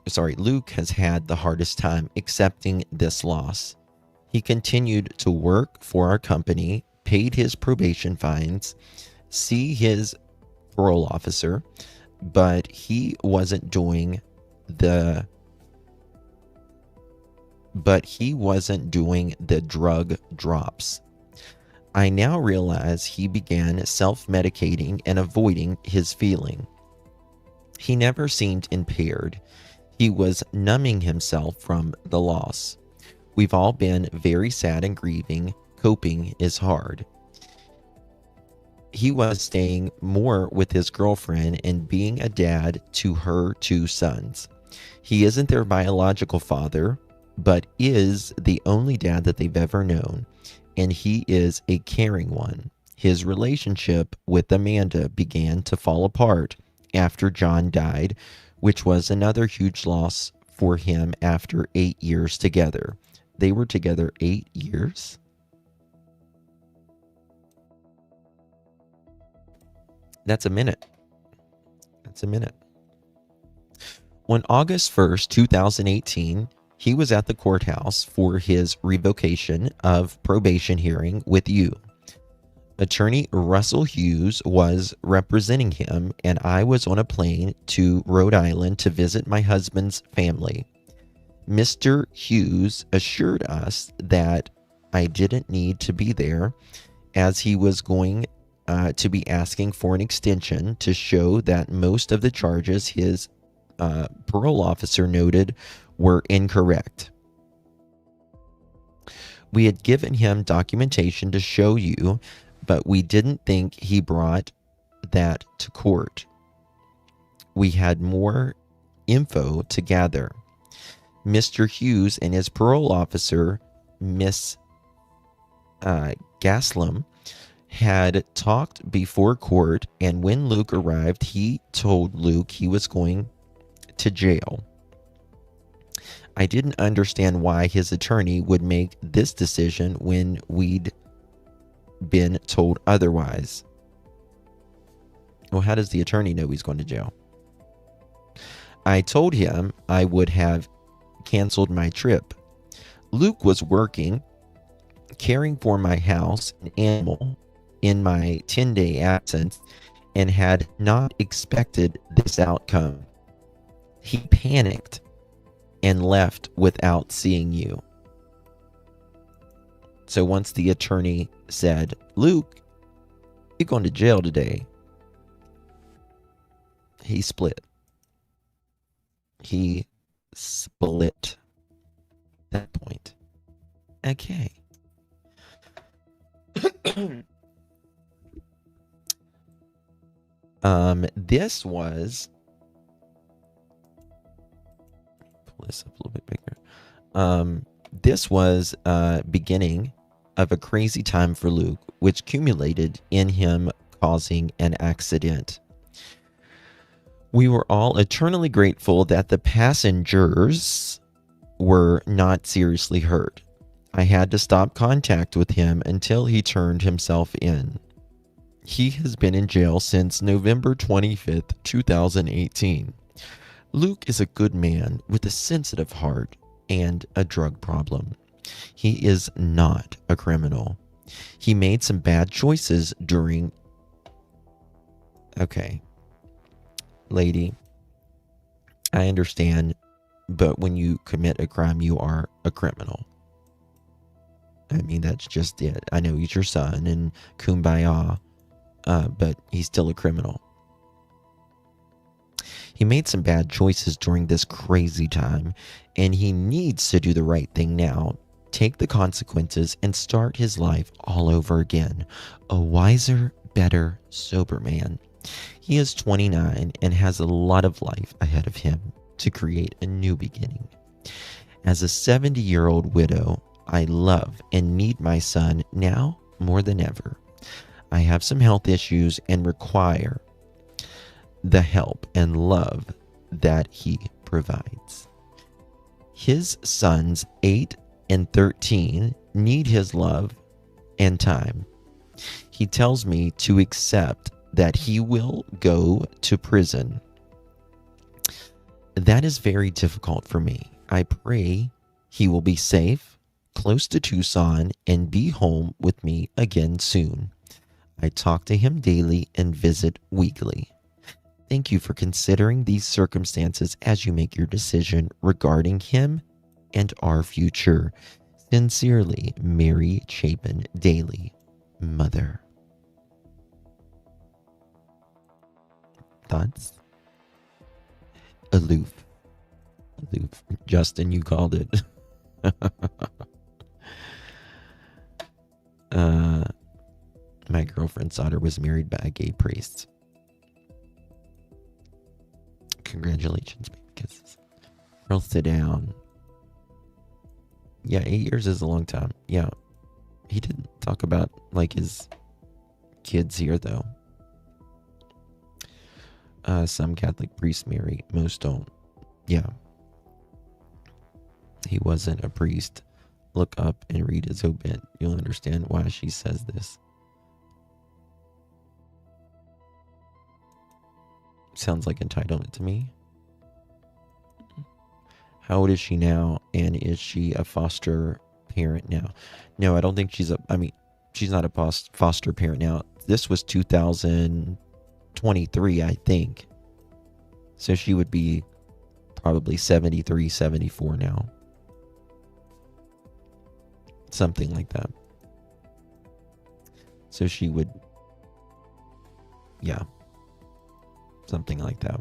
had the hardest time accepting this loss. He continued to work for our company, paid his probation fines, see his parole officer, but he wasn't doing the drug drops. I now realize he began self-medicating and avoiding his feeling. He never seemed impaired. He was numbing himself from the loss. We've all been very sad and grieving. Coping is hard. He was staying more with his girlfriend and being a dad to her 2 sons. He isn't their biological father, but is the only dad that they've ever known, and he is a caring one. His relationship with Amanda began to fall apart after John died, which was another huge loss for him after 8 years together. They were together 8 years. That's a minute. That's a minute. On August 1st, 2018, he was at the courthouse for his revocation of probation hearing with you. Attorney Russell Hughes was representing him, and I was on a plane to Rhode Island to visit my husband's family. Mr. Hughes assured us that I didn't need to be there, as he was going to be asking for an extension to show that most of the charges his parole officer noted were incorrect. We had given him documentation to show you, but we didn't think he brought that to court. We had more info to gather. Mr. Hughes and his parole officer, Miss Gaslam, had talked before court, and when Luke arrived, he told Luke he was going to jail. I didn't understand why his attorney would make this decision when we'd been told otherwise. Well, how does the attorney know he's going to jail? I told him I would have canceled my trip. Luke was working, caring for my house and animal in my 10-day absence, and had not expected this outcome. He panicked and left without seeing you. So once the attorney said, Luke, you're going to jail today, he split. He split at that point. Okay. This was, pull this up a little bit bigger. This was beginning of a crazy time for Luke, which culminated in him causing an accident. We were all eternally grateful that the passengers were not seriously hurt. I had to stop contact with him until he turned himself in. He has been in jail since November 25th, 2018. Luke is a good man with a sensitive heart and a drug problem. He is not a criminal. He made some bad choices during... Okay. Lady, I understand, but when you commit a crime, you are a criminal. I mean, that's just it. I know he's your son and kumbaya, but he's still a criminal. He made some bad choices during this crazy time, and he needs to do the right thing now, take the consequences, and start his life all over again. A wiser, better, sober man. He is 29 and has a lot of life ahead of him to create a new beginning. As a 70-year-old widow, I love and need my son now more than ever. I have some health issues and require the help and love that he provides. His sons 8 and 13 need his love and time. He tells me to accept that he will go to prison. That is very difficult for me. I pray he will be safe, close to Tucson, and be home with me again soon. I talk to him daily and visit weekly. Thank you for considering these circumstances as you make your decision regarding him and our future. Sincerely, Mary Chapin Daly, Mother. Thoughts? Aloof. Aloof. Justin, you called it. My girlfriend's daughter was married by a gay priest. Congratulations, baby kisses. Girl, sit down. Yeah, 8 years is a long time. Yeah. He didn't talk about, like, his kids here, though. Some Catholic priests marry, most don't. Yeah. He wasn't a priest. Look up and read his obit. You'll understand why she says this. Sounds like entitlement to me. How old is she now? And is she a foster parent now? No, I don't think she's she's not a foster parent now. This was 2023, I think. So she would be probably 73, 74 now. Something like that. So she would, yeah, something like that.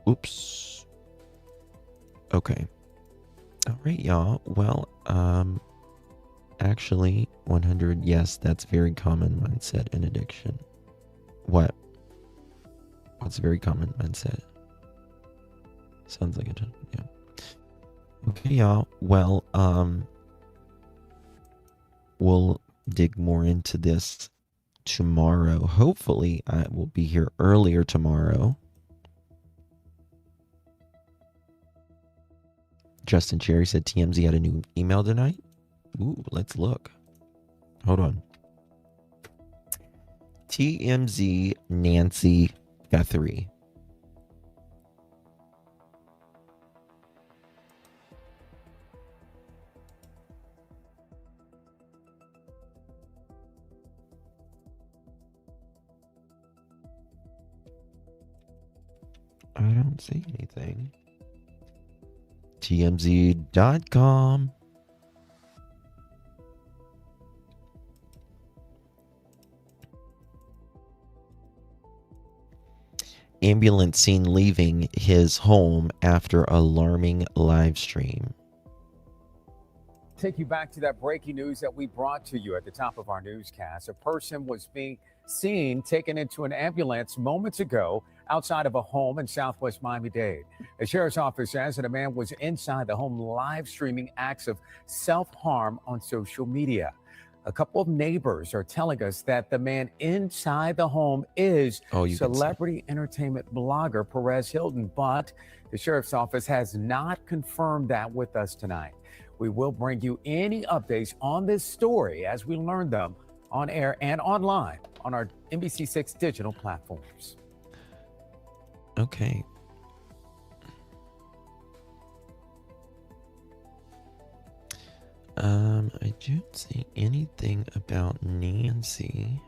Oops. Okay. All right, y'all. Well, actually, 100, yes, that's very common mindset in addiction. What? What's a very common mindset? Sounds like it, yeah. Okay, y'all. Well, we'll dig more into this tomorrow. Hopefully, I will be here earlier tomorrow. Justin Cherry said TMZ had a new email tonight. Ooh, let's look. Hold on. TMZ Nancy Guthrie. I don't see anything. TMZ.com. Ambulance seen leaving his home after alarming live stream. Take you back to that breaking news that we brought to you at the top of our newscast. A person was being seen taken into an ambulance moments ago outside of a home in southwest Miami-Dade. The sheriff's office says that a man was inside the home live streaming acts of self-harm on social media. A couple of neighbors are telling us that the man inside the home is celebrity entertainment blogger Perez Hilton, but the sheriff's office has not confirmed that with us tonight. We will bring you any updates on this story as we learn them on air and online on our NBC6 digital platforms. Okay. I don't see anything about Nancy.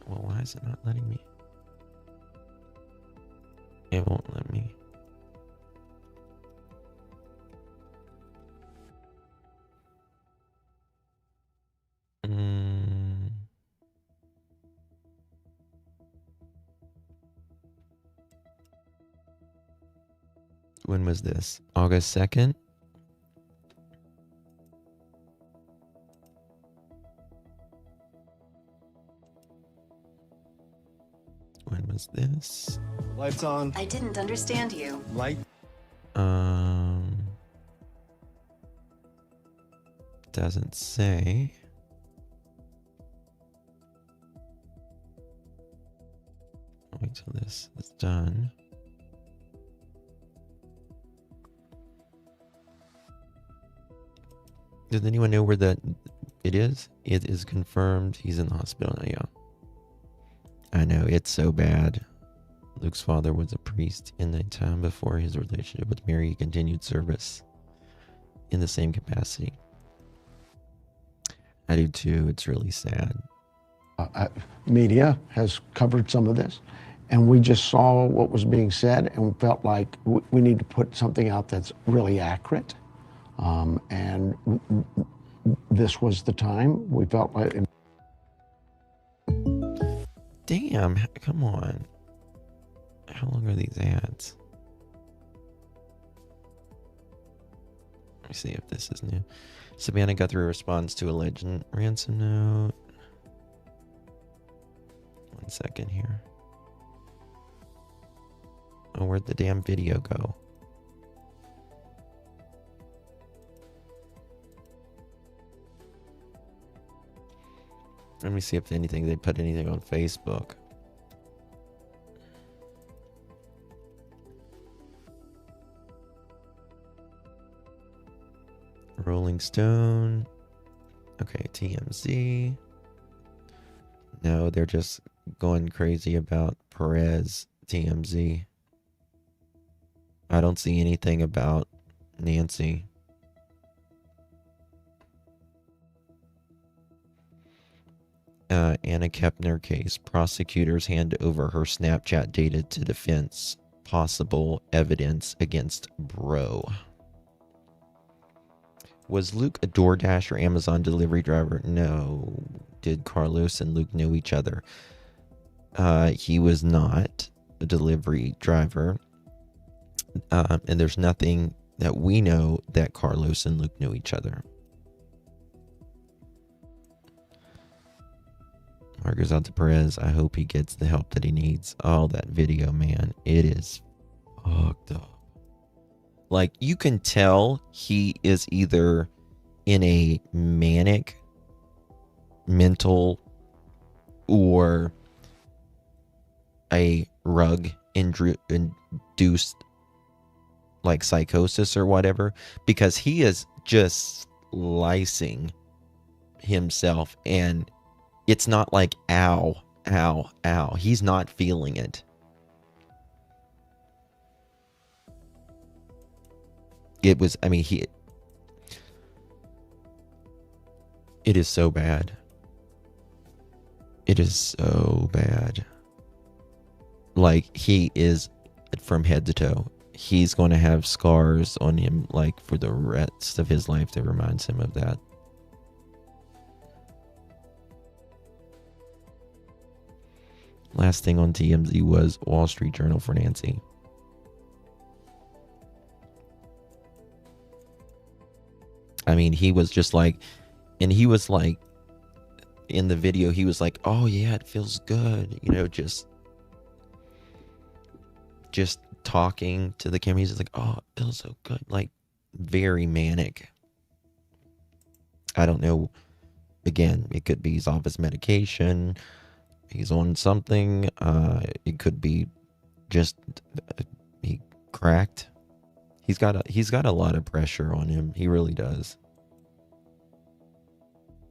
Well, why is it not letting me? It won't let me. When was this? August 2nd? When was this? Lights on. I didn't understand you. Light. Doesn't say. Wait till this is done. Does anyone know where it is? It is confirmed he's in the hospital now, yeah. I know, it's so bad. Luke's father was a priest in the time before his relationship with Mary. He continued service in the same capacity. I do too. It's really sad. Media has covered some of this, and we just saw what was being said and felt like we need to put something out that's really accurate. And this was the time we felt like. Damn, come on. How long are these ads? Let me see if this is new. Savannah Guthrie responds to alleged Ransom-Note. 1 second here. Oh, where'd the damn video go? Let me see if they put anything on Facebook. Rolling Stone. Okay, TMZ. No, they're just going crazy about Perez. TMZ. I don't see anything about Nancy. Anna Kepner case. Prosecutors hand over her Snapchat data to defense. Possible evidence against Bro. Was Luke a DoorDash or Amazon delivery driver? No. Did Carlos and Luke know each other? He was not a delivery driver. And there's nothing that we know that Carlos and Luke know each other. Mark goes out to Perez. I hope he gets the help that he needs. Oh, that video, man. It is fucked up. Like, you can tell he is either in a manic mental or a induced like psychosis or whatever, because he is just slicing himself, and it's not like ow, ow, ow. He's not feeling it. It was, I mean, it is so bad. It is so bad. Like, he is from head to toe. He's going to have scars on him, like, for the rest of his life that reminds him of that. Last thing on TMZ was Wall Street Journal for Nancy. I mean, he was just like, and he was like, in the video, he was like, oh yeah, it feels good. You know, just talking to the camera. He's just like, oh, it feels so good. Like, very manic. I don't know. Again, it could be he's off his medication. He's on something. It could be just he cracked. He's got a lot of pressure on him. He really does.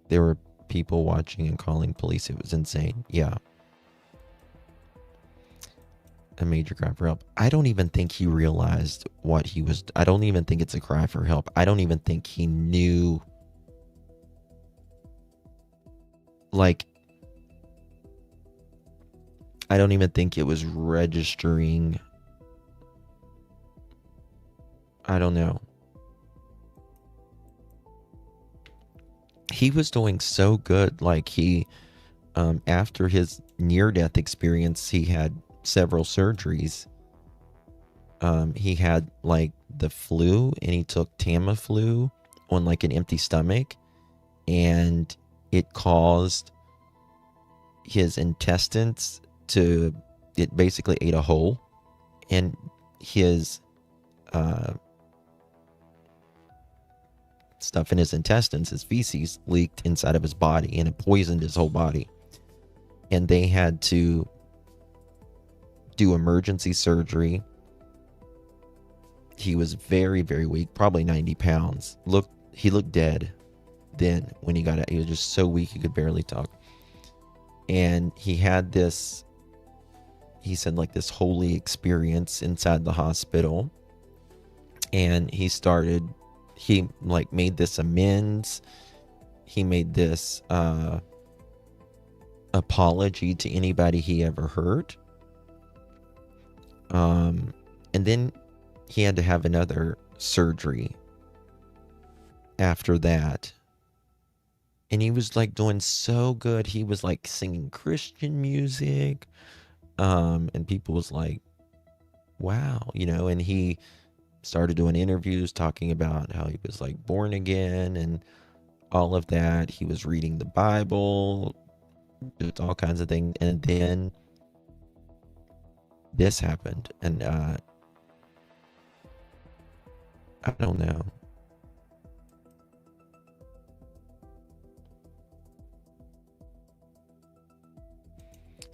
There were people watching and calling police. It was insane. Yeah. A major cry for help. I don't even think he realized what he was. I don't even think it's a cry for help. I don't even think he knew. Like, I don't even think it was registering. I don't know. He was doing so good. Like, he, after his near-death experience, he had several surgeries. He had, like, the flu, and he took Tamiflu on, like, an empty stomach, and it caused his intestines to, it basically ate a hole, and his stuff in his intestines, his feces, leaked inside of his body, and it poisoned his whole body. And they had to do emergency surgery. He was very, very weak, probably 90 pounds. He looked dead then when he got out. He was just so weak he could barely talk. And he had this, he said, like, this holy experience inside the hospital. And he like made this amends. He made this apology to anybody he ever hurt. And then he had to have another surgery after that. And he was like doing so good. He was like singing Christian music. And people was like, wow, you know, and he started doing interviews talking about how he was like born again and all of that. He was reading the Bible, just all kinds of things. And then this happened. And I don't know.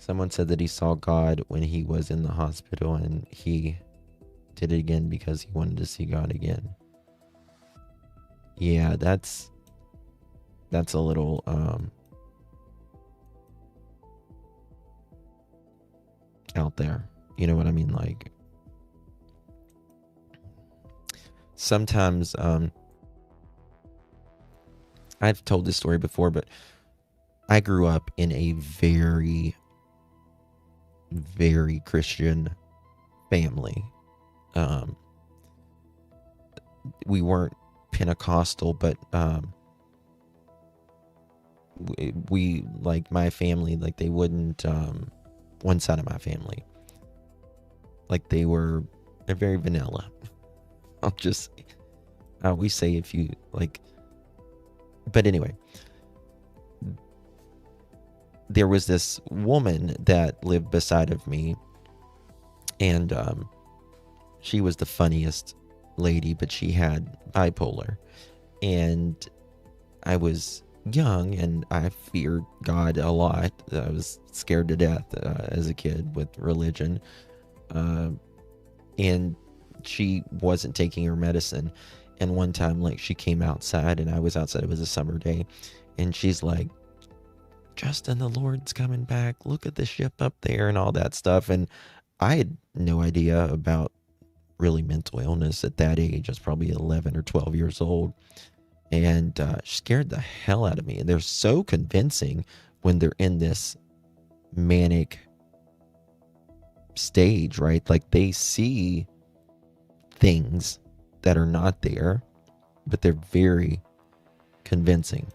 Someone said that he saw God when he was in the hospital, and he did it again because he wanted to see God again. Yeah, that's a little out there. You know what I mean? Like, sometimes I've told this story before, but I grew up in a very, very Christian family. We weren't Pentecostal, but we like my family, like they wouldn't one side of my family, like they're very vanilla. I'll just I always say, if you like, but anyway, there was this woman that lived beside of me, and she was the funniest lady, but she had bipolar, and I was young and I feared God a lot. I was scared to death as a kid with religion, and she wasn't taking her medicine. And one time, like, she came outside and I was outside, it was a summer day, and she's like, Justin, the Lord's coming back, look at the ship up there, and all that stuff. And I had no idea about really mental illness at that age. I was probably 11 or 12 years old, and scared the hell out of me. And they're so convincing when they're in this manic stage, right? Like, they see things that are not there, but they're very convincing.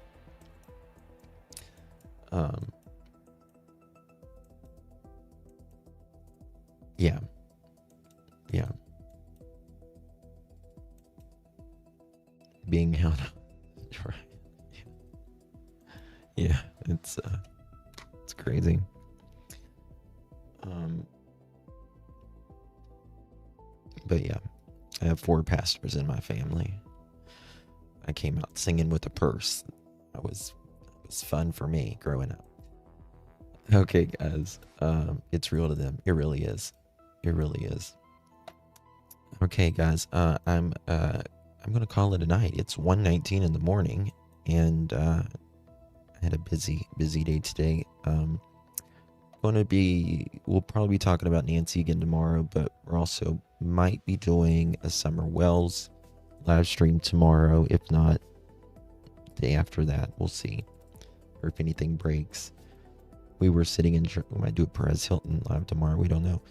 Yeah. Being held up. Right. Yeah, it's crazy. But yeah, I have 4 pastors in my family. I came out singing with a purse. It was fun for me growing up. Okay, guys, it's real to them. It really is. It really is. Okay, guys, I'm gonna call it a night. It's 1:19 in the morning, and I had a busy day today. We'll probably be talking about Nancy again tomorrow, but we're also might be doing a Summer Wells live stream tomorrow. If not, the day after that, we'll see. Or if anything breaks. We were sitting in church. We might do a Perez Hilton live tomorrow. We don't know.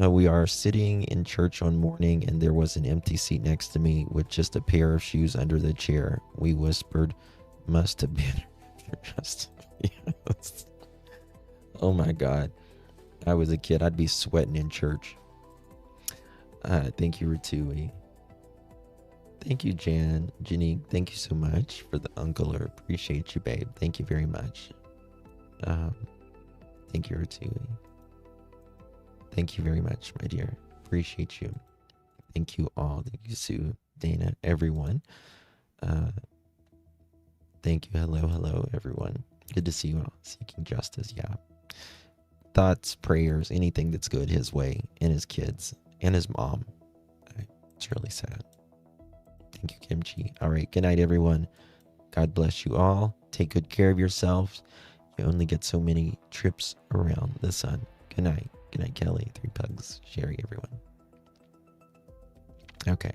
We are sitting in church one morning, and there was an empty seat next to me with just a pair of shoes under the chair. We whispered, must have been just. Yes. Oh my God. I was a kid. I'd be sweating in church. Thank you, Ratui. Thank you, Jenny. Thank you so much for the uncle. Appreciate you, babe. Thank you very much. Thank you, Ratui. Thank you very much, my dear. Appreciate you. Thank you all. Thank you, Sue, Dana, everyone. Thank you. Hello, everyone. Good to see you all. Seeking justice, yeah. Thoughts, prayers, anything that's good his way, and his kids, and his mom. It's really sad. Thank you, Kimchi. All right, good night, everyone. God bless you all. Take good care of yourselves. You only get so many trips around the sun. Good night. Good night, Kelly. 3 Pugs. Sherry, everyone. Okay.